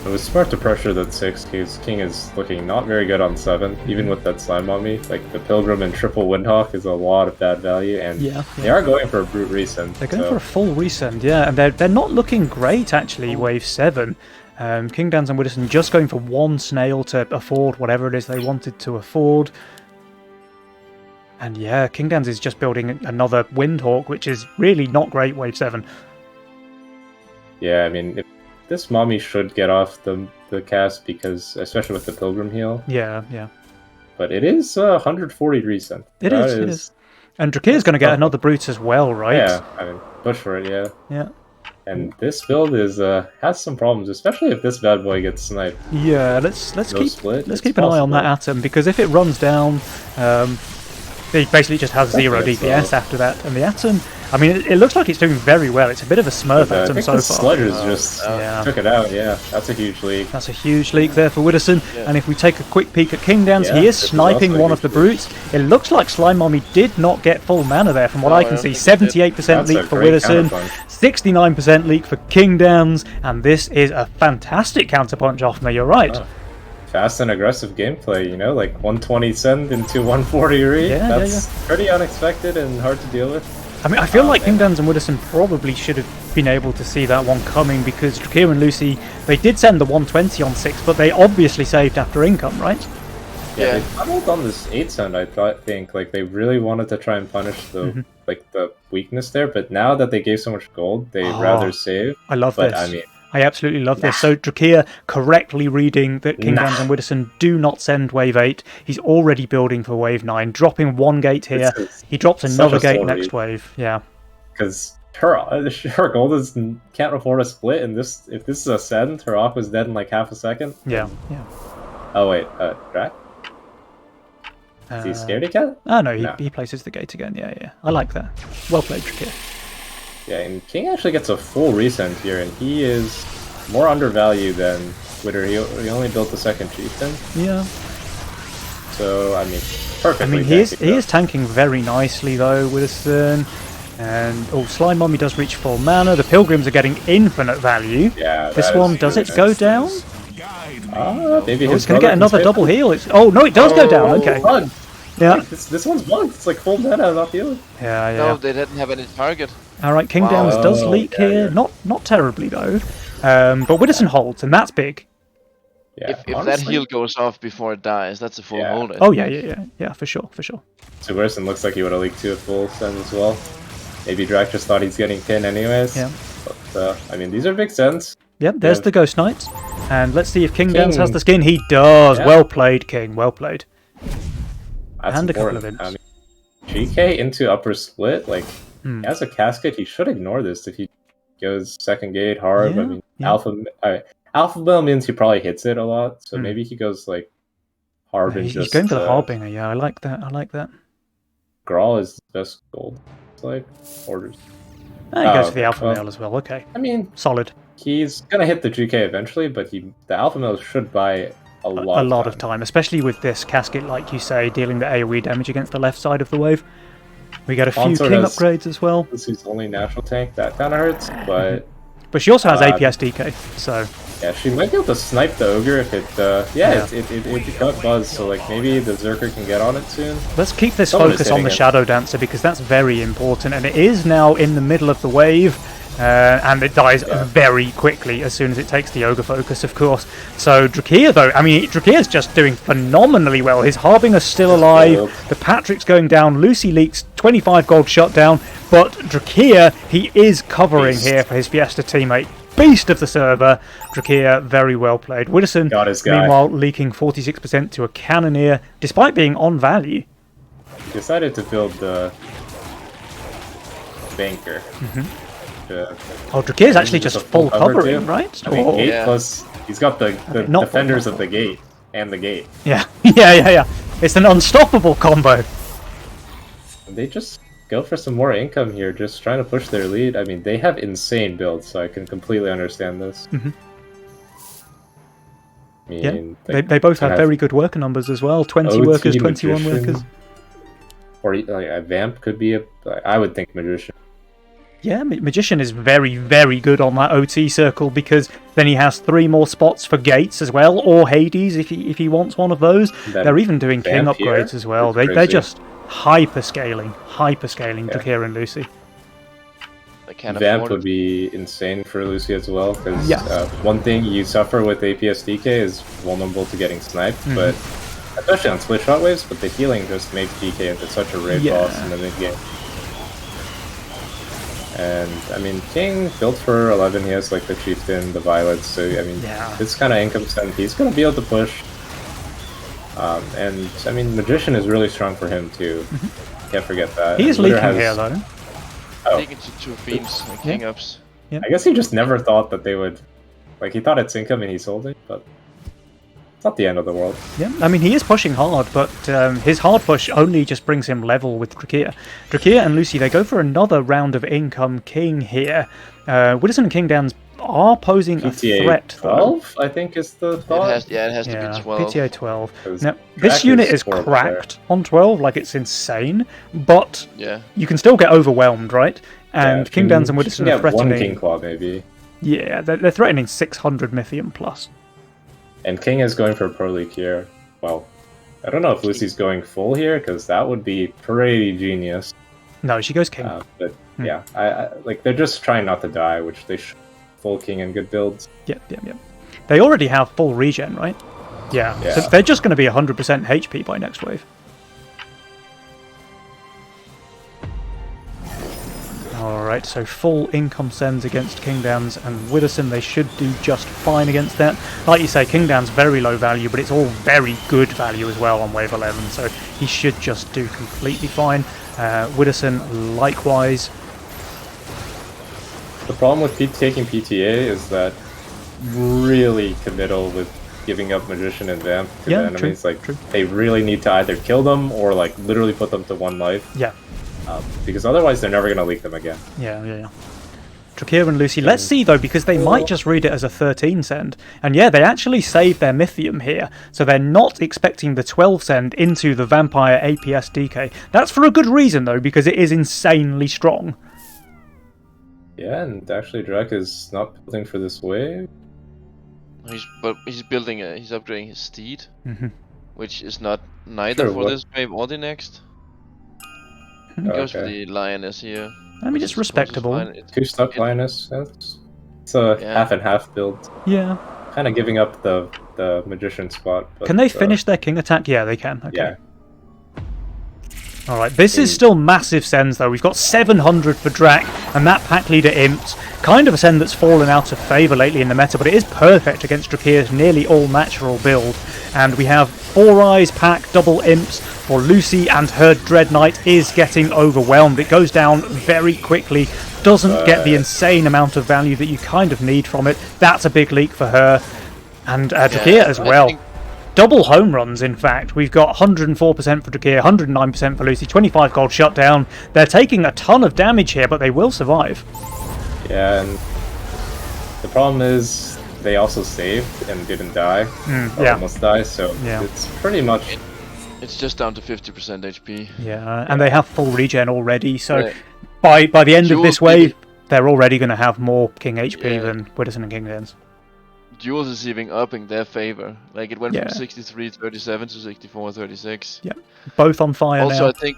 S2: It was smart to pressure that 6, because King is looking not very good on 7, even with that slime mommy. Like, the Pilgrim and triple Windhawk is a lot of bad value, and they are going for a Brute resend.
S1: They're going for a full resend, and they're not looking great, actually, wave 7. Kingdowns and Widdowson just going for 1 snail to afford whatever it is they wanted to afford. And yeah, Kingdowns is just building another Windhawk, which is really not great wave 7.
S2: Yeah, I mean... This mommy should get off the cast, because, especially with the Pilgrim heal.
S1: Yeah.
S2: But it is 140 resend.
S1: It is. And Drakir's going to get another Brute as well, right?
S2: Yeah, I mean, push for it,
S1: Yeah.
S2: And this build has some problems, especially if this bad boy gets sniped.
S1: Yeah, let's keep an eye on that Atom, because if it runs down, he basically just has 0 DPS after that. And the Atom, I mean, it looks like it's doing very well. It's a bit of a smurf
S2: I
S1: atom
S2: think
S1: so
S2: the
S1: far.
S2: Sludgers just took it out, yeah. That's a huge leak.
S1: That's a huge leak there for Widdowson.
S3: Yeah.
S1: And if we take a quick peek at Kingdowns,
S2: Yeah,
S1: he is
S2: this is
S1: sniping
S2: also a
S1: one of the
S2: huge
S1: brutes. It looks like Slime Mommy did not get full mana there from what
S3: No,
S1: I
S3: I
S1: can
S3: don't
S1: see.
S3: think it did.
S1: 78%
S2: That's
S1: leak
S2: a
S1: for
S2: great
S1: Widdowson,
S2: counterpunch.
S1: 69% leak for Kingdowns, and this is a fantastic counterpunch off me, you're right.
S2: Oh. Fast and aggressive gameplay, you know, like 120 send into 140 read.
S1: Yeah,
S2: That's pretty unexpected and hard to deal with.
S1: I mean, I feel like Kingdowns and Widdowson probably should have been able to see that one coming because Drakir and Lucy, they did send the 120 on 6, but they obviously saved after income, right?
S3: Yeah.
S2: They tunneled on this 8 send, I think. Like, they really wanted to try and punish the the weakness there, but now that they gave so much gold, they'd rather save.
S1: I love
S2: But,
S1: this.
S2: I mean,
S1: I absolutely love this. So Drakir correctly reading that Kingdowns and Widdowson do not send wave 8. He's already building for wave 9, dropping one gate here. He drops another gate next wave. Yeah.
S2: Because her gold is can't afford a split, and if this is a send, her Aqua's dead in like half a second.
S1: Yeah.
S2: Oh wait, Drak? Is he scaredy cat?
S1: Oh no, he places the gate again. Yeah. I like that. Well played, Drakir.
S2: Yeah, and King actually gets a full resend here, and he is more undervalued than Witter. He only built the second chieftain.
S1: Yeah.
S2: So I mean, perfectly.
S1: I mean, he is tanking very nicely though, Widdowson. And Slime Mommy does reach full mana. The Pilgrims are getting infinite value.
S2: Yeah.
S1: This one, does it go down?
S2: Maybe
S1: it's going to get another double heal. Oh no, it does go down. Okay.
S2: Bugged.
S1: Yeah.
S2: This one's bugged. It's like full mana, not healing.
S1: Yeah.
S3: No, they didn't have any target.
S1: All right, Kingdowns does leak here. Not terribly though. But Widdowson holds, and that's big.
S2: Yeah.
S3: If that heal goes off before it dies, that's a full hold.
S1: Oh yeah, for sure.
S2: So Widdowson looks like he would have leaked to a full send as well. Maybe Drak just thought he's getting pinned anyways.
S1: Yeah.
S2: But I mean, these are big sends.
S1: Yep, there's the Ghost Knight. And let's see if Kingdowns has the skin. He does. Yeah. Well played, King. Well played.
S2: That's
S1: and
S2: important.
S1: A couple of imps.
S2: I mean, GK into upper split, like, he has a casket. He should ignore this if he goes second gate hard.
S1: Yeah,
S2: I mean, Alpha Bell means he probably hits it a lot, so maybe he goes, like, hard and
S1: he's
S2: just...
S1: going for the Harbinger, yeah, I like that.
S2: Grawl is the best gold. It's like, orders.
S1: He goes for the Alpha Male as well, okay.
S2: I mean...
S1: Solid.
S2: He's going to hit the GK eventually, but the Alpha Male should buy a lot
S1: of time, especially with this casket, like you say, dealing the AoE damage against the left side of the wave. We got a few King upgrades as well.
S2: This is only natural tank, that kind of hurts, but...
S1: But she also has APS DK, so...
S2: Yeah, she might be able to snipe the Ogre if it... it got Buzz, so like maybe the Zerker can get on it soon.
S1: Let's keep this focus on the Shadow Dancer, because that's very important, and it is now in the middle of the wave. And it dies very quickly as soon as it takes the Ogre focus, of course. So Drakir, though, I mean, Drakir's just doing phenomenally well. His Harbinger's still alive. The Patrick's going down. Lucy leaks 25 gold shutdown. But Drakir, he is covering here for his Fiesta teammate. Beast of the server. Drakir, very well played. Widdowson, meanwhile, leaking 46% to a Cannoneer, despite being on value.
S2: He decided to build the Banker.
S1: Drakir's actually just full covering, right?
S2: I mean, gate plus, he's got the defenders of the gate and the gate.
S1: Yeah. It's an unstoppable combo.
S2: And they just go for some more income here, just trying to push their lead. I mean, they have insane builds, so I can completely understand this. I mean,
S1: they both have very good worker numbers as well. 20 workers, 21 workers.
S2: Or like a Vamp could be I would think Magician.
S1: Yeah, Magician is very, very good on that OT circle because then he has 3 more spots for gates as well, or Hades if he wants one of those. They're even doing King upgrades as well. They're just hyper-scaling Drakir and Lucy.
S2: Vamp would be insane for Lucy as well, because one thing you suffer with APS DK is vulnerable to getting sniped, but especially on split shot waves, but the healing just makes DK into such a raid boss in the mid-game. And, I mean, King built for 11, he has, like, the Chieftain, the Violets, so, I mean, this kind of income send, he's going to be able to push. And, I mean, Magician is really strong for him, too. Can't forget that.
S1: He is leaking here, though.
S3: Leaking to 2 Fiends, King ups.
S2: I guess he just never thought that they would... Like, he thought it's income and he sold it, but... It's not the end of the world.
S1: Yeah, I mean, he is pushing hard, but his hard push only just brings him level with Drakir. Drakir and Lucy, they go for another round of Income King here. Widdowson and Kingdowns are posing a threat,
S2: 12, I think, is the thought.
S3: It has to be 12.
S1: PTA 12. Now, this unit is cracked on 12, like it's insane, but you can still get overwhelmed, right? And Kingdowns and Widdowson are threatening...
S2: one King Claw, maybe.
S1: Yeah, they're threatening 600 Mythium plus.
S2: And King is going for Pro League here. Well, I don't know if Lucy's going full here, because that would be pretty genius.
S1: No, she goes King.
S2: But yeah, I like they're just trying not to die, which they should. Full King and good builds.
S1: Yeah. They already have full regen, right? Yeah. So they're just going to be 100% HP by next wave. Alright, so full income sends against Kingdowns and Widdowson. They should do just fine against that. Like you say, Kingdowns very low value, but it's all very good value as well on wave 11, so he should just do completely fine. Widdowson likewise.
S2: The problem with taking PTA is that really committal with giving up Magician and Vamp to the enemies. They really need to either kill them or like literally put them to 1 life.
S1: Yeah.
S2: Because otherwise they're never going to leak them again.
S1: Yeah. Drakir and Lucy, let's see though, because they might just read it as a 13 send. And yeah, they actually save their Mythium here, so they're not expecting the 12 send into the Vampire APS DK. That's for a good reason though, because it is insanely strong.
S2: Yeah, and actually Drek is not building for this wave.
S3: He's building he's upgrading his steed, which is not neither for this wave or the next. He goes for the Lioness here.
S1: I mean, it's respectable.
S2: 2 stuck Lioness. It's a half and half build.
S1: Yeah.
S2: Kind of giving up the Magician spot. But,
S1: can they finish their King attack? Yeah, they can. Okay.
S2: Yeah.
S1: Alright, this is still massive sends though. We've got 700 for Drak, and that pack leader Imps. Kind of a send that's fallen out of favour lately in the meta, but it is perfect against Drakir's nearly all-natural build. And we have 4 Eyes pack, double Imps for Lucy, and her Dread Knight is getting overwhelmed. It goes down very quickly, doesn't get the insane amount of value that you kind of need from it. That's a big leak for her. And Drakir as well. Double home runs, in fact. We've got 104% for Drakir, 109% for Lucy, 25 gold shutdown. They're taking a ton of damage here, but they will survive.
S2: Yeah, and the problem is they also saved and didn't die. Almost die, so it's pretty much...
S3: It's just down to 50% HP.
S1: Yeah, and they have full regen already, so by the end of this wave, they're already going to have more King HP than Widdowson and Kingdowns.
S3: Duels is even upping their favor. Like, it went from 63-37 to 64-36.
S1: Yeah, both on fire
S3: also,
S1: now.
S3: I think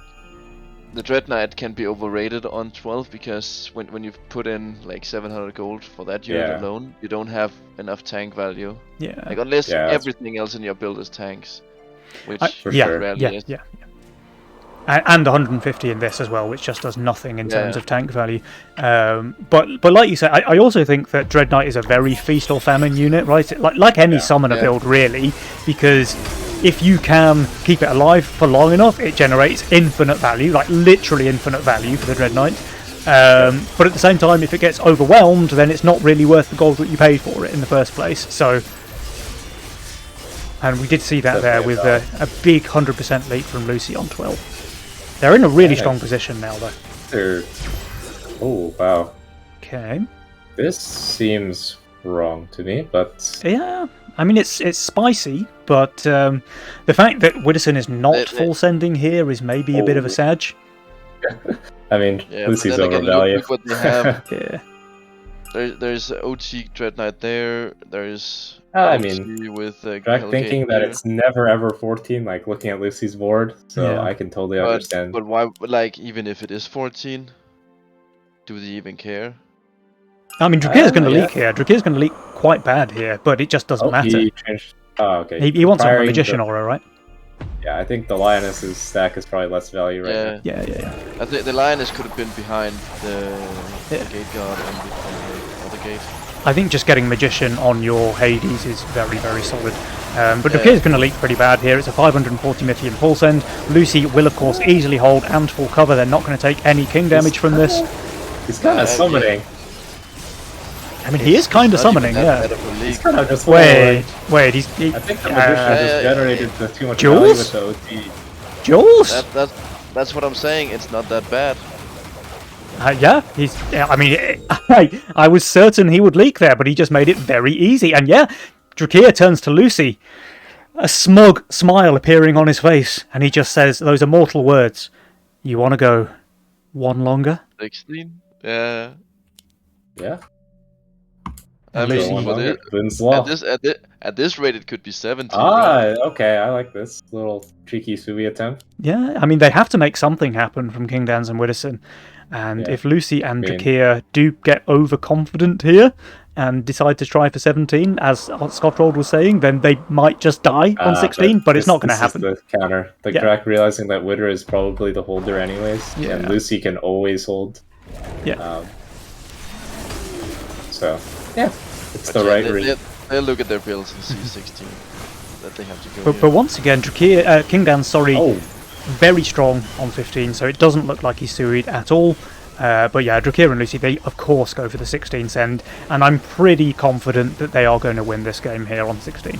S3: the Dread Knight can be overrated on 12 because when you've put in like 700 gold for that unit alone, you don't have enough tank value.
S1: Yeah.
S3: Like, unless everything else in your build is tanks, which rarely is.
S1: Yeah. And 150 in this as well, which just does nothing in terms of tank value. But like you say, I also think that Dread Knight is a very feast or famine unit, right? Like any summoner build, really, because if you can keep it alive for long enough, it generates infinite value, like literally infinite value for the Dread Knight. But at the same time, if it gets overwhelmed, then it's not really worth the gold that you paid for it in the first place. So, and we did see that there with a big 100% lead from Lucy on 12. They're in a really strong position now, though.
S2: Oh, wow.
S1: Okay.
S2: This seems wrong to me, but...
S1: Yeah, I mean, it's spicy, but the fact that Widdowson is not full sending here is maybe a bit of a sag.
S2: I mean, Lucy's overvalued.
S3: Look what they have.
S1: Yeah.
S3: There's OT Dread Knight there. There's
S2: I mean,
S3: with
S2: thinking that it's never ever 14, like looking at Lucy's board, so I can totally understand.
S3: But why? Like, even if it is 14, do they even care?
S1: I mean, Drakir's going to leak here. Drakir's going to leak quite bad here, but it just doesn't matter.
S2: He changed. Oh, okay.
S1: He wants a Magician aura, right?
S2: Yeah, I think the Lioness's stack is probably less value right now.
S1: Yeah.
S3: I think the Lioness could have been behind the gate guard and the other gate.
S1: I think just getting Magician on your Hades is very, very solid. But Drakir's going to leak pretty bad here. It's a 540 Mythium full send. Lucy will, of course, easily hold and full cover. They're not going to take any King damage from this.
S2: He's kind of summoning.
S1: I mean, he is kind of summoning, yeah.
S2: He's kind of just
S1: wait.
S2: I think the magician just generated too much value with the OT.
S1: Jules?
S3: That's what I'm saying. It's not that bad.
S1: Yeah, he's. I mean, I was certain he would leak there, but he just made it very easy. And yeah, Drakir turns to Lucy, a smug smile appearing on his face, and he just says those immortal words: "You want to go one longer?"
S3: 16. Yeah.
S2: Yeah.
S3: I mean, at this rate, it could be 17. Right?
S2: Okay, I like this little cheeky Suvi attempt.
S1: Yeah, I mean, they have to make something happen from King Dans and Widdowson. And if Lucy and Drakir do get overconfident here and decide to try for 17, as Scottrold was saying, then they might just die on 16, but it's not going to happen.
S2: This is the counter. The Crack realizing that Widder is probably the holder anyways, and Lucy can always hold.
S1: Yeah.
S2: So, yeah, it's the right read.
S3: They'll look at their builds and see 16 that they have to go.
S1: But once again, Drakir, King Dan, very strong on 15, so it doesn't look like he's suied at all. But yeah, Drakir and Lucy, they of course go for the 16 send, and I'm pretty confident that they are going to win this game here on 16.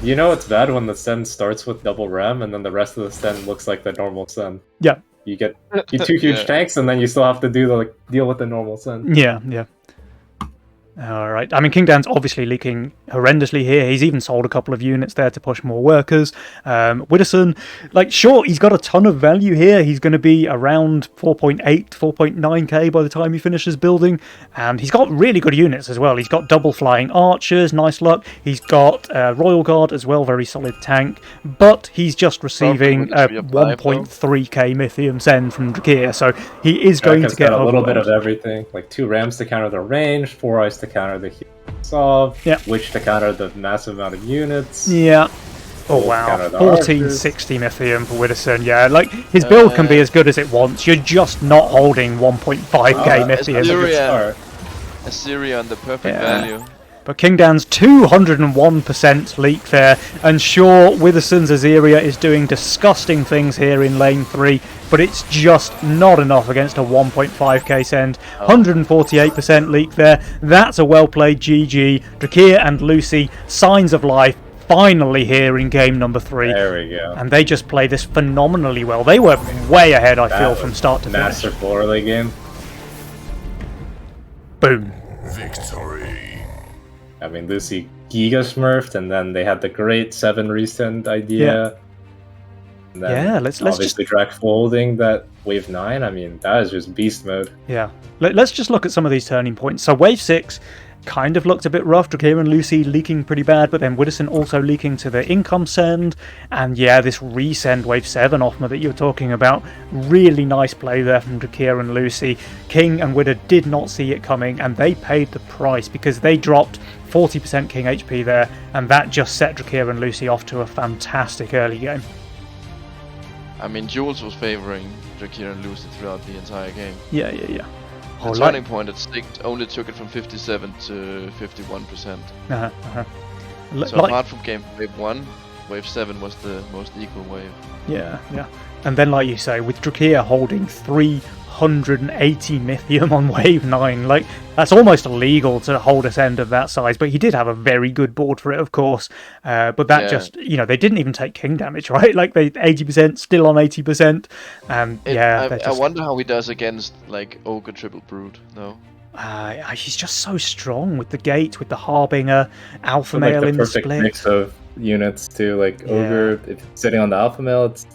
S2: You know it's bad when the send starts with double ram and then the rest of the send looks like the normal send.
S1: Yeah.
S2: You get two huge tanks and then you still have to deal with the normal send.
S1: Yeah. All right. I mean, King Dan's obviously leaking horrendously here. He's even sold a couple of units there to push more workers. Widdowson, sure, he's got a ton of value here. He's going to be around 4.8, 4.9k by the time he finishes building. And he's got really good units as well. He's got double flying archers, nice luck. He's got Royal Guard as well, very solid tank. But he's just receiving a 1.3k Mythium send from Drakir. So he is going to get
S2: a little bit of everything. 2 rams to counter the range, 4 ice to counter the solve, Witch to counter the massive amount of units.
S1: Yeah. Oh wow, 1460 Mythium for Widdowson. Yeah, his build can be as good as it wants. You're just not holding 1.5k Mythium.
S3: Assyria on the perfect value.
S1: But King Dan's 201% leak there, and sure, Widdowson's Azyria is doing disgusting things here in lane 3, but it's just not enough against a 1.5k send. 148% leak there. That's a well-played GG. Drakir and Lucy, signs of life, finally here in game number 3.
S2: There we go.
S1: And they just play this phenomenally well. They were way ahead, I feel, from start to finish.
S2: Masterful early game.
S1: Boom.
S4: Victory.
S2: I mean, Lucy Giga smurfed, and then they had the great 7 resend idea. And then
S1: let's
S2: obviously Drak folding that wave 9. I mean, that is just beast mode.
S1: Yeah, let's just look at some of these turning points. So wave 6 kind of looked a bit rough. Drakir and Lucy leaking pretty bad, but then Widdowson also leaking to the income send. And yeah, this resend wave 7 Offma that you were talking about, really nice play there from Drakir and Lucy. King and Widder did not see it coming, and they paid the price because they dropped 40% King HP there, and that just set Drakir and Lucy off to a fantastic early game.
S3: I mean, Jules was favoring Drakir and Lucy throughout the entire game.
S1: Yeah.
S3: The turning point at Stick only took it from 57 to 51%. So apart from game wave 1, wave 7 was the most equal wave.
S1: Yeah. And then, like you say, with Drakir holding 380 Mythium on wave 9, that's almost illegal to hold a send of that size, but he did have a very good board for it, of course. But that just, they didn't even take king damage, right? They 80%, still on 80%. And
S3: I wonder how he does against Ogre Triple Brood, no?
S1: He's just so strong with the gate, with the Harbinger, Alpha Male in the split.
S2: Perfect mix of units too. Ogre, if it's sitting on the Alpha Male, it's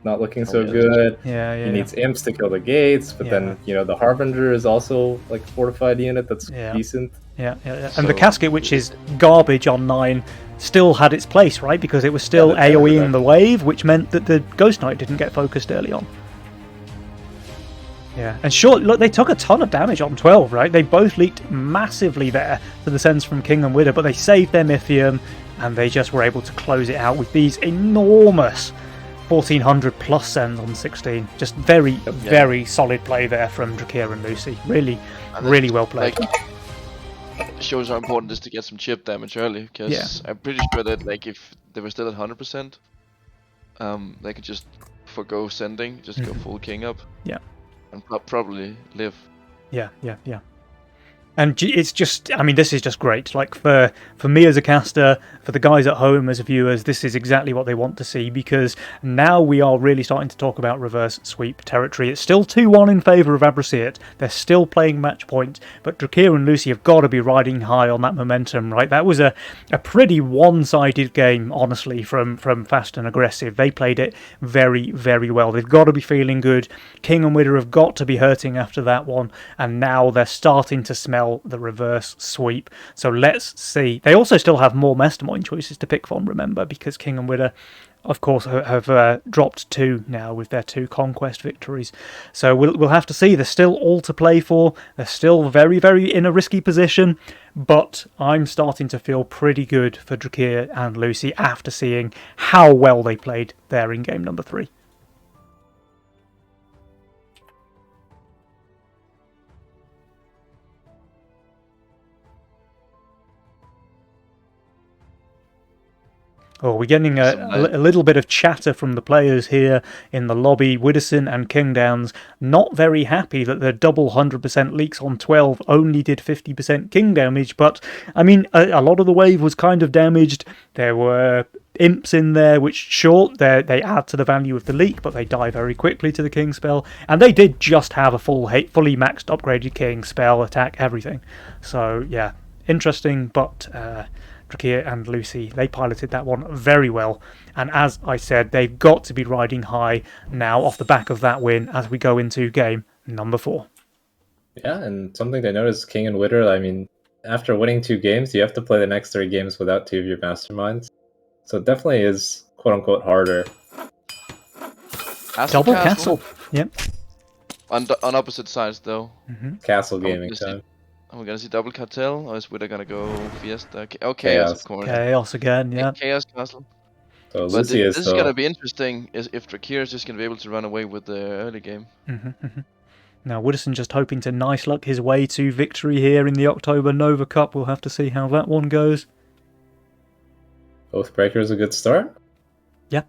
S2: not looking so good.
S1: He
S2: needs imps to kill the gates, but then the Harbinger is also fortified unit that's decent.
S1: Yeah. And the Casket, which is garbage on 9, still had its place, right? Because it was still AoE in the wave, which meant that the Ghost Knight didn't get focused early on. Yeah, and sure, look, they took a ton of damage on 12, right? They both leaked massively there to the sends from King and Widder, but they saved their Mythium, and they just were able to close it out with these enormous 1400 plus sends on 16. Just very, very solid play there from Drakir and Lucy. Really well played.
S3: Shows how important it is to get some chip damage early, because I'm pretty sure that if they were still at 100%, they could just forgo sending, just go full king up.
S1: Yeah.
S3: And probably live.
S1: Yeah. And it's just, I mean, this is just great. Like, for me as a caster, for the guys at home as viewers, this is exactly what they want to see, because now we are really starting to talk about reverse sweep territory. It's still 2-1 in favour of Abraceit. They're still playing match point, but Drakir and Lucy have got to be riding high on that momentum, right? That was a pretty one-sided game, honestly, from Fast and Aggressive. They played it very, very well. They've got to be feeling good. King and Widder have got to be hurting after that one, and now they're starting to smell the reverse sweep. So let's see. They also still have more mastermind choices to pick from, remember, because King and Widder, of course, have dropped 2 now with their 2 conquest victories. So we'll have to see. There's still all to play for. They're still very, very in a risky position, but I'm starting to feel pretty good for Drakir and Lucy after seeing how well they played there in game number 3. Oh, we're getting a little bit of chatter from the players here in the lobby. Widdowson and Kingdowns not very happy that their double 100% leaks on 12 only did 50% king damage, but I mean, a lot of the wave was kind of damaged. There were imps in there, which, sure, they add to the value of the leak, but they die very quickly to the king spell, and they did just have a fully maxed upgraded king spell, attack, everything. So, yeah, interesting, but Drakir and Lucy, they piloted that one very well, and as I said, they've got to be riding high now off the back of that win as we go into game number 4.
S2: Yeah, and something to notice, King and Widder, I mean, after winning 2 games, you have to play the next 3 games without 2 of your masterminds. So it definitely is quote-unquote harder.
S1: Double castle. Yep.
S3: On opposite sides, though.
S1: Mm-hmm.
S2: Castle gaming time.
S3: Are we gonna see double cartel, or is Widder gonna go Fiesta? Oh, Chaos, of course.
S1: Chaos again, yeah.
S3: Chaos Castle.
S2: So
S3: But this is gonna be interesting if Drakir is just gonna be able to run away with the early game.
S1: Mm-hmm. Now, Widdowson just hoping to nice luck his way to victory here in the October Nova Cup. We'll have to see how that one goes.
S2: Oathbreaker is a good start.
S1: Yeah.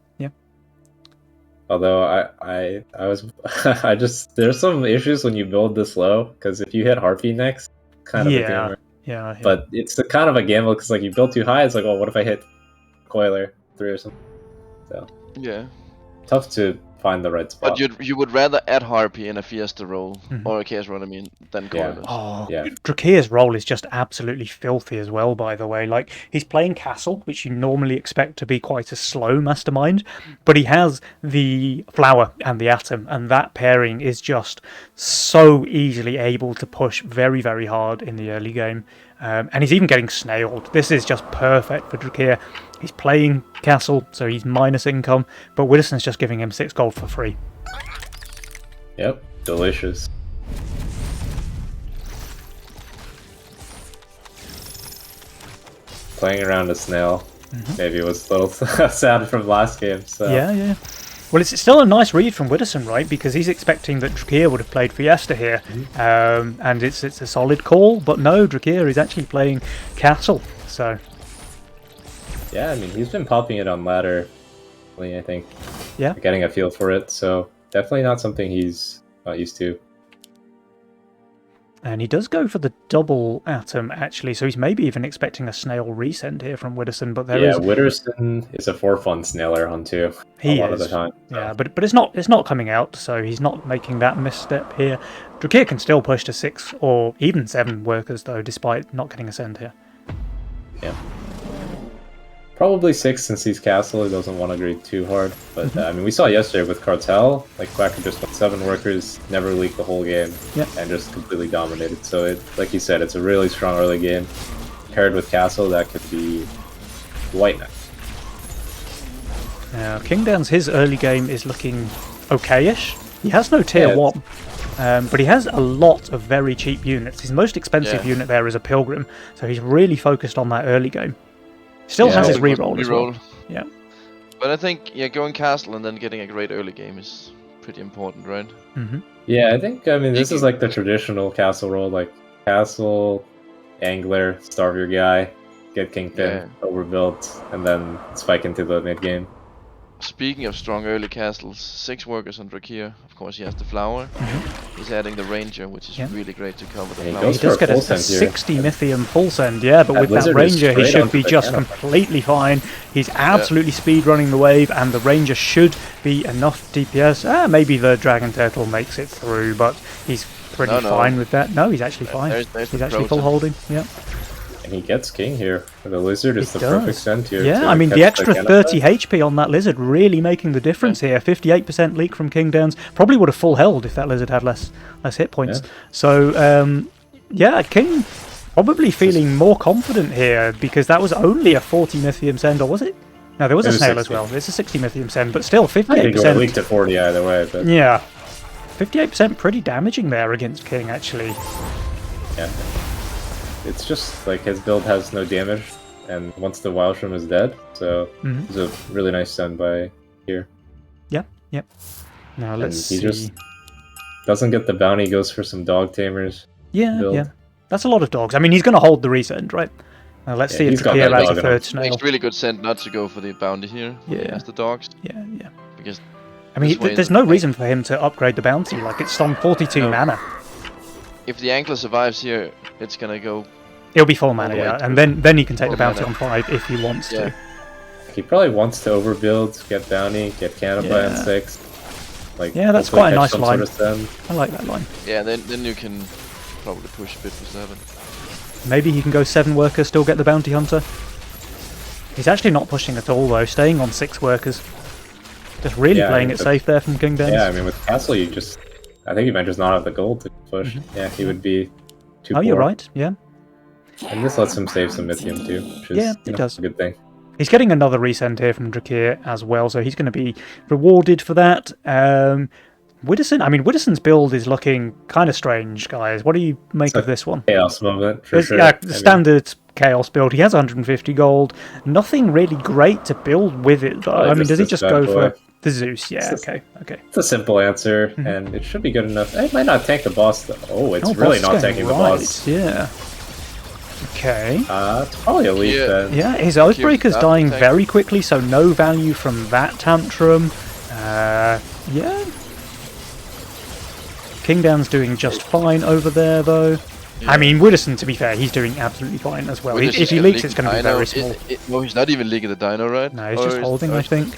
S2: Although I was I just, there's some issues when you build this low, because if you hit Harpy next, kind of a gamer.
S1: Yeah.
S2: But it's the kind of a gamble, because like you build too high, it's like, oh, what if I hit Coiler 3 or something? So
S3: yeah,
S2: tough to find the right spot.
S3: But you would rather add Harpy in a Fiesta role, or a Chaos role, I mean, than Coiler.
S1: Oh, yeah. Drakir's role is just absolutely filthy as well, by the way. Like, he's playing Castle, which you normally expect to be quite a slow mastermind, but he has the Flower and the Atom, and that pairing is just so easily able to push very, very hard in the early game. And he's even getting snailed. This is just perfect for Drakir. He's playing Castle, so he's minus income, but Widdowson's just giving him 6 gold for free.
S2: Yep, delicious. Playing around a snail. Maybe it was a little sad from last game. So.
S1: Yeah. Well, it's still a nice read from Widdowson, right? Because he's expecting that Drakir would have played Fiesta here, and it's a solid call. But no, Drakir is actually playing Castle. So
S2: yeah, I mean, he's been popping it on ladder, I think.
S1: Yeah,
S2: getting a feel for it. So definitely not something he's not used to.
S1: And he does go for the double Atom, actually, so he's maybe even expecting a snail resend here from Widdowson, but there is...
S2: Yeah, Widdowson is a 4-fun snailer on 2 a lot of the time.
S1: Yeah, but it's not coming out, so he's not making that misstep here. Drakir can still push to 6 or even 7 workers, though, despite not getting a send here.
S2: Yeah. Probably 6 since he's Castle. He doesn't want to agree too hard. But I mean, we saw yesterday with Cartel, like Quacker just went 7 workers, never leaked the whole game, and just completely dominated. So, it, like you said, it's a really strong early game. Paired with Castle, that could be white knight.
S1: Now, Kingdown's his early game is looking okay-ish. He has no tier 1. But he has a lot of very cheap units. His most expensive unit there is a Pilgrim, so he's really focused on that early game. Still has his reroll as well. Yeah.
S3: But I think going Castle and then getting a great early game is pretty important, right?
S2: Yeah, I think, I mean, this is like the traditional Castle role, like Castle, Angler, starve your guy, get Kingpin, overbuilt, and then spike into the mid game.
S3: Speaking of strong early castles, 6 workers on Drakir. Of course, he has the flower. He's adding the ranger, which is really great to cover the flower.
S1: He does get a 60 Mythium full send, but with that ranger he should be just completely fine. He's absolutely speed running the wave, and the ranger should be enough DPS. Maybe the dragon turtle makes it through, but he's pretty fine with that. No, he's actually fine. He's actually full holding. Yeah.
S2: And he gets king here. The lizard is the perfect send here.
S1: Yeah, I mean, the extra 30 HP on that lizard really making the difference here. 58% leak from King Downs. Probably would have full held if that lizard had less hit points. Yeah. So, King probably feeling more confident here because that was only a 40 Mythium send, or was it? No, there was a snail 60. As well. It's a 60 Mythium send, but still 58%. I think it
S2: leaked to 40 either way. But...
S1: Yeah. 58% pretty damaging there against King, actually.
S2: Yeah. It's just like his build has no damage, and once the Wildshroom is dead, so it's a really nice send by here.
S1: Yep. Now let's see.
S2: He just doesn't get the bounty, goes for some dog tamers.
S1: Yeah. That's a lot of dogs. I mean, he's going to hold the resend, right? Now let's see if Drakir has a third snail.
S3: It's really good send not to go for the bounty here. Yeah. As the dogs.
S1: Yeah.
S3: Because
S1: I mean, there's no reason for him to upgrade the bounty. Like, it's on 42 mana.
S3: If the Angler survives here, it's gonna go.
S1: It'll be full mana, and then he can take the bounty on 5 if he wants to.
S2: He probably wants to overbuild, get bounty, get Canopy on 6. Like,
S1: that's quite a nice line. I like that line.
S3: Yeah, then you can probably push a bit for 7.
S1: Maybe he can go 7 workers, still get the bounty hunter. He's actually not pushing at all though, staying on 6 workers. Just really playing it safe there from King Downs.
S2: Yeah, I mean with Castle I think he might just not have the gold to push. Yeah, he would be too poor.
S1: You're right, yeah.
S2: And this lets him save some Mythium too, which is
S1: it does.
S2: A good thing.
S1: He's getting another resend here from Drakir as well, so he's going to be rewarded for that. Widderson's build is looking kind of strange, guys. What do you make of this one?
S2: Chaos moment, for sure.
S1: Yeah, standard Chaos build. He has 150 gold. Nothing really great to build with it, though. Does he just go for the Zeus? Yeah, okay.
S2: It's a simple answer, and it should be good enough. It might not tank the boss, though. Oh, it's really not tanking the boss.
S1: Yeah. Okay.
S2: It's probably a leaf then.
S1: Yeah, his Oathbreaker's dying very quickly, so no value from that tantrum. Yeah. King Downs doing just fine over there, though. Yeah. I mean, Widderson, to be fair, he's doing absolutely fine as well. If he leaks, it's going to be very small.
S3: No, he's not even leaking the dino, right?
S1: No, he's just holding, I think.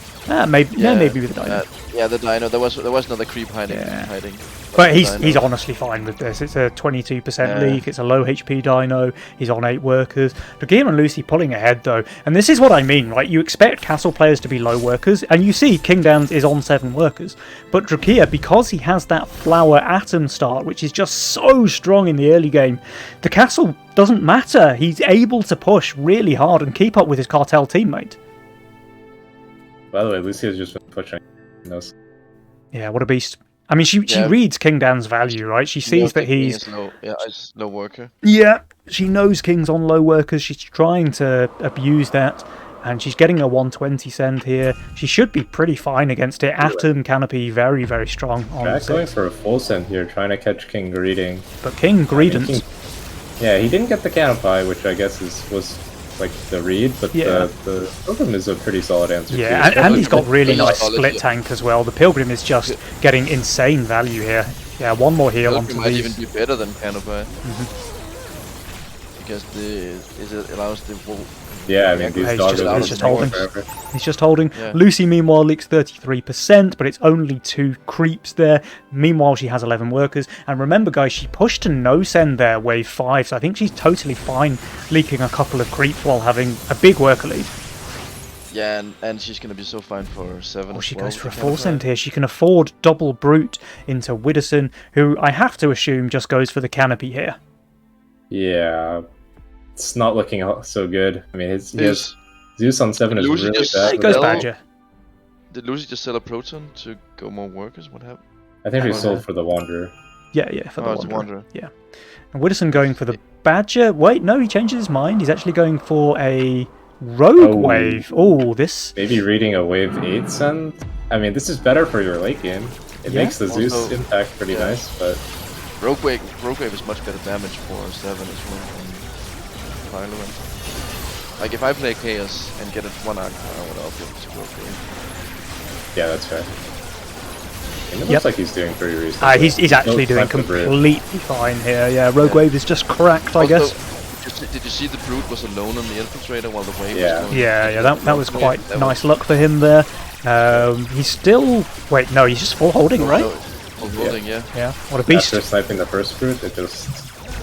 S1: Maybe with the dino.
S3: The dino. There was another creep hiding.
S1: But he's honestly fine with this. It's a 22% leak. It's a low HP dino. He's on 8 workers. Drakir and Lucy pulling ahead though, and this is what I mean, right? You expect castle players to be low workers, and you see King Downs is on 7 workers. But Drakir, because he has that flower atom start, which is just so strong in the early game, the castle doesn't matter. He's able to push really hard and keep up with his cartel teammate.
S2: By the way, Lucy has just been pushing those.
S1: Yeah, what a beast. I mean, she reads King Downs' value, right? She sees that he's
S3: low worker.
S1: Yeah, she knows King's on low workers. She's trying to abuse that, and she's getting a 120 send here. She should be pretty fine against it. Atom Canopy very, very strong on
S2: Jack going for a full send here, trying to catch King greeting.
S1: But King greedn't.
S2: He didn't get the Canopy, which I guess was like the read, but the Pilgrim is a pretty solid answer.
S1: Yeah, and he's got really nice split tank as well. The Pilgrim is just getting insane value here. Yeah, one more heal onto these.
S3: Might even be better than Canopy. Because it allows the
S2: Yeah, I mean, these dogs are
S1: just holding. He's just holding. Yeah. Lucy, meanwhile, leaks 33%, but it's only 2 creeps there. Meanwhile, she has 11 workers. And remember, guys, she pushed to no send there, wave 5, so I think she's totally fine leaking a couple of creeps while having a big worker lead.
S3: Yeah, and she's going to be so fine for 7.
S1: Oh, she goes for a full send here. She can afford double brute into Widderson, who I have to assume just goes for the Canopy here.
S2: Yeah. It's not looking so good. I mean, his Zeus on 7 is really bad.
S1: It goes Badger.
S3: Did Lucy just sell a Proton to go more workers? What happened?
S2: I think she sold for the Wanderer.
S1: Yeah, for the Wanderer. Yeah. And Widderson going for the Badger. Wait, no, he changes his mind. He's actually going for a Rogue Wave. Oh, this...
S2: Maybe reading a Wave 8 send? I mean, this is better for your late game. It makes the Zeus impact pretty nice, but...
S3: Rogue Wave is much better damage for 7 as well. Like if I play Chaos and get it 1 arc, I would obviously go for it.
S2: Yeah, that's fair. It looks like he's doing pretty reasonable.
S1: He's actually doing completely fine here. Yeah, Rogue Wave is just cracked, I guess.
S3: Did you see the Brute was alone on the infiltrator while the wave
S2: was
S3: going?
S1: Yeah, that was quite nice luck for him there. He's still... Wait, no, he's just full holding, right?
S3: No, full holding, yeah.
S1: Yeah, what a beast.
S2: After sniping the first Brute, it just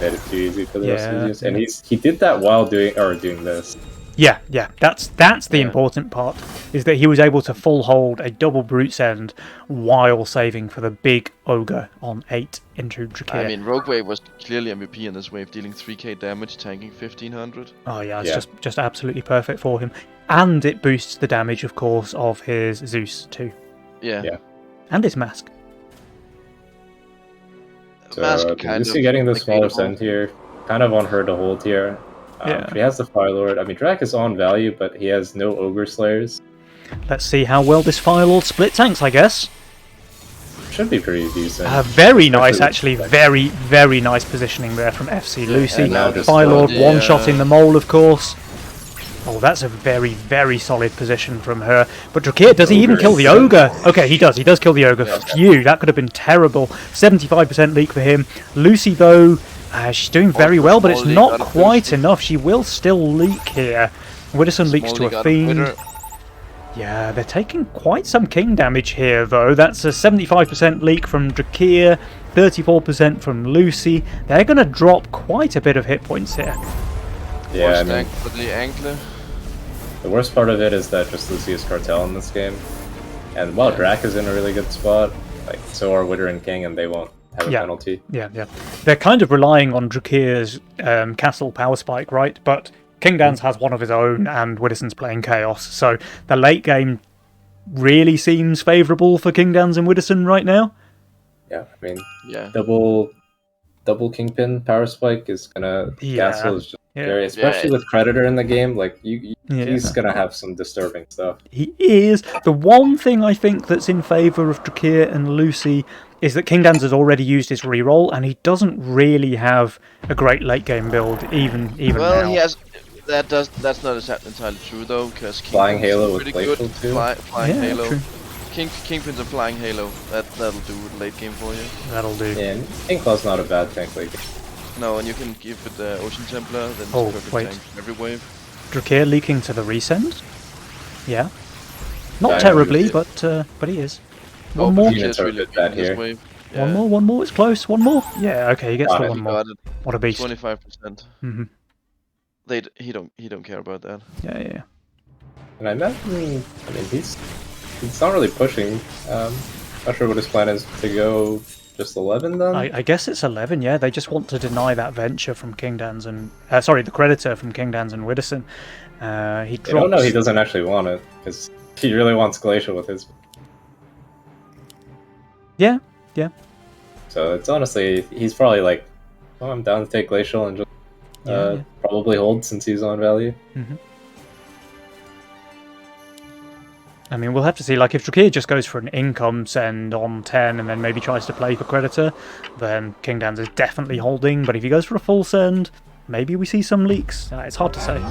S2: made it too easy for the rest of the use. And he did that while doing this.
S1: Yeah, that's the important part, is that he was able to full hold a double Brute's End while saving for the big Ogre on 8 into Drakir.
S3: I mean, Rogue Wave was clearly MVP in this wave, dealing 3k damage, tanking 1500.
S1: Oh yeah, it's just absolutely perfect for him. And it boosts the damage, of course, of his Zeus too.
S3: Yeah.
S1: And his Mask.
S2: So, Lucy getting the smaller send here, kind of on her to hold here. She has the Fire Lord. I mean, Drak is on value, but he has no Ogre Slayers.
S1: Let's see how well this Fire Lord split tanks, I guess.
S2: Should be pretty decent.
S1: Very nice, actually. Very, very nice positioning there from FC Lucy. Fire Lord one-shotting the mole, of course. Oh, that's a very, very solid position from her. But Drakir, does he even kill the Ogre? Okay, he does. He does kill the Ogre. Phew, that could have been terrible. 75% leak for him. Lucy, though... she's doing very well, but it's not quite enough. She will still leak here. Widdowson leaks to a Fiend. Yeah, they're taking quite some King damage here, though. That's a 75% leak from Drakir, 34% from Lucy. They're going to drop quite a bit of hit points here.
S2: Yeah, I mean,
S3: for the Angler.
S2: The worst part of it is that just Lucy is Cartel in this game. And while Drak is in a really good spot, like so are Witter and King, and they won't have a penalty.
S1: Yeah. They're kind of relying on Drakir's Castle Power Spike, right? But Kingdans has one of his own, and Widdowson's playing Chaos. So the late game really seems favourable for Kingdans and Widdowson right now.
S2: Yeah, I mean, double Kingpin Power Spike is gonna... Castle is just very... Especially with Creditor in the game, like, he's gonna have some disturbing stuff.
S1: He is. The one thing I think that's in favour of Drakir and Lucy is that Kingdans has already used his reroll, and he doesn't really have a great late game build, even now.
S3: He has. That's not entirely true though, because
S2: Flying Halo with Glacial too.
S3: Flying Halo.
S1: True.
S3: Kingpin's a Flying Halo. That'll do late game for you.
S1: That'll do.
S2: Yeah, and Inkclaw's not a bad tank late game.
S3: No, and you can give it the Ocean Templar. Then it's perfect tank every wave.
S1: Drakir leaking to the resend. Yeah. Not terribly, but he is. One more.
S2: Really bad here.
S3: Wave.
S1: Yeah. One more. It's close. One more. Yeah. Okay, he gets the one more. What a beast.
S3: 25%.
S1: Mm-hmm.
S3: He don't care about that.
S1: Yeah.
S2: And I imagine, I mean, he's not really pushing. Not sure what his plan is to go just 11 then.
S1: I guess it's 11. Yeah, they just want to deny that venture from Kingdans and the Creditor from Kingdans and Widdowson. He drops.
S2: Oh no, he doesn't actually want it because he really wants Glacial with his.
S1: Yeah.
S2: So it's honestly, he's probably like, oh, I'm down to take Glacial and just probably hold since he's on value.
S1: Mm-hmm. I mean, we'll have to see. Like, if Drakir just goes for an income send on 10 and then maybe tries to play for Creditor, then Kingdans is definitely holding. But if he goes for a full send, maybe we see some leaks. It's hard to say.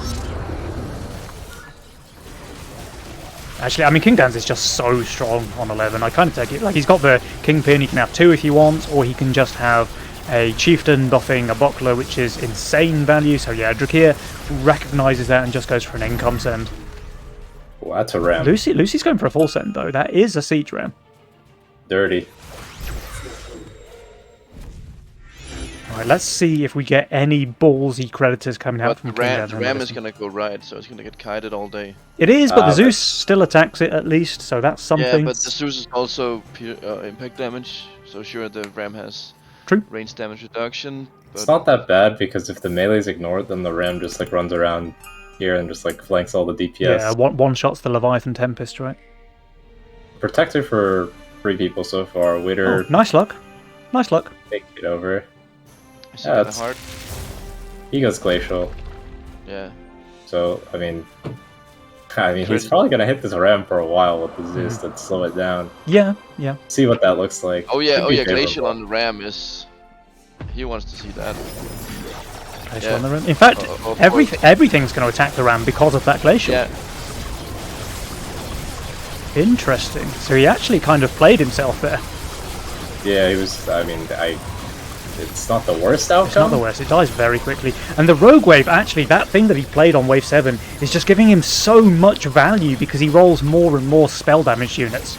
S1: Actually, I mean, Kingdans is just so strong on 11. I kind of take it. Like, he's got the Kingpin. He can have 2 if he wants, or he can just have a Chieftain buffing a Buckler, which is insane value. So yeah, Drakir recognises that and just goes for an income send.
S2: Well, that's a ram.
S1: Lucy's going for a full send, though. That is a siege ram.
S2: Dirty.
S1: Alright, let's see if we get any ballsy Creditors coming out from Kingdans.
S3: The ram is going to go right, so it's going to get kited all day.
S1: It is, but the Zeus still attacks it at least, so that's something.
S3: Yeah, but the Zeus is also impact damage, so sure, the ram has range damage reduction. But
S2: it's not that bad, because if the melee's ignored, then the ram just like runs around here and just like flanks all the DPS.
S1: Yeah, one shot's the Leviathan Tempest, right?
S2: Protector for 3 people so far. Witter.
S1: Oh, nice luck.
S2: Take it over.
S3: Is it kind of hard?
S2: He goes Glacial.
S3: Yeah.
S2: So, I mean he's probably going to hit this ram for a while with the Zeus to slow it down.
S1: Yeah.
S2: See what that looks like.
S3: Oh yeah, Glacial on the ram is... He wants to see that.
S1: Glacial on the ram. In fact, everything's going to attack the ram because of that Glacial.
S3: Yeah.
S1: Interesting. So he actually kind of played himself there.
S2: Yeah, he was. I mean, it's not the worst outcome.
S1: It's not the worst. It dies very quickly. And the Rogue Wave, actually, that thing that he played on Wave 7 is just giving him so much value because he rolls more and more spell damage units.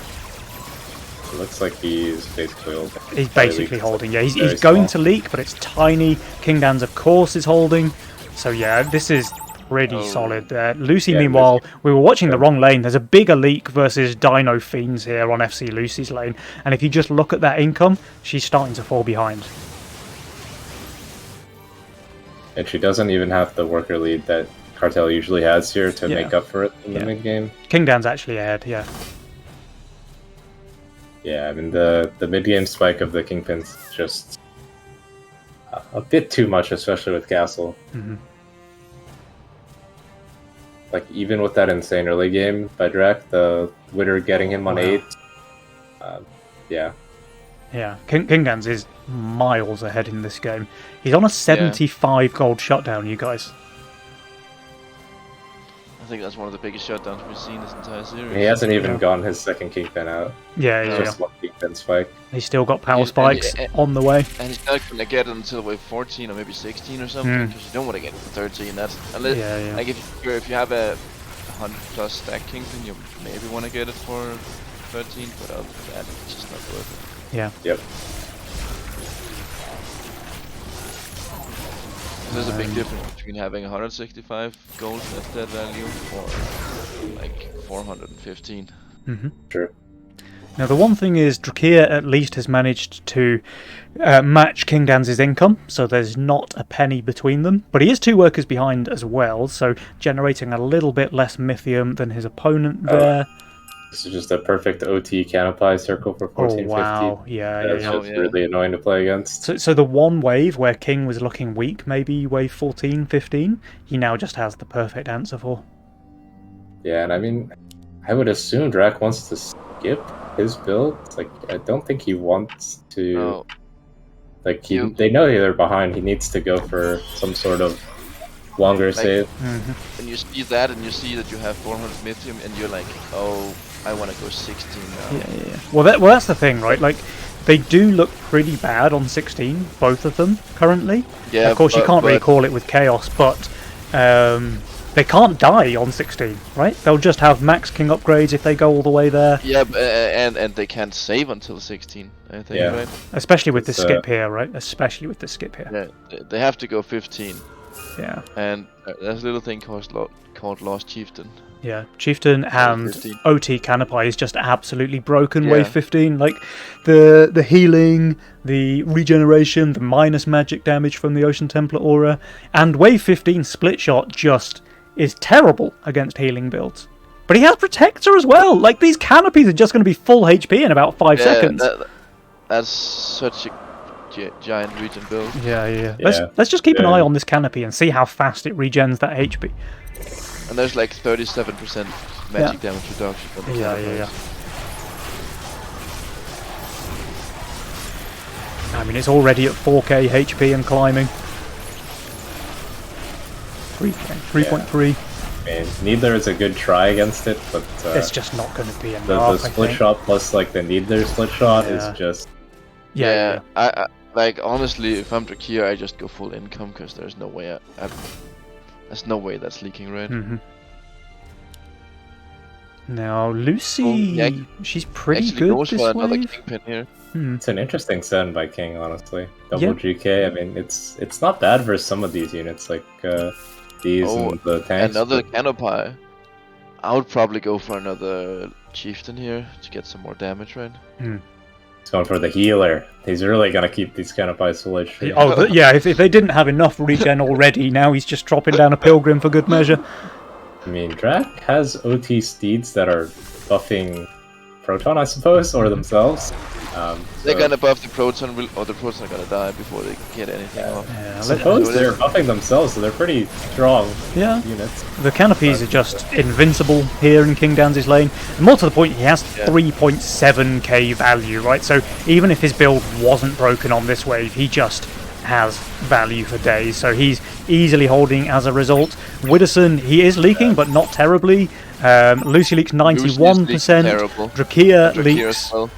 S2: It looks like he's basically holding.
S1: He's basically holding, yeah. He's going to leak, but it's tiny. King Dans, of course, is holding. So, yeah, this is pretty solid. Lucy, meanwhile, we were watching the wrong lane. There's a bigger leak versus Dino Fiends here on FC Lucy's lane. And if you just look at that income, she's starting to fall behind.
S2: And she doesn't even have the worker lead that Cartel usually has here to make up for it in the mid game.
S1: King Dan's actually ahead, yeah.
S2: Yeah, I mean the mid game spike of the Kingpin's just a bit too much, especially with Castle.
S1: Mm-hmm.
S2: Like even with that insane early game by Drac, the Witter getting him on 8. Yeah.
S1: Yeah, King Dans is miles ahead in this game. He's on a 75 gold shutdown, you guys.
S3: I think that's one of the biggest shutdowns we've seen this entire series.
S2: He hasn't even gotten his second Kingpin out.
S1: Yeah.
S2: Just one Kingpin spike.
S1: He's still got power spikes on the way.
S3: And he's not going to get it until wave 14 or maybe 16 or something, because you don't want to get it to 13. That's unless, like if you have a 100+ stack Kingpin, you maybe want to get it for 13, but other than that, it's just not worth it.
S1: Yeah.
S2: Yep.
S3: There's a big difference between having 165 gold at that value or like 415.
S1: Mm-hmm.
S2: True.
S1: Now the one thing is, Drakir at least has managed to match King Dan's income, so there's not a penny between them. But he is 2 workers behind as well, so generating a little bit less Mythium than his opponent there.
S2: This is just a perfect OT Canopy circle for 1450.
S1: Oh wow, yeah.
S2: That's just really annoying to play against.
S1: So the one wave where King was looking weak, maybe wave 14, 15, he now just has the perfect answer for.
S2: Yeah, and I mean, I would assume Drac wants to skip his build. Like, I don't think he wants to...
S3: No.
S2: Like, they know they're behind. He needs to go for some sort of longer save.
S1: Mm-hmm.
S3: And you see that, and you see that you have 400 Mythium, and you're like, oh, I want to go 16 now.
S1: Yeah. Well, that's the thing, right? Like, they do look pretty bad on 16, both of them, currently.
S3: Yeah,
S1: of course, you can't really call it with Chaos, but they can't die on 16, right? They'll just have max King upgrades if they go all the way there.
S3: Yeah, and they can't save until 16, I think, right?
S1: Especially with the skip here, right? Especially with the skip here.
S3: Yeah, they have to go 15.
S1: Yeah.
S3: And there's a little thing called Lost Chieftain.
S1: Yeah, Chieftain and OT Canopy is just absolutely broken. Wave 15, like the healing, the regeneration, the minus magic damage from the Ocean Templar aura, and Wave 15 split shot just is terrible against healing builds. But he has Protector as well. Like, these canopies are just going to be full HP in about 5 seconds.
S3: That's such a giant regen build.
S1: Yeah. Let's just keep an eye on this canopy and see how fast it regens that HP.
S3: And there's like 37% magic damage reduction from the
S1: yeah. I mean, it's already at 4k HP and climbing. 3.3.
S2: I mean, neither is a good try against it, but
S1: it's just not going to be enough.
S2: The split shot plus like the Needler split shot is just
S3: I like, honestly, if I'm Drakir, I just go full income because there's no way there's no way that's leaking, right?
S1: Mm-hmm. Now Lucy, she's pretty good
S3: goes
S1: this
S3: for another
S1: wave.
S3: Kingpin here.
S2: It's an interesting send by King, honestly. Double GK. I mean, it's not bad versus some of these units like these and the tanks.
S3: Another Canopy. I would probably go for another Chieftain here to get some more damage, right?
S2: He's going for the healer. He's really gonna keep these Canopies full HP.
S1: Oh, if they didn't have enough regen already, now he's just dropping down a Pilgrim for good measure.
S2: I mean, Drac has OT steeds that are buffing Proton, I suppose, or themselves.
S3: They're gonna buff the Proton, or the Proton are gonna die before they get anything off.
S2: I suppose they're buffing themselves, so they're pretty strong units.
S1: The canopies are just invincible here in King Dan's lane. And more to the point, he has 3.7k value, right? So even if his build wasn't broken on this wave, he just has value for days. So he's easily holding as a result. Widdowson, he is leaking, but not terribly. Lucy leaks 91%. Drakir leaks...
S3: Well.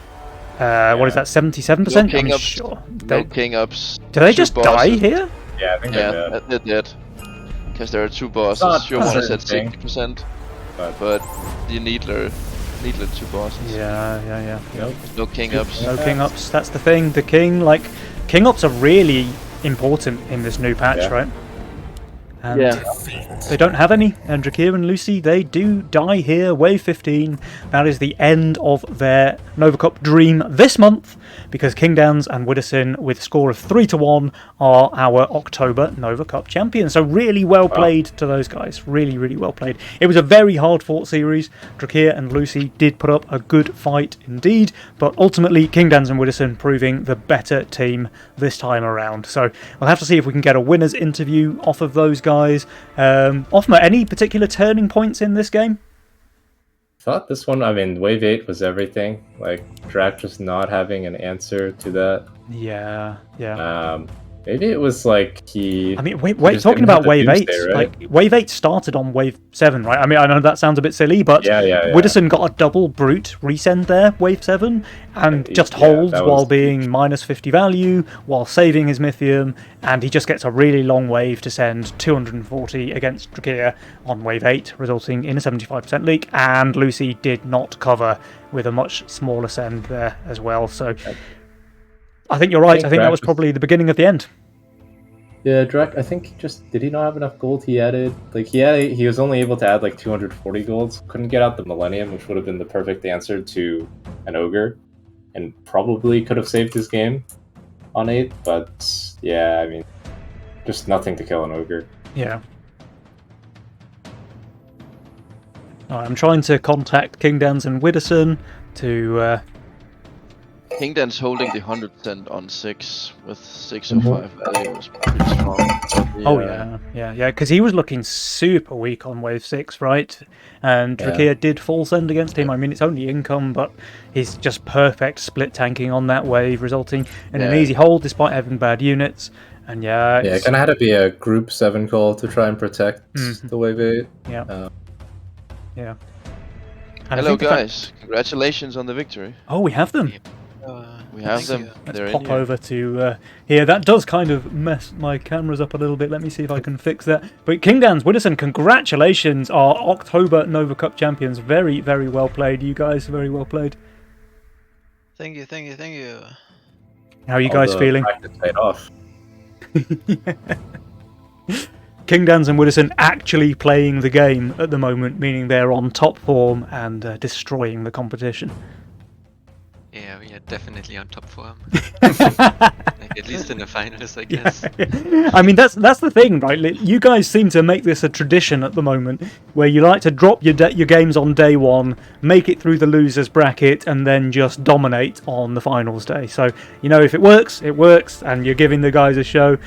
S1: What is that, 77%?
S3: No king ups.
S1: Sure.
S3: No king ups.
S1: Do they just die here?
S2: Yeah, I think
S3: they're dead. Because there are 2 bosses. Sure one is at 60%, but the Needler 2 bosses.
S1: Yeah.
S2: Nope.
S3: No king ups.
S1: No king ups, that's the thing. The king ups are really important in this new patch, right? And they don't have any, and Drakir and Lucy, they do die here, wave 15. That is the end of their Nova Cup dream this month, because Kingdowns and Widdowson, with a score of 3-1, are our October Nova Cup champions. So really well played to those guys, really, really well played. It was a very hard-fought series. Drakir and Lucy did put up a good fight indeed, but ultimately Kingdowns and Widdowson proving the better team this time around. So we'll have to see if we can get a winner's interview off of those guys. Offma, any particular turning points in this game?
S2: I thought this one, I mean, wave 8 was everything. Like, Drak just not having an answer to that.
S1: Yeah.
S2: Maybe it was like he...
S1: I mean, wait, talking about wave 8, right? Like, wave 8 started on wave 7, right? I mean, I know that sounds a bit silly, but Widdowson got a double brute resend there, wave 7, and just holds while being minus 50 value, while saving his Mythium, and he just gets a really long wave to send 240 against Drakir on wave 8, resulting in a 75% leak, and Lucy did not cover with a much smaller send there as well, so... I think you're right. I think that was probably the beginning of the end.
S2: Yeah, Drak, I think did he not have enough gold? He was only able to add like 240 golds. Couldn't get out the Millennium, which would have been the perfect answer to an Ogre, and probably could have saved his game on 8. But yeah, I mean, just nothing to kill an Ogre.
S1: Yeah. Right, I'm trying to contact Kingdowns and Widdowson to...
S3: Kingdowns holding the 100% on 6 with 605 value was pretty strong.
S1: Yeah, because he was looking super weak on wave 6, right? And Drakir did full send against him. I mean, it's only income, but he's just perfect split tanking on that wave, resulting in an easy hold despite having bad units. And
S2: it kind of had to be a group 7 call to try and protect the wave 8.
S1: Yeah.
S3: Hello guys, congratulations on the victory.
S1: Oh, we have them.
S3: We have them.
S1: Let's pop over to here. That does kind of mess my cameras up a little bit. Let me see if I can fix that. But Kingdowns, Widdowson, congratulations, our October Nova Cup champions. Very, very well played. You guys, very well played.
S5: Thank you.
S1: How are you guys feeling?
S2: Paid off.
S1: Kingdowns and Widdowson actually playing the game at the moment, meaning they're on top form and destroying the competition.
S6: Yeah, we are definitely on top form. Like, at least in the finals, I guess.
S1: I mean, that's the thing, right? You guys seem to make this a tradition at the moment, where you like to drop your games on day 1, make it through the losers bracket, and then just dominate on the finals day. So, you know, if it works, it works, and you're giving the guys a show.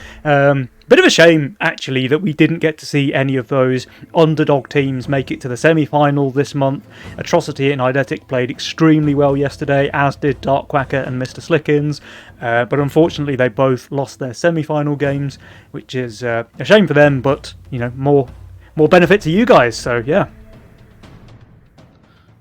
S1: Bit of a shame, actually, that we didn't get to see any of those underdog teams make it to the semi-final this month. Atrocity and Eidetic played extremely well yesterday, as did Dark Quacker and Mr. Slickens. But unfortunately, they both lost their semi-final games, which is a shame for them, but, you know, more benefit to you guys, so yeah.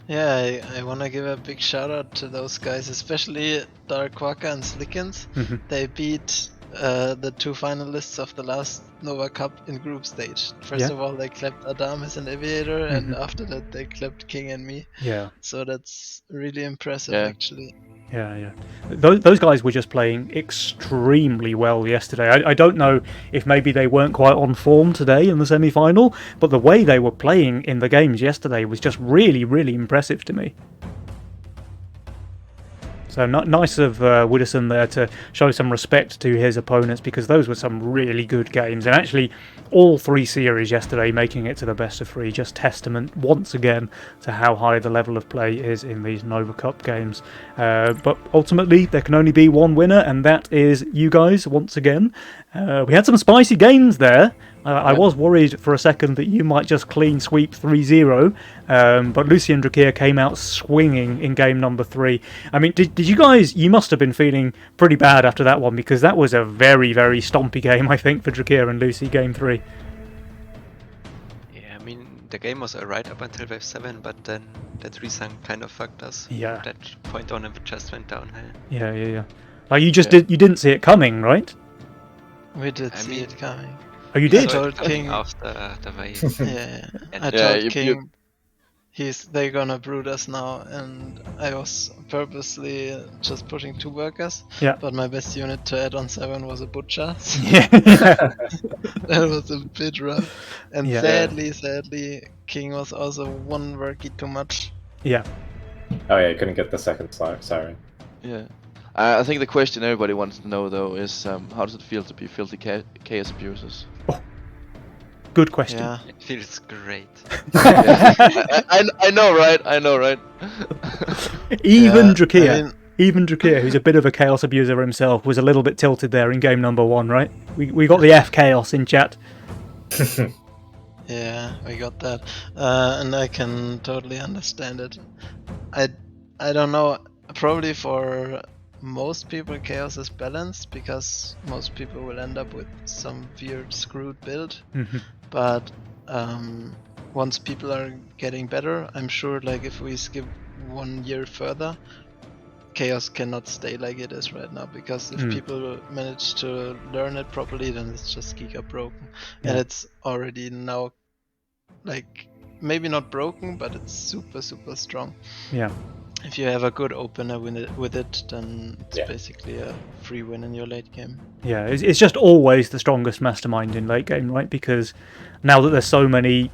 S5: Yeah, I want to give a big shout out to those guys, especially Dark Quacker and Slickens. They beat... the 2 finalists of the last Nova Cup in group stage. First of all, they clapped Adamus and Aviator, and after that they clapped King and me.
S1: Yeah.
S5: So that's really impressive, actually.
S1: Yeah. Those guys were just playing extremely well yesterday. I don't know if maybe they weren't quite on form today in the semi-final, but the way they were playing in the games yesterday was just really, really impressive to me. So nice of Widdowson there to show some respect to his opponents, because those were some really good games. And actually, all 3 series yesterday making it to the best of 3, just testament once again to how high the level of play is in these Nova Cup games. But ultimately, there can only be one winner, and that is you guys once again. We had some spicy games there. I was worried for a second that you might just clean sweep 3-0, but Lucy and Drakir came out swinging in game number 3. I mean, did you guys, you must have been feeling pretty bad after that one, because that was a very, very stompy game, I think, for Drakir and Lucy, game 3.
S6: the game was alright up until wave 7, but then that Rhysand kind of fucked us.
S1: Yeah.
S6: From that point on, it just went downhill.
S1: Yeah. Like you didn't see it coming, right?
S5: We did see it coming.
S1: Oh, you did?
S5: I told King
S6: after the wave.
S5: Yeah,
S6: And
S5: I
S3: Yeah,
S5: told
S3: you-
S5: King they're gonna brood us now, and I was purposely just pushing 2 workers.
S1: Yeah.
S5: But my best unit to add on 7 was a butcher. So
S1: Yeah.
S5: that was a bit rough. And
S1: Yeah.
S5: sadly, King was also 1 worky too much.
S1: Yeah.
S2: Oh yeah, I couldn't get the second slot. Sorry.
S3: Yeah. I think the question everybody wants to know though is how does it feel to be filthy chaos abusers?
S1: Good question.
S5: Yeah.
S6: It feels great.
S3: I know, right? I know, right?
S1: Even
S5: Yeah,
S1: Drakia.
S5: I mean,
S1: Even Drakia, who's a bit of a chaos abuser himself, was a little bit tilted there in game number 1, right? We got the F chaos in chat.
S5: yeah, we got that. And I can totally understand it. I don't know, probably for most people chaos is balanced because most people will end up with some weird screwed build.
S1: Mhm.
S5: But once people are getting better, I'm sure like if we skip 1 year further, chaos cannot stay like it is right now, because if people manage to learn it properly, then it's just giga broken. And
S1: Yeah.
S5: it's already now like maybe not broken, but it's super strong.
S1: Yeah.
S5: If you have a good opener with it, then it's
S2: Yeah.
S5: basically a free win in your late game.
S1: Yeah, it's just always the strongest mastermind in late game, right? Because now that there's so many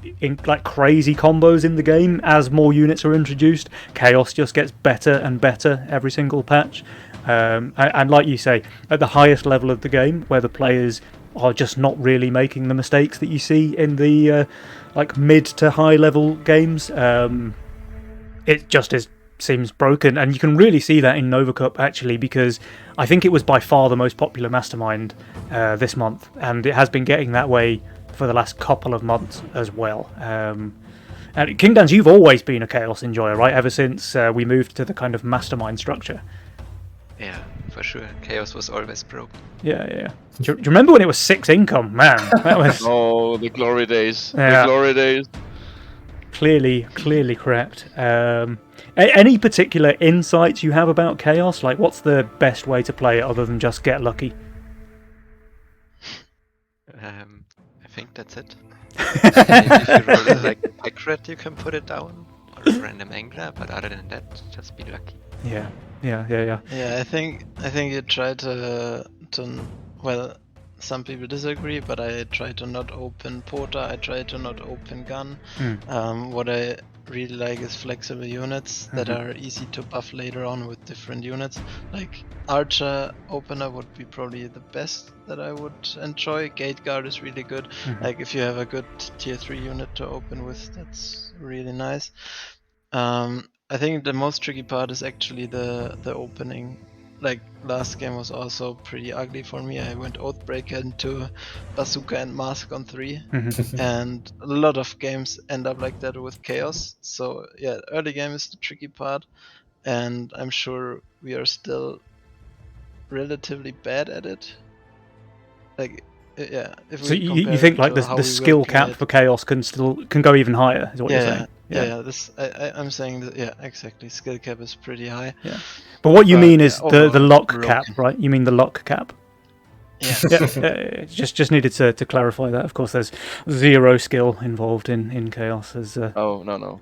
S1: like crazy combos in the game, as more units are introduced, chaos just gets better and better every single patch. And like you say, at the highest level of the game, where the players are just not really making the mistakes that you see in the like mid to high level games, it just seems broken, and you can really see that in Nova Cup actually, because I think it was by far the most popular mastermind this month, and it has been getting that way for the last couple of months as well. And King Dans, you've always been a chaos enjoyer, right? Ever since we moved to the kind of mastermind structure.
S6: Yeah, for sure. Chaos was always broken.
S1: Yeah. Do you remember when it was 6 income? Man, that was
S3: Oh, the glory days.
S1: Yeah.
S3: The glory days.
S1: clearly correct. Any particular insights you have about chaos? Like, what's the best way to play it other than just get lucky?
S6: I think that's it. Maybe if you roll it like accurate, you can put it down, or a random angler. But other than that, just be lucky.
S1: Yeah.
S5: Yeah, I think you try to well, some people disagree, but I try to not open Porter, I try to not open Gun. What I really like is flexible units that are easy to buff later on with different units. Like Archer opener would be probably the best that I would enjoy. Gate Guard is really good. Like if you have a good tier 3 unit to open with, that's really nice. I think the most tricky part is actually the opening. Like last game was also pretty ugly for me. I went Oathbreaker into Bazooka and Mask on 3, and a lot of games end up like that with Chaos. So yeah, early game is the tricky part, and I'm sure we are still relatively bad at it. Like yeah, if we
S1: So you
S5: compare
S1: think
S5: it
S1: like
S5: to how
S1: the
S5: we
S1: skill
S5: work in
S1: cap
S5: it.
S1: for chaos can go even higher, is what you're saying?
S5: Yeah. I'm saying that. Yeah, exactly. Skill cap is pretty high.
S1: Yeah. But what you
S5: But,
S1: mean is
S5: overall,
S1: the lock
S5: broken.
S1: cap, right? You mean the lock cap?
S5: Yeah.
S1: Yeah. Just needed to clarify that. Of course, there's 0 skill involved in chaos. As
S3: Oh, no.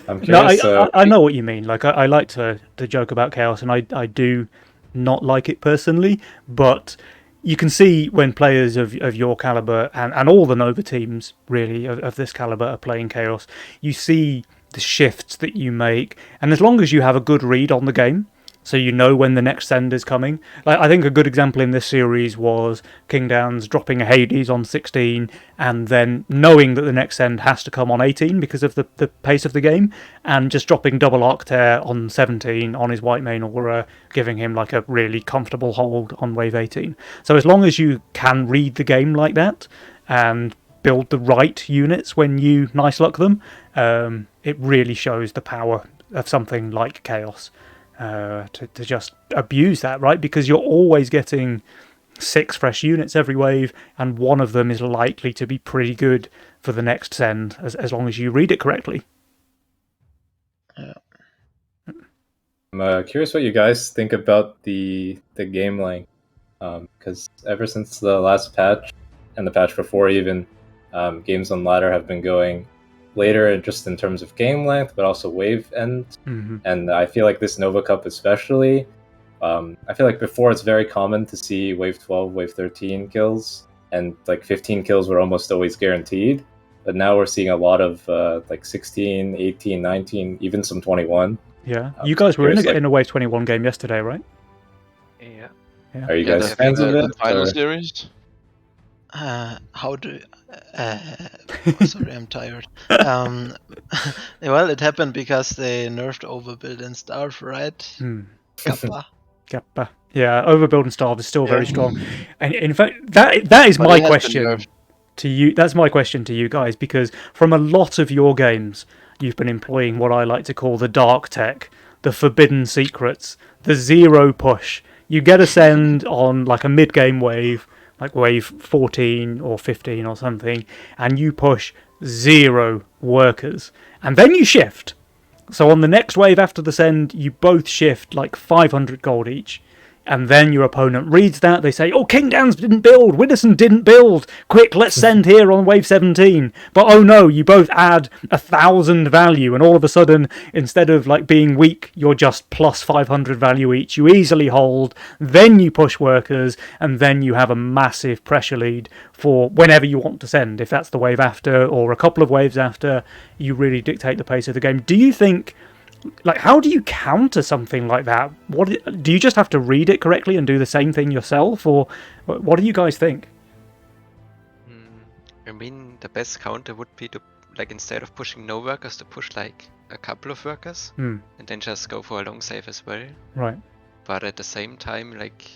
S2: I'm
S1: no,
S2: curious.
S1: I know what you mean. Like I like to joke about chaos, and I do not like it personally, but you can see when players of your caliber and all the Nova teams really of this caliber are playing chaos, you see the shifts that you make, and as long as you have a good read on the game, so you know when the next send is coming. Like I think a good example in this series was King Downs dropping a Hades on 16 and then knowing that the next send has to come on 18 because of the pace of the game, and just dropping double Arctair on 17 on his White Mane Aura, giving him like a really comfortable hold on wave 18. So as long as you can read the game like that and build the right units when you nice luck them, it really shows the power of something like Chaos. To just abuse that, right? Because you're always getting 6 fresh units every wave, and one of them is likely to be pretty good for the next send, as long as you read it correctly.
S5: Yeah.
S2: I'm curious what you guys think about the game length, because ever since the last patch and the patch before even, games on ladder have been going later, just in terms of game length, but also wave end.
S1: Mm-hmm.
S2: And I feel like this Nova Cup especially, I feel like before it's very common to see wave 12, wave 13 kills, and like 15 kills were almost always guaranteed. But now we're seeing a lot of like 16, 18, 19, even some 21.
S1: Yeah, you guys were in a Wave 21 game yesterday, right?
S6: Yeah.
S2: Are you guys fans of it?
S3: The final series?
S5: How do... sorry, I'm tired. Well, it happened because they nerfed Overbuild and Starve, right? Kappa.
S1: Kappa. Yeah, Overbuild and Starve is still very strong. And in fact, that is my question to you. That's my question to you guys, because from a lot of your games, you've been employing what I like to call the dark tech, the forbidden secrets, the zero push. You get a send on like a mid-game wave, like wave 14 or 15 or something, and you push 0 workers. And then you shift. So on the next wave after the send, you both shift like 500 gold each. And then your opponent reads that, they say, oh, Kingdowns didn't build, Widdowson didn't build, quick, let's send here on wave 17. But oh no, you both add 1,000 value, and all of a sudden, instead of like being weak, you're just plus 500 value each. You easily hold, then you push workers, and then you have a massive pressure lead for whenever you want to send. If that's the wave after, or a couple of waves after, you really dictate the pace of the game. Do you think... Like, how do you counter something like that? Do you just have to read it correctly and do the same thing yourself, or what do you guys think?
S6: I mean, the best counter would be to, like, instead of pushing no workers, to push like a couple of workers, and then just go for a long save as well.
S1: Right.
S6: But at the same time, like,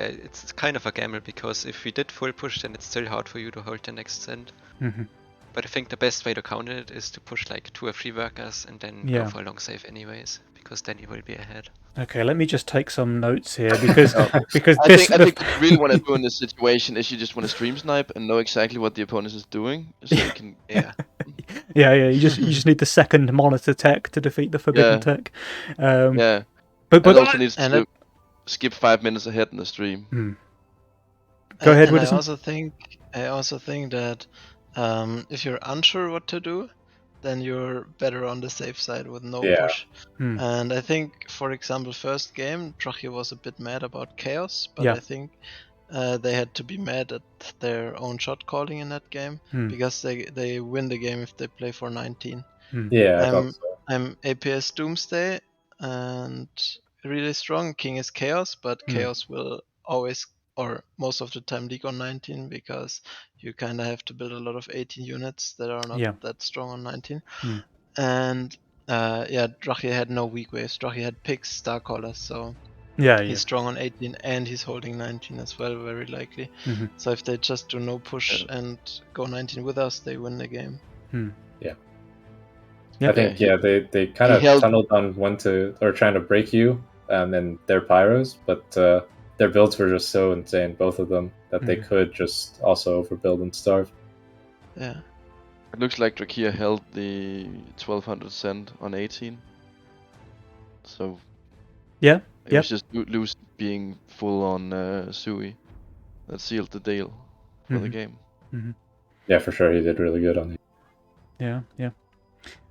S6: it's kind of a gamble, because if we did full push, then it's still hard for you to hold the next send.
S1: Mm-hmm.
S6: But I think the best way to counter it is to push like 2 or 3 workers and then go for a long save anyways, because then you will be ahead.
S1: Okay, let me just take some notes here, because
S3: I think what you really want to do in this situation is you just want to stream snipe and know exactly what the opponent is doing, so you can
S1: yeah. You just need the second monitor tech to defeat the forbidden tech. But
S3: also needs to skip 5 minutes ahead in the stream.
S1: Go ahead,
S5: Widdowson. I also think that. If you're unsure what to do, then you're better on the safe side with no push. And I think, for example, first game, Drachia was a bit mad about Chaos, but I think they had to be mad at their own shot calling in that game, because they win the game if they play for 19.
S2: Yeah, I thought so.
S5: I'm APS Doomsday, and really strong. King is Chaos, but Chaos will always, or most of the time, league on 19, because you kind of have to build a lot of 18 units that are not that strong on 19. And Drachia had no weak waves. Drachia had picks, Starcallers, so he's strong on 18 and he's holding 19 as well, very likely. So if they just do no push and go 19 with us, they win the game.
S2: I think they kind of tunneled on trying to break you and their pyros, but their builds were just so insane, both of them, that they could just also overbuild and starve.
S5: Yeah.
S3: It looks like Drachia held the 1200 cent on 18. So it was just loose being full on Sui that sealed the deal for the game.
S2: Yeah, for sure, he did really good on it.
S1: Yeah.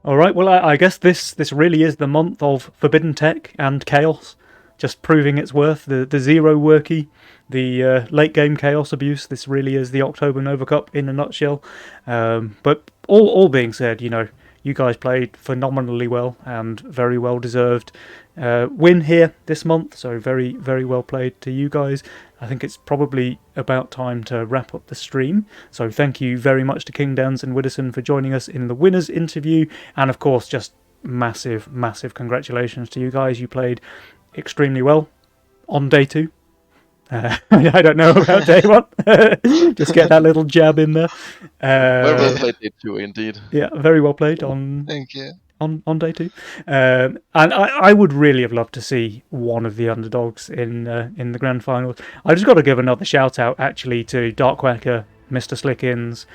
S1: All right, well, I guess this really is the month of Forbidden Tech and Chaos. Just proving its worth, the zero worky, the late game chaos abuse. This really is the October Nova Cup in a nutshell. But all being said, you guys played phenomenally well and very well deserved win here this month. So very, very well played to you guys. I think it's probably about time to wrap up the stream. So thank you very much to Kingdowns and Widdowson for joining us in the winners interview, and of course just massive congratulations to you guys. You played extremely well on day 2. I don't know about day 1. Just get that little jab in there.
S3: Very well played day 2, indeed.
S1: Yeah, very well played on.
S5: Thank you.
S1: on day 2. And I would really have loved to see one of the underdogs in the grand finals. I just got to give another shout out actually to Dark Quacker, Mr. Slickins,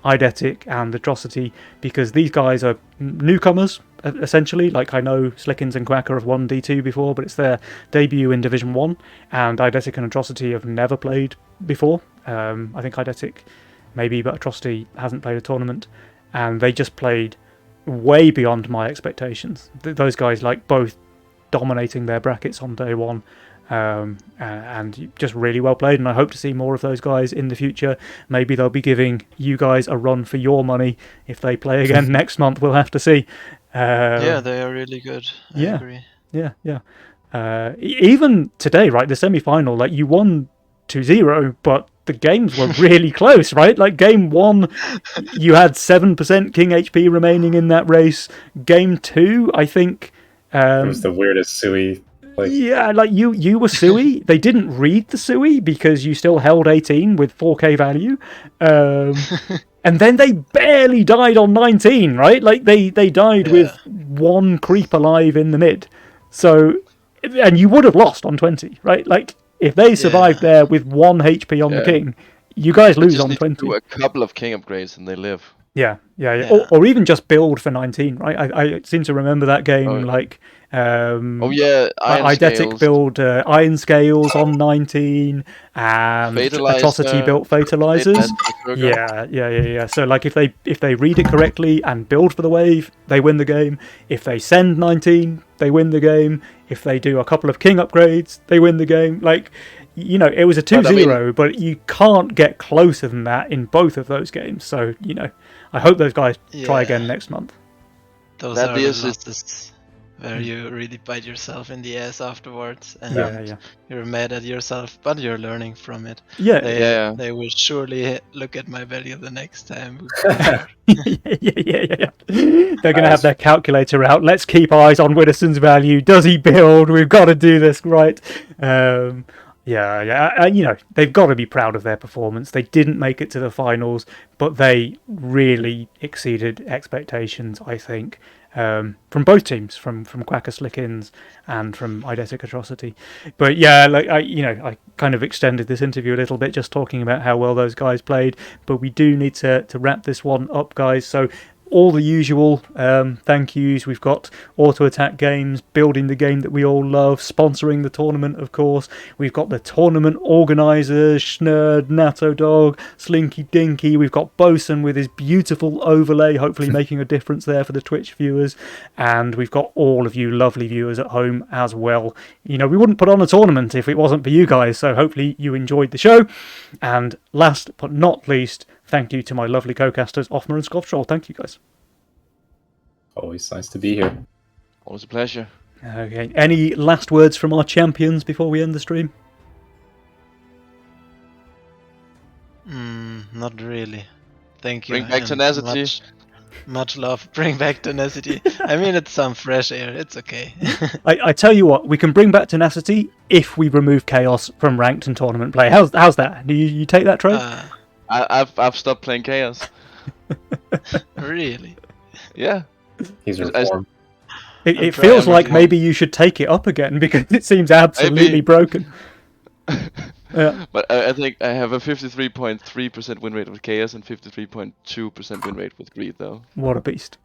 S1: Eidetic and Atrocity, because these guys are newcomers essentially. Like, I know Slickins and Quacker have won D2 before, but it's their debut in Division 1, and Eidetic and Atrocity have never played before. I think Eidetic maybe, but Atrocity hasn't played a tournament, and they just played way beyond my expectations. Those guys, like, both dominating their brackets on day 1, and just really well played, and I hope to see more of those guys in the future. Maybe they'll be giving you guys a run for your money if they play again next month. We'll have to see.
S5: Yeah, they are really good. I agree.
S1: Yeah. Even today, right, the semi-final, like, you won 2-0, but the games were really close, right? Like, game 1, you had 7% King HP remaining in that race. Game 2, I think...
S2: it was the weirdest Sui.
S1: Yeah, like, you were Sui. They didn't read the Sui because you still held 18 with 4k value. And then they barely died on 19, right? Like, they died with 1 creep alive in the mid. So, and you would have lost on 20, right? Like, if they survived there with 1 HP on the king, you guys lose on 20.
S3: Do a couple of king upgrades and they live.
S1: Yeah. Or even just build for 19, right? I seem to remember that game, Eidetic build Iron Scales on 19, and Atrocity built Fatalizers. Yeah. So, like, if they read it correctly and build for the wave, they win the game. If they send 19, they win the game. If they do a couple of king upgrades, they win the game. Like, you know, it was a 2-0, but you can't get closer than that in both of those games. So, you know, I hope those guys try again next month.
S5: Those are the losses where you really bite yourself in the ass afterwards, and you're mad at yourself, but you're learning from it. They will surely look at my value the next time.
S1: Yeah. They're going to have their calculator out. Let's keep eyes on Widdowson's value. Does he build? We've got to do this right. You know, they've got to be proud of their performance. They didn't make it to the finals, but they really exceeded expectations, I think, from both teams, from Quacker Slickins and from Eidetic Atrocity. But yeah, like, I kind of extended this interview a little bit just talking about how well those guys played, but we do need to wrap this one up, guys. So all the usual thank yous. We've got Auto Attack Games building the game that we all love, sponsoring the tournament, of course. We've got the tournament organisers, Schnerd, Natodog, Slinky Dinky. We've got Bosun with his beautiful overlay, hopefully making a difference there for the Twitch viewers. And we've got all of you lovely viewers at home as well. You know, we wouldn't put on a tournament if it wasn't for you guys, so hopefully you enjoyed the show. And last but not least, thank you to my lovely co-casters, Offmer and Scofftroll. Thank you, guys.
S2: Always nice to be here.
S3: Always a pleasure.
S1: Okay. Any last words from our champions before we end the stream?
S5: Not really. Thank you.
S3: Bring back tenacity.
S5: Much love. Bring back tenacity. I mean, it's some fresh air. It's okay.
S1: I tell you what, we can bring back tenacity if we remove chaos from ranked and tournament play. How's that? Do you take that, Trey?
S3: I've stopped playing chaos.
S5: Really?
S3: Yeah.
S2: He's reformed.
S1: It feels like maybe you should take it up again because it seems absolutely broken. Yeah.
S3: But I think I have a 53.3% win rate with chaos and 53.2% win rate with greed, though.
S1: What a beast.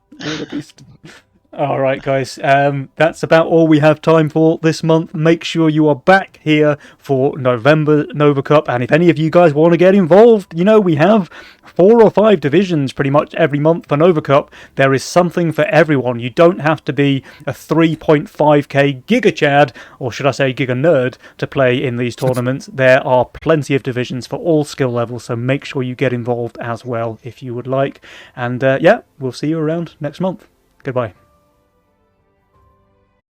S1: All right, guys. That's about all we have time for this month. Make sure you are back here for November Nova Cup. And if any of you guys want to get involved, you know, we have 4 or 5 divisions pretty much every month for Nova Cup. There is something for everyone. You don't have to be a 3.5k Giga Chad, or should I say Giga Nerd, to play in these tournaments. There are plenty of divisions for all skill levels, so make sure you get involved as well if you would like. And we'll see you around next month. Goodbye.